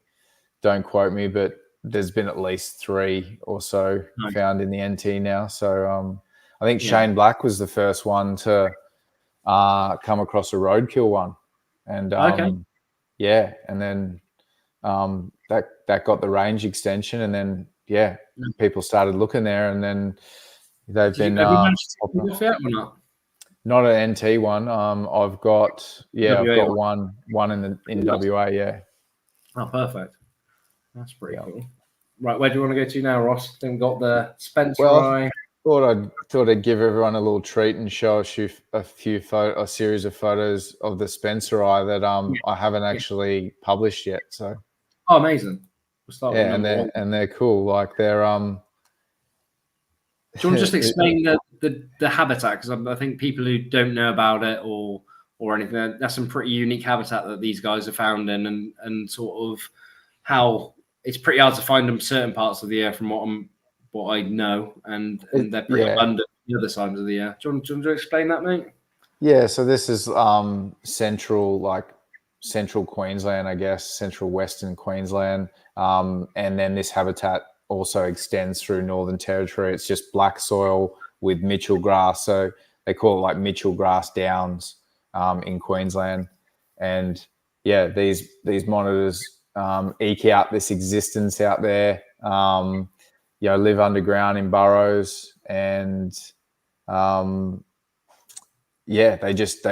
Don't quote me, but there's been at least 3 or so found in the NT now. So I think Shane Black was the first one to come across a roadkill one, and and then that got the range extension, and then people started looking there, and then they've been have you managed to or not? Not an NT one. I've got one in WA. Yeah. Oh, perfect. That's pretty cool. Right, where do you want to go to now, Ross? Then got the Spencer eye. Thought I'd give everyone a little treat and show a series of photos of the Spencer eye that I haven't actually published yet. So amazing. We'll start with and they're cool. Like they're Do you want to just explain the habitat? Because I think people who don't know about it or anything, that's some pretty unique habitat that these guys have found in, and sort of how it's pretty hard to find them certain parts of the year from what I know, and they're pretty abundant the other times of the year. Do you want to explain that, mate? Yeah, so this is central Queensland, I guess, central Western Queensland, and then this habitat also extends through Northern Territory. It's just black soil with Mitchell grass, so they call it like Mitchell grass downs in Queensland, and these monitors eke out this existence out there. Live underground in burrows, and they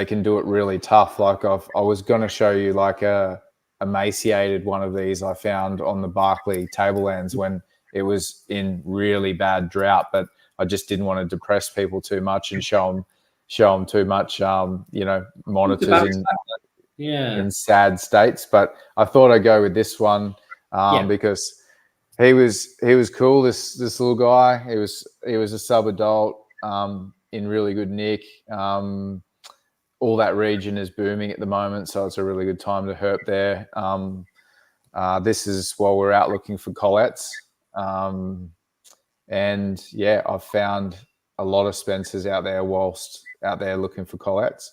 can do it really tough. Like I was going to show you like a emaciated one of these I found on the Barkly tablelands when it was in really bad drought, but I just didn't want to depress people too much and show them show them too much, monitors Yeah. in sad states. But I thought I'd go with this one because he was cool. This little guy. He was a sub-adult, in really good nick. All that region is booming at the moment, so it's a really good time to herp there. This is while we're out looking for collates. And yeah, I've found a lot of Spencers out there whilst out there looking for collates.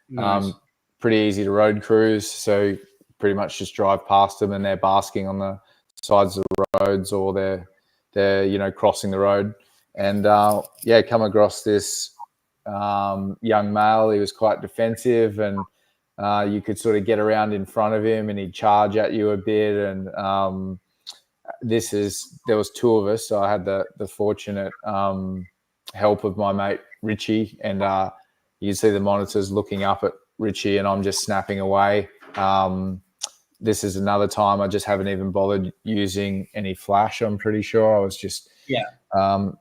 Nice. Pretty easy to road cruise, so pretty much just drive past them and they're basking on the sides of the roads, or they're crossing the road. And come across this young male. He was quite defensive, and you could sort of get around in front of him and he'd charge at you a bit. And there was two of us, so I had the fortunate help of my mate Richie, and you can see the monitors looking up at Richie, and I'm just snapping away. This is another time I just haven't even bothered using any flash. I'm pretty sure I was just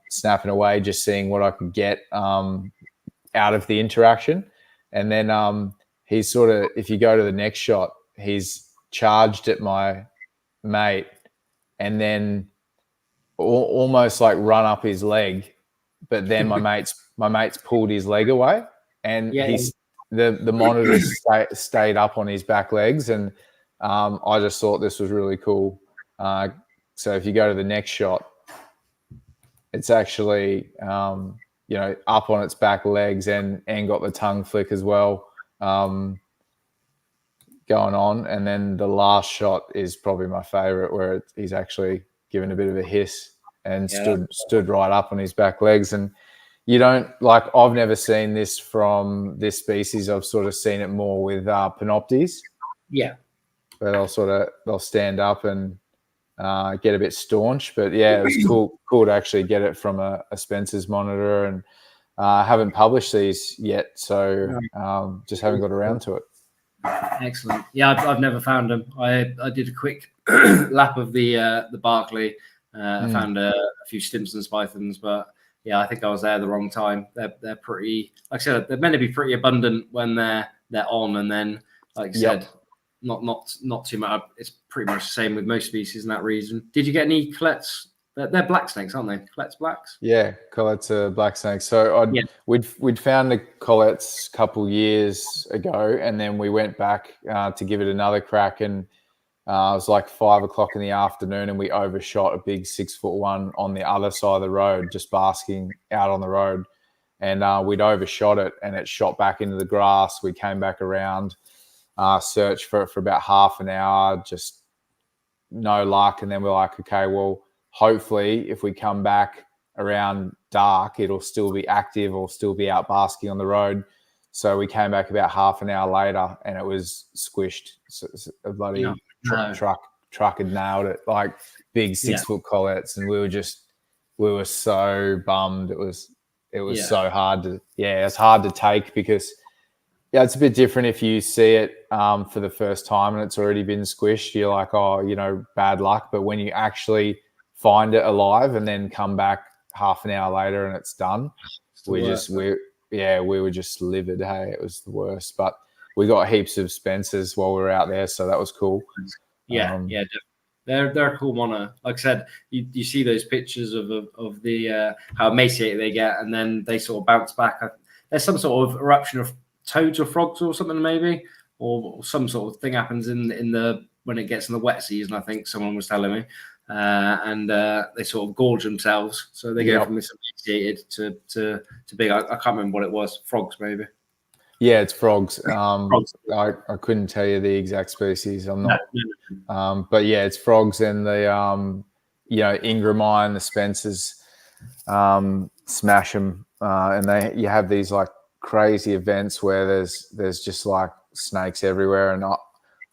snapping away, just seeing what I could get out of the interaction. And then he's sort of, if you go to the next shot, he's charged at my mate and then almost like run up his leg, but then my mate's pulled his leg away, and the monitor stayed up on his back legs. And I just thought this was really cool. So if you go to the next shot, it's actually up on its back legs and got the tongue flick as well going on. And then the last shot is probably my favorite, where he's actually given a bit of a hiss and stood right up on his back legs. And you don't, like, I've never seen this from this species. I've sort of seen it more with Panoptes. Yeah. But they'll stand up and get a bit staunch. But yeah, it was cool to actually get it from a Spencer's monitor. And I haven't published these yet, so just haven't got around to it. Excellent. Yeah, I've never found them. I did a quick lap of the Barclay. I found a few Stimson's pythons, but yeah, I think I was there at the wrong time. They're pretty, like I said, they're meant to be pretty abundant when they're on, and then, like you said, not too much. It's pretty much the same with most species in that region. Did you get any collates? They're black snakes, aren't they? Collates blacks? Yeah, collates are black snakes. So we'd found the collates a couple years ago, and then we went back to give it another crack, and it was like 5 o'clock in the afternoon, and we overshot a big 6-foot one on the other side of the road, just basking out on the road. And we'd overshot it, and it shot back into the grass. We came back around, searched for it for about half an hour, just no luck. And then we're like, okay, well, hopefully if we come back around dark, it'll still be active or still be out basking on the road. So we came back about half an hour later, and it was squished. So a bloody truck had nailed it, like big 6-foot collates, and we were so bummed. It was so hard to it's hard to take, because it's a bit different if you see it for the first time and it's already been squished. You're like, oh, bad luck. But when you actually find it alive and then come back half an hour later and it's done, we were just livid. Hey, it was the worst. But we got heaps of Spencers while we were out there, so that was cool. They're a cool monitor. Like I said, you see those pictures of the how emaciated they get, and then they sort of bounce back. There's some sort of eruption of toads or frogs or something, maybe, or some sort of thing happens in the when it gets in the wet season. I think someone was telling me, and they sort of gorge themselves, so they go from this emaciated to big. I can't remember what it was. Frogs, maybe. Yeah, it's frogs. I couldn't tell you the exact species. I'm not. But yeah, it's frogs, and the Ingramine, the Spencers smash them, and you have these like crazy events where there's just like snakes everywhere. And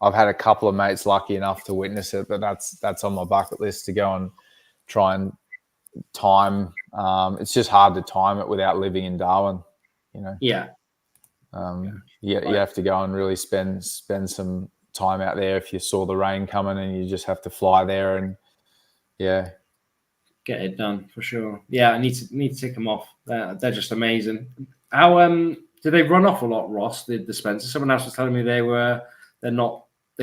I've had a couple of mates lucky enough to witness it, but that's on my bucket list to go and try and time. It's just hard to time it without living in Darwin, Yeah. You have to go and really spend some time out there if you saw the rain coming, and you just have to fly there and get it done for sure. Yeah, I need to tick them off. They're just amazing. How Do they run off a lot, Ross? The Spencer? Someone else was telling me they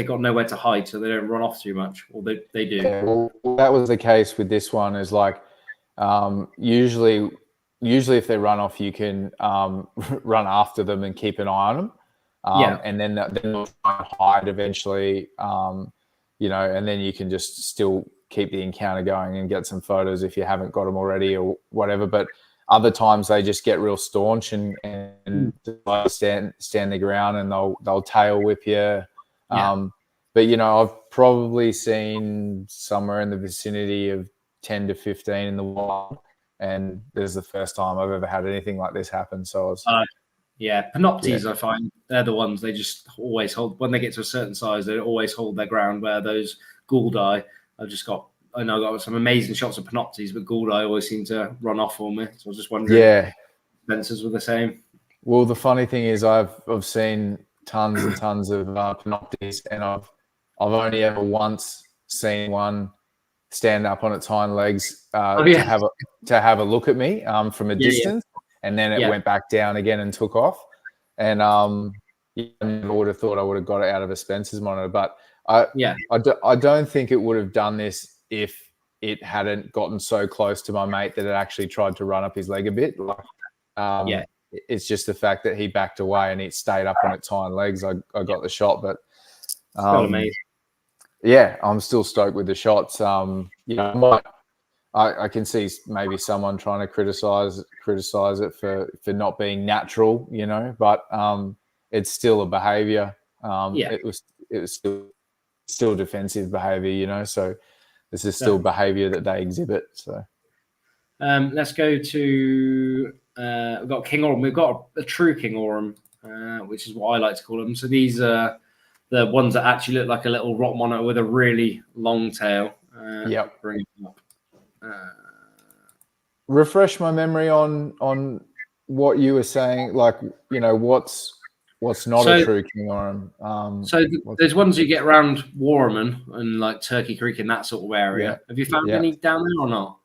got nowhere to hide, so they don't run off too much, or they do. Yeah, well, that was the case with this one. Is like usually if they run off, you can run after them and keep an eye on them. And then they'll try and hide eventually, and then you can just still keep the encounter going and get some photos if you haven't got them already or whatever. But other times they just get real staunch and stand their ground, and they'll tail whip you. But I've probably seen somewhere in the vicinity of 10 to 15 in the wild, and this is the first time I've ever had anything like this happen. So I was. Panoptes, I find they're the ones they just always hold when they get to a certain size. They always hold their ground. Where those Gouldai, I know I got some amazing shots of Panoptes, but Gouldai always seem to run off for me. So I was just wondering. Yeah, Spencers were the same. Well, the funny thing is, I've seen tons and tons of Panoptes, and I've only ever once seen one stand up on its hind legs to have a look at me from a distance. And then it went back down again and took off. And I never would have thought I would have got it out of a Spencer's monitor. But I don't think it would have done this if it hadn't gotten so close to my mate that it actually tried to run up his leg a bit. It's just the fact that he backed away and it stayed up on its hind legs. I got the shot, but amazing. Yeah, I'm still stoked with the shots. I can see maybe someone trying to criticize it for not being natural, but it's still a behavior. It was still defensive behavior, so this is still behavior that they exhibit. So let's go to we've got King Orm. We've got a true King Orm, which is what I like to call them. So these are the ones that actually look like a little rock monitor with a really long tail. Bring it up. Refresh my memory on what you were saying. Like, what's not a true King Orm. There's ones you get around Warman and like Turkey Creek in that sort of area. Have you found any down there or not?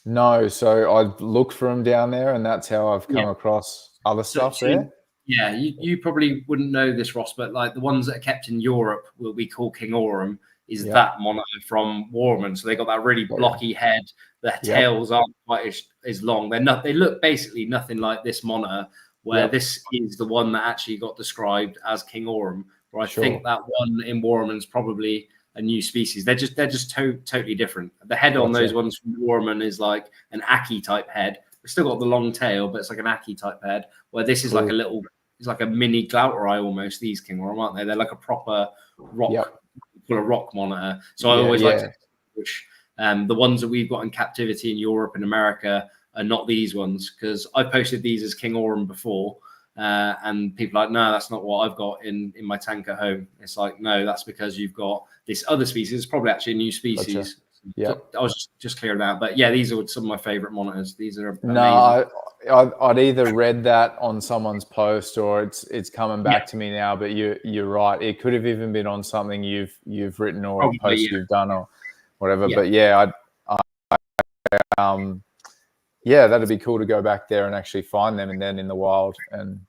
No, so I've looked for them down there, and that's how I've come across other stuff there. Yeah, you probably wouldn't know this, Ross, but like the ones that are kept in Europe, what we call King Orm, is that monitor from Warman. So they got that really blocky head. Their tails aren't quite as long. They look basically nothing like this monitor, where this is the one that actually got described as King Orm. Where I think that one in Warman's probably a new species. They're just totally different. The head on those ones from Warman is like an Aki type head. It's still got the long tail, but it's like an Aki type head. Where this is like it's like a mini Glauter eye almost. These King Orm, aren't they? They're like a proper rock. A rock monitor. So I always like to push the ones that we've got in captivity in Europe and America are not these ones, because I posted these as King Orm before, and people are like, no, that's not what I've got in my tank at home. It's like, no, that's because you've got this other species. It's probably actually a new species. Gotcha. I was just clearing that. But yeah, these are some of my favorite monitors. These are amazing. No, I'd either read that on someone's post or it's coming back to me now. But you're right. It could have even been on something you've written or a post you've done or whatever. But that'd be cool to go back there and actually find them and then in the wild and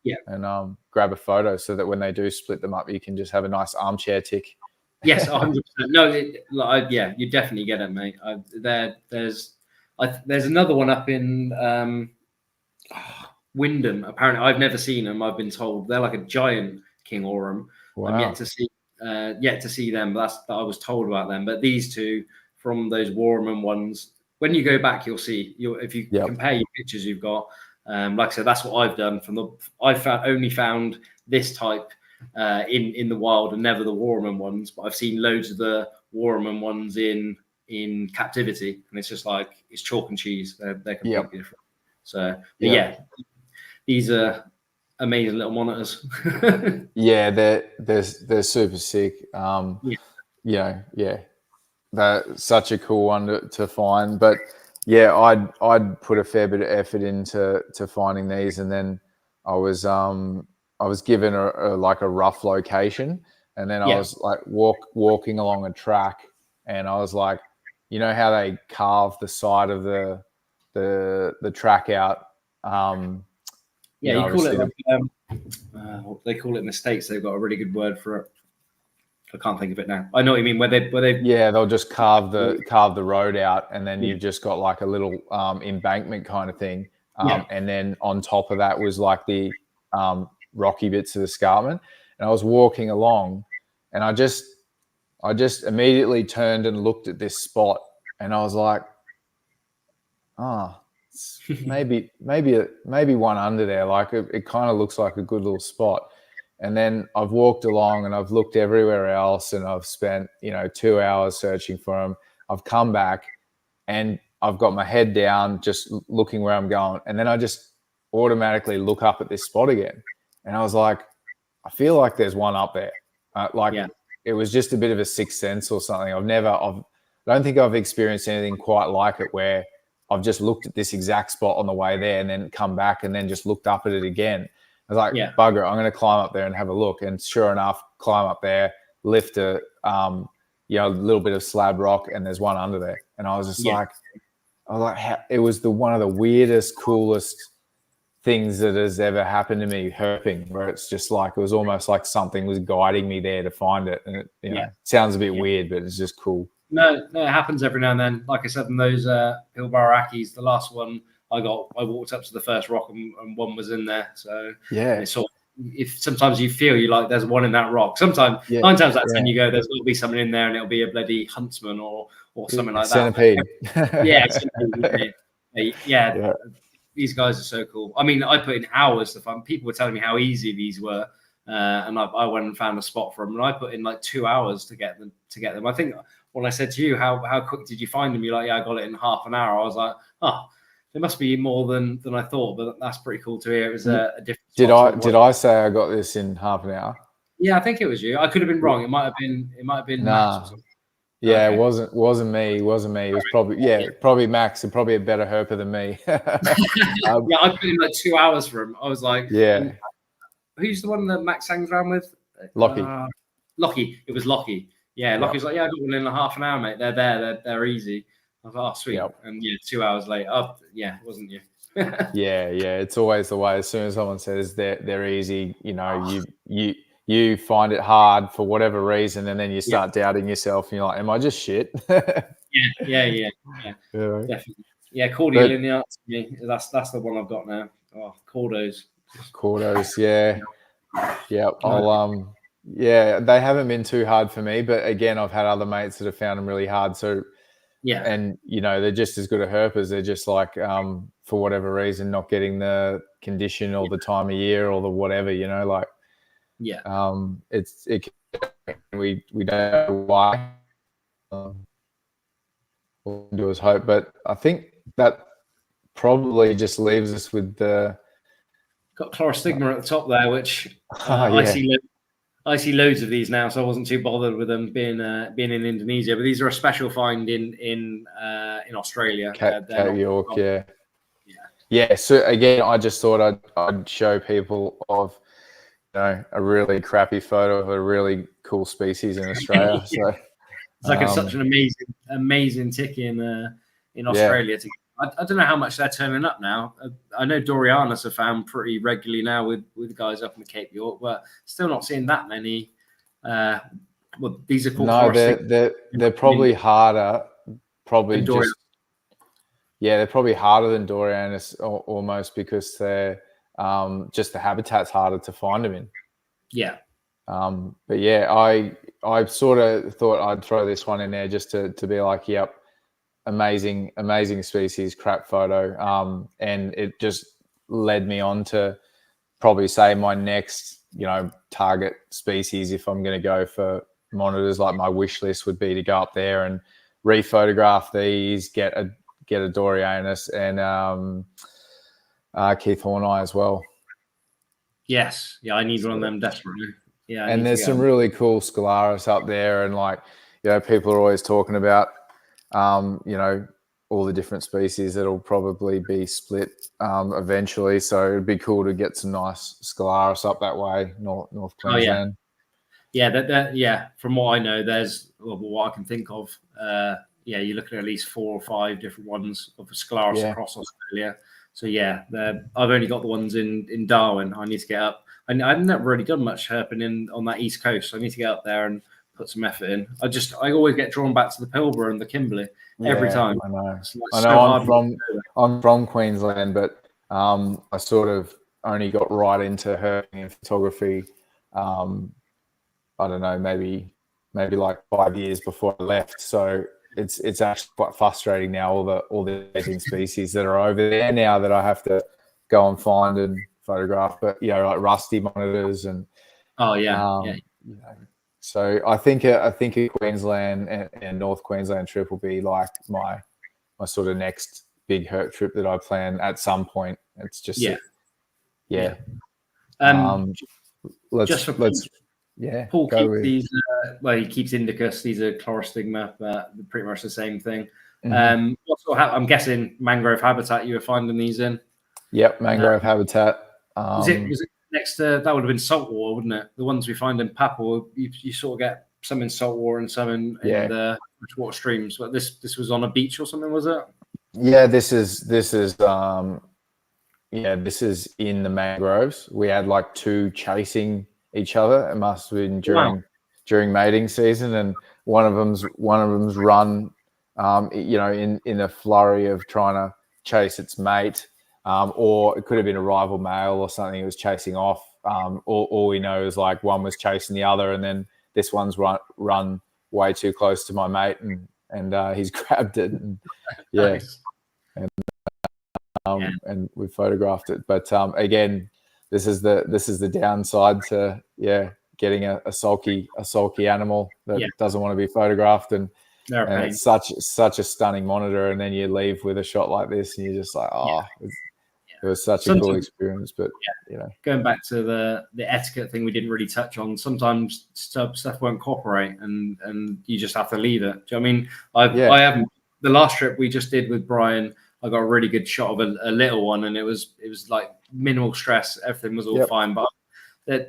grab a photo so that when they do split them up, you can just have a nice armchair tick. Yes, 100%. No, you definitely get it, mate. There's another one up in Wyndham. Apparently, I've never seen them. I've been told they're like a giant King Orm. Wow. I'm yet to see them. But I was told about them. But these two from those Warman ones, when you go back, you'll see. If you compare your pictures you've got, like I said, that's what I've done. I've only found this type in the wild and never the Warman ones, but I've seen loads of the Warman ones in captivity, and it's just like it's chalk and cheese. They're completely different. So these are amazing little monitors. They're super sick. That's such a cool one to find. But I'd put a fair bit of effort into finding these, and then I was given a rough location, and then I was like walking along a track, and I was like, you know how they carve the side of the track out. You call it they call it in the States. They've got a really good word for it. I can't think of it now. I know what you mean. Where they Yeah, they'll just carve the road out, and then you've just got like a little embankment kind of thing. And then on top of that was like the rocky bits of the escarpment. And I was walking along, and I just immediately turned and looked at this spot, and I was like, maybe one under there. Like it kind of looks like a good little spot. And then I've walked along and I've looked everywhere else, and I've spent 2 hours searching for them. I've come back and I've got my head down, just looking where I'm going, and then I just automatically look up at this spot again, and I was like, I feel like there's one up there. It was just a bit of a sixth sense or something. I don't think I've experienced anything quite like it, where I've just looked at this exact spot on the way there and then come back and then just looked up at it again. I was like, bugger, I'm going to climb up there and have a look. And sure enough, climb up there, lift a little bit of slab rock, and there's one under there. And I was just it was one of the weirdest, coolest things that has ever happened to me herping, where it's just like, it was almost like something was guiding me there to find it. And it sounds a bit weird, but it's just cool. No, it happens every now and then. Like I said, in those Pilbarrakis, the last one I walked up to the first rock and one was in there. So if sometimes you feel there's one in that rock, sometimes 9 times out of 10 you go, there's going to be someone in there and it'll be a bloody huntsman or something like centipede. Centipede. Yeah. These guys are so cool. I mean, I put in hours to find. People were telling me how easy these were, and I went and found a spot for them, and I put in like 2 hours to get them. I think when I said to you, how quick did you find them? You're like, I got it in half an hour. I was like, there must be more than I thought, but that's pretty cool to hear. It was a different. Did I say I got this in half an hour? Yeah, I think it was you. I could have been wrong. It might have been. Nah. Max or something. Yeah, okay. It wasn't me. It was probably Max, and probably a better herper than me. I put in like 2 hours for him. I was like, who's the one that Max hangs around with? Lockie. It was Lockie. Yeah, Lockie's like, I got one in a half an hour, mate. They're there. They're easy. I was like, sweet. Yep. And 2 hours later, it wasn't you. yeah. It's always the way. As soon as someone says they're easy, you find it hard for whatever reason, and then you start doubting yourself, and you're like, am I just shit? Yeah. Definitely. Yeah, cordial in the arts for me. That's the one I've got now. Oh, Cordos, yeah. They haven't been too hard for me, but again, I've had other mates that have found them really hard. So and they're just as good at herpers. They're just like for whatever reason not getting the condition or the time of year or the whatever, we don't know why. All we do is hope, but I think that probably just leaves us with the got chlorostigma at the top there, which I see loads of these now, so I wasn't too bothered with them being in Indonesia. But these are a special find in Australia. Cat York, yeah. So again, I just thought I'd show people of a really crappy photo of a really cool species in Australia. So it's like such an amazing tick in Australia. I don't know how much they're turning up now. I know Dorianus are found pretty regularly now with guys up in the Cape York, but still not seeing that many. These are called. No, they're probably harder. Probably just they're probably harder than Dorianus almost, because they're just the habitat's harder to find them in. Yeah. But I sort of thought I'd throw this one in there just to be like, yep, amazing species, crap photo. And it just led me on to probably say my next, target species, if I'm going to go for monitors, like my wish list would be to go up there and rephotograph these, get a Dorianus and Keith Horneye as well. Yes. Yeah, I need one of them desperately. Yeah. And there's some really cool Scalaris up there, and people are always talking about all the different species that'll probably be split eventually. So it'd be cool to get some nice Scalaris up that way, North Queensland. From what I know, there's what I can think of. You're looking at least 4 or 5 different ones of Scalaris across Australia. So I've only got the ones in Darwin. I need to get up. And I've never really done much herping on that East Coast. So I need to get up there and put some effort in. I always get drawn back to the Pilbara and the Kimberley every time. I know. It's like I so know. hard. I'm from Queensland, but I sort of only got right into herping and photography. I don't know, maybe like 5 years before I left. So it's actually quite frustrating now. All the amazing species that are over there now that I have to go and find and photograph. But like rusty monitors and you know, so I think a Queensland and North Queensland trip will be like my sort of next big herp trip that I plan at some point. It's just Paul keeps these. He keeps Indicus. These are chlorostigma, but pretty much the same thing. I'm guessing mangrove habitat you were finding these in. Yep, mangrove habitat. Was it next to that? Would have been saltwater, wouldn't it? The ones we find in Papua, you sort of get some in saltwater and some in the water streams. But this was on a beach or something, was it? Yeah, this is in the mangroves. We had like two chasing each other. It must have been during mating season, and one of them's run, in a flurry of trying to chase its mate, or it could have been a rival male or something. It was chasing off. All we know is like one was chasing the other, and then this one's run way too close to my mate, and he's grabbed it. And, nice. And we photographed it. But again, this is the downside to getting a sulky animal that doesn't want to be photographed, and it's such a stunning monitor, and then you leave with a shot like this, and you're just like, it was such a cool experience. But going back to the etiquette thing we didn't really touch on, sometimes stuff won't cooperate, and you just have to leave it. Do you know what I mean? I haven't. The last trip we just did with Brian, I got a really good shot of a little one, and it was like minimal stress. Everything was all fine. But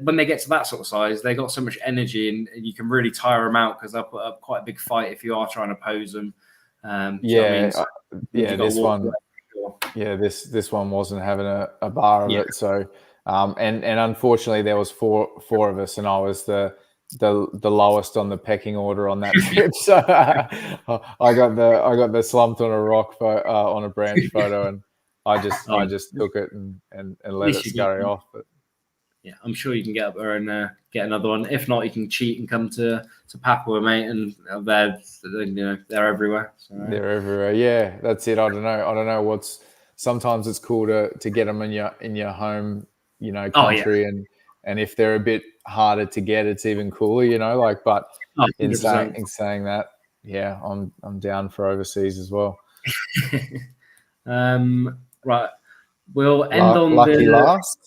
when they get to that sort of size, they got so much energy, and you can really tire them out because they'll put up quite a big fight if you are trying to pose them. This one wasn't having a bar of it. So, and unfortunately, there was four of us, and I was the lowest on the pecking order on that trip. So I got the slumped on a rock on a branch photo, and I just took it and let it scurry off. But I'm sure you can get up there and get another one. If not, you can cheat and come to Papua, mate, and they're everywhere. So. They're everywhere. Yeah, that's it. I don't know. Sometimes it's cool to get them in your home, country, and if they're a bit harder to get, it's even cooler, But in saying that, I'm down for overseas as well. Right, we'll end on lucky last.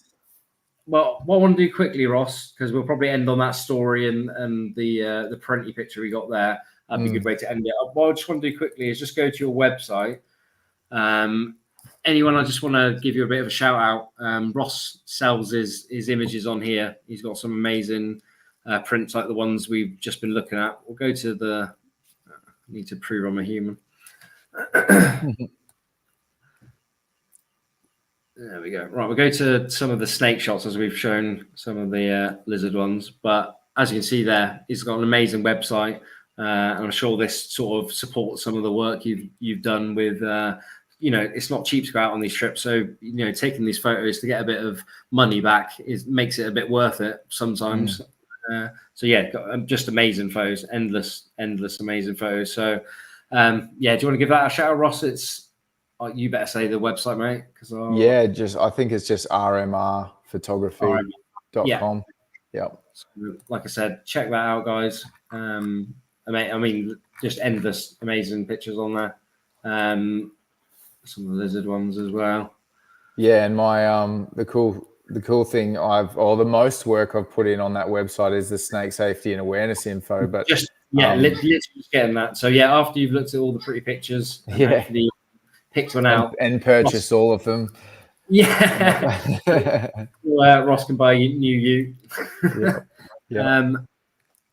Well, what I want to do quickly, Ross, because we'll probably end on that story and the Parenti picture we got there. That'd be a good way to end it. What I just want to do quickly is just go to your website. Anyone, I just want to give you a bit of a shout out. Ross sells his images on here. He's got some amazing prints like the ones we've just been looking at. We'll go to I need to prove I'm a human. There we go. Right, we'll go to some of the snake shots as we've shown some of the lizard ones. But as you can see there, he's got an amazing website. And I'm sure this sort of supports some of the work you've done with it's not cheap to go out on these trips. So, taking these photos to get a bit of money back makes it a bit worth it sometimes. Just amazing photos, endless amazing photos. So, do you want to give that a shout out, Ross? You better say the website, mate. I think it's just rmrphotography.com. Yep. So, like I said, check that out, guys. Just endless amazing pictures on there. Some of the lizard ones as well. Yeah, and my the cool thing the most work I've put in on that website is the snake safety and awareness info. But literally just getting that. So after you've looked at all the pretty pictures, picked one out and purchased all of them. Ross can buy a new ute.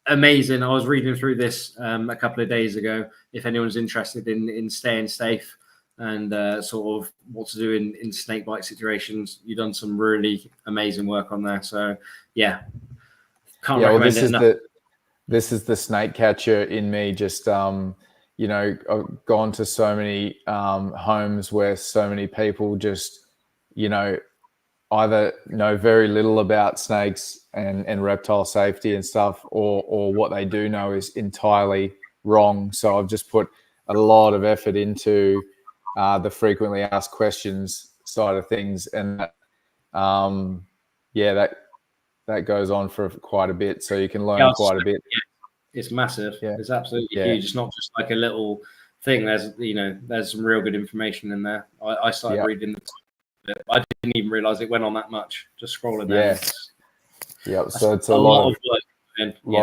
Amazing. I was reading through this a couple of days ago. If anyone's interested in staying safe, and sort of what to do in snake bite situations. You've done some really amazing work on there. So yeah, can't recommend it enough. This is the snake catcher in me. Just you know, I've gone to so many homes where so many people just, you know, either know very little about snakes and reptile safety and stuff, or what they do know is entirely wrong. So I've just put a lot of effort into the frequently asked questions side of things, and that goes on for quite a bit. So you can learn quite a bit. It's massive. Yeah. It's absolutely huge. It's not just like a little thing. There's some real good information in there. I started reading the I didn't even realize it went on that much. Just scrolling there. Yeah. So it's a lot of work.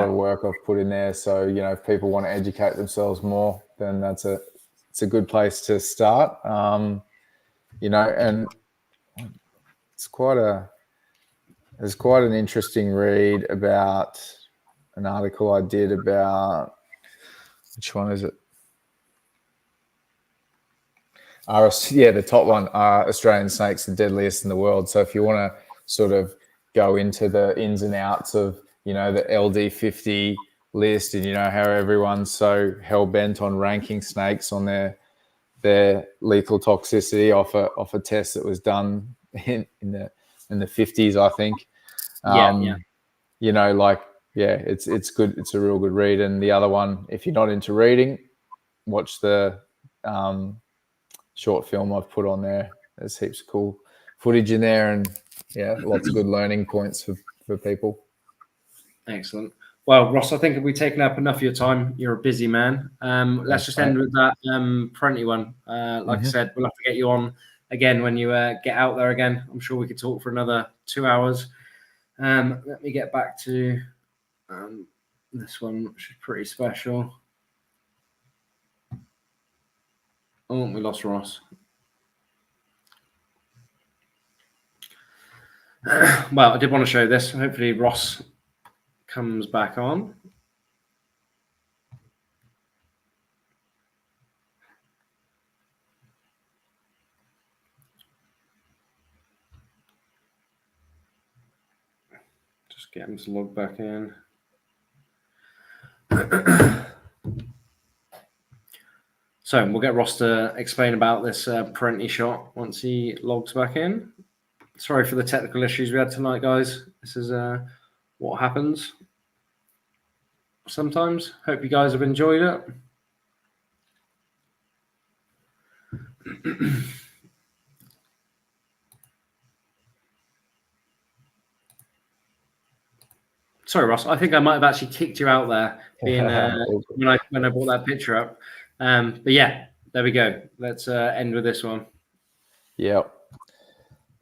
Of work I've put in there. So, you know, if people want to educate themselves more, then it's a good place to start. You know, and there's quite an interesting read about an article I did about, which one is it? The top one, Australian snakes, the deadliest in the world. So if you want to sort of go into the ins and outs of, you know, the LD50 list, and you know how everyone's so hell bent on ranking snakes on their lethal toxicity off a test that was done in the 50s, I think. You know, like, it's good. It's a real good read. And the other one, if you're not into reading, watch the short film I've put on there. There's heaps of cool footage in there, and lots of good learning points for people. Excellent. Well, Ross, I think we've taken up enough of your time. You're a busy man. Let's just end with that Parenti one. Like I said, we'll have to get you on again when you get out there again. I'm sure we could talk for another 2 hours. Let me get back to this one, which is pretty special. Oh, we lost Ross. Well, I did want to show this. Hopefully Ross comes back on. Just get him to log back in. So we'll get Ross to explain about this Parenti shot once he logs back in. Sorry for the technical issues we had tonight, guys. This is what happens sometimes. Hope you guys have enjoyed it. Sorry, Ross. I think I might have actually kicked you out there when I brought that picture up. But yeah, there we go. Let's end with this one. Yep.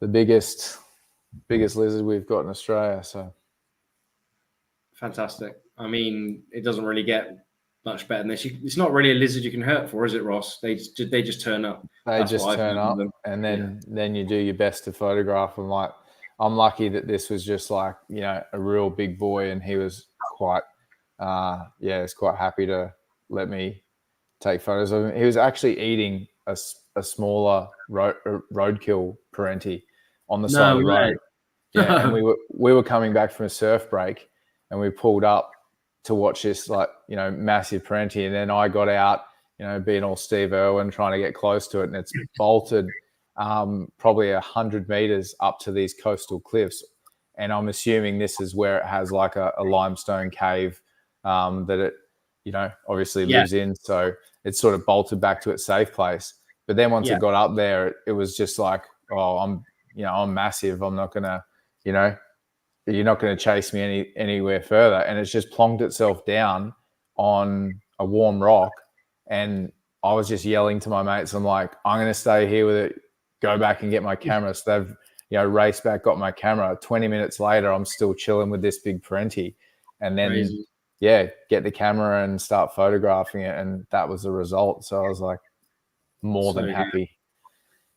The biggest lizard we've got in Australia. So fantastic. I mean, it doesn't really get much better than this. It's not really a lizard you can hurt for, is it, Ross? They just turn up. They just turn up, and then you do your best to photograph them. Like, I'm lucky that this was just like, you know, a real big boy, and he was quite happy to let me take photos of him. He was actually eating a smaller roadkill Parenti on the side of the road. Yeah, and we were coming back from a surf break, and we pulled up to watch this, like, you know, massive Parenti, and then I got out, you know, being all Steve Irwin, trying to get close to it, and it's bolted probably 100 meters up to these coastal cliffs, and I'm assuming this is where it has like a limestone cave that it, you know, obviously lives in, so it's sort of bolted back to its safe place. But then once it got up there, it was just like, oh, I'm massive. I'm not gonna, you know, you're not going to chase me anywhere further. And it's just plonked itself down on a warm rock. And I was just yelling to my mates, I'm like, I'm going to stay here with it, go back and get my camera. So they've, you know, raced back, got my camera. 20 minutes later, I'm still chilling with this big Parenti. And then, get the camera and start photographing it. And that was the result. So I was like more than happy.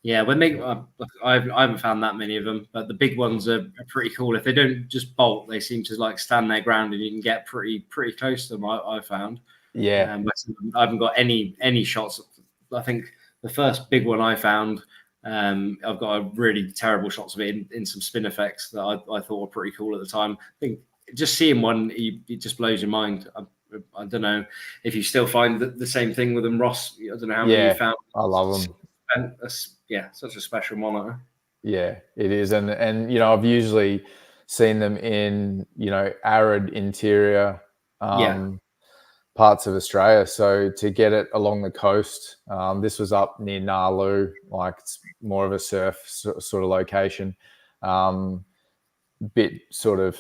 Yeah, when they, I haven't found that many of them, but the big ones are pretty cool. If they don't just bolt, they seem to like stand their ground, and you can get pretty close to them. I found. Yeah, I haven't got any shots. I think the first big one I found. I've got a really terrible shots of it in some spin effects that I thought were pretty cool at the time. I think just seeing one, it just blows your mind. I don't know if you still find the same thing with them, Ross. I don't know how many you found. I love them. Yeah, such a special monitor. Yeah, it is. And you know, I've usually seen them in, you know, arid interior parts of Australia. So to get it along the coast, this was up near Nalu, like it's more of a surf sort of location. Bit sort of,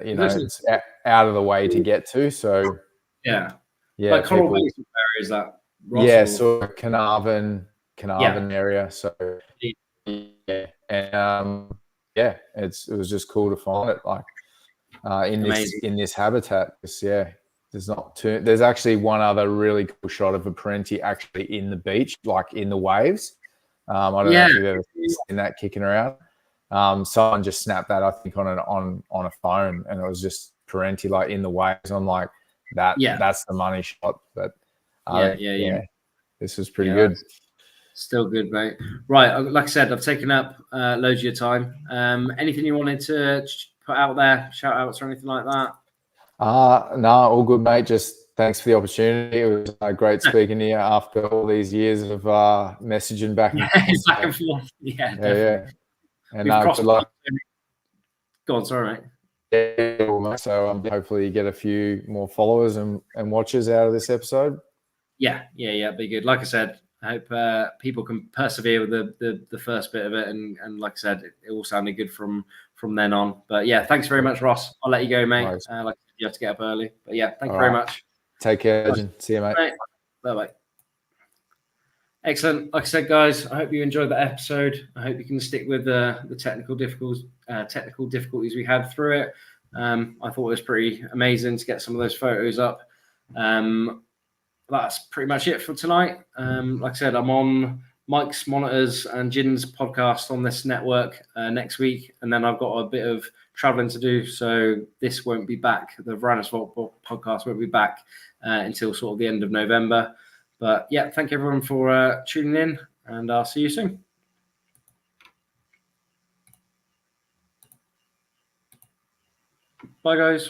you know, it's out of the way to get to. So yeah. Like Coral Basin area, is that Ross? Yeah, so Carnarvon area. So yeah, and it was just cool to find it like in this habitat. There's actually one other really cool shot of a parenti actually in the beach, like in the waves. I don't know if you've ever seen that kicking around. Someone just snapped that, I think, on a phone, and it was just parenti like in the waves. I'm like, that's the money shot. But this was pretty good. Still good, mate. Right, like I said, I've taken up loads of your time. Anything you wanted to put out there, shout outs or anything like that? No, all good, mate. Just thanks for the opportunity. It was great speaking to you after all these years of messaging back and forth. Back and forth. Yeah, definitely. Yeah. And good luck. Go on, sorry, mate. Yeah, so hopefully you get a few more followers and watchers out of this episode. Yeah, be good. Like I said, I hope people can persevere with the first bit of it, and like I said, it all sounded good from then on. But yeah, thanks very much, Ross. I'll let you go, mate. Nice. Like you have to get up early, but yeah, thank you very much. Take care, Legend. See you, mate. Bye. Excellent. Like I said, guys, I hope you enjoyed the episode. I hope you can stick with the technical difficulties we had through it. I thought it was pretty amazing to get some of those photos up. That's pretty much it for tonight. Like I said, I'm on Mike's Monitors and Jin's podcast on this network next week, and then I've got a bit of traveling to do, so this won't be back. The Varanus podcast won't be back until sort of the end of November. But yeah, thank you everyone for tuning in, and I'll see you soon. Bye, guys.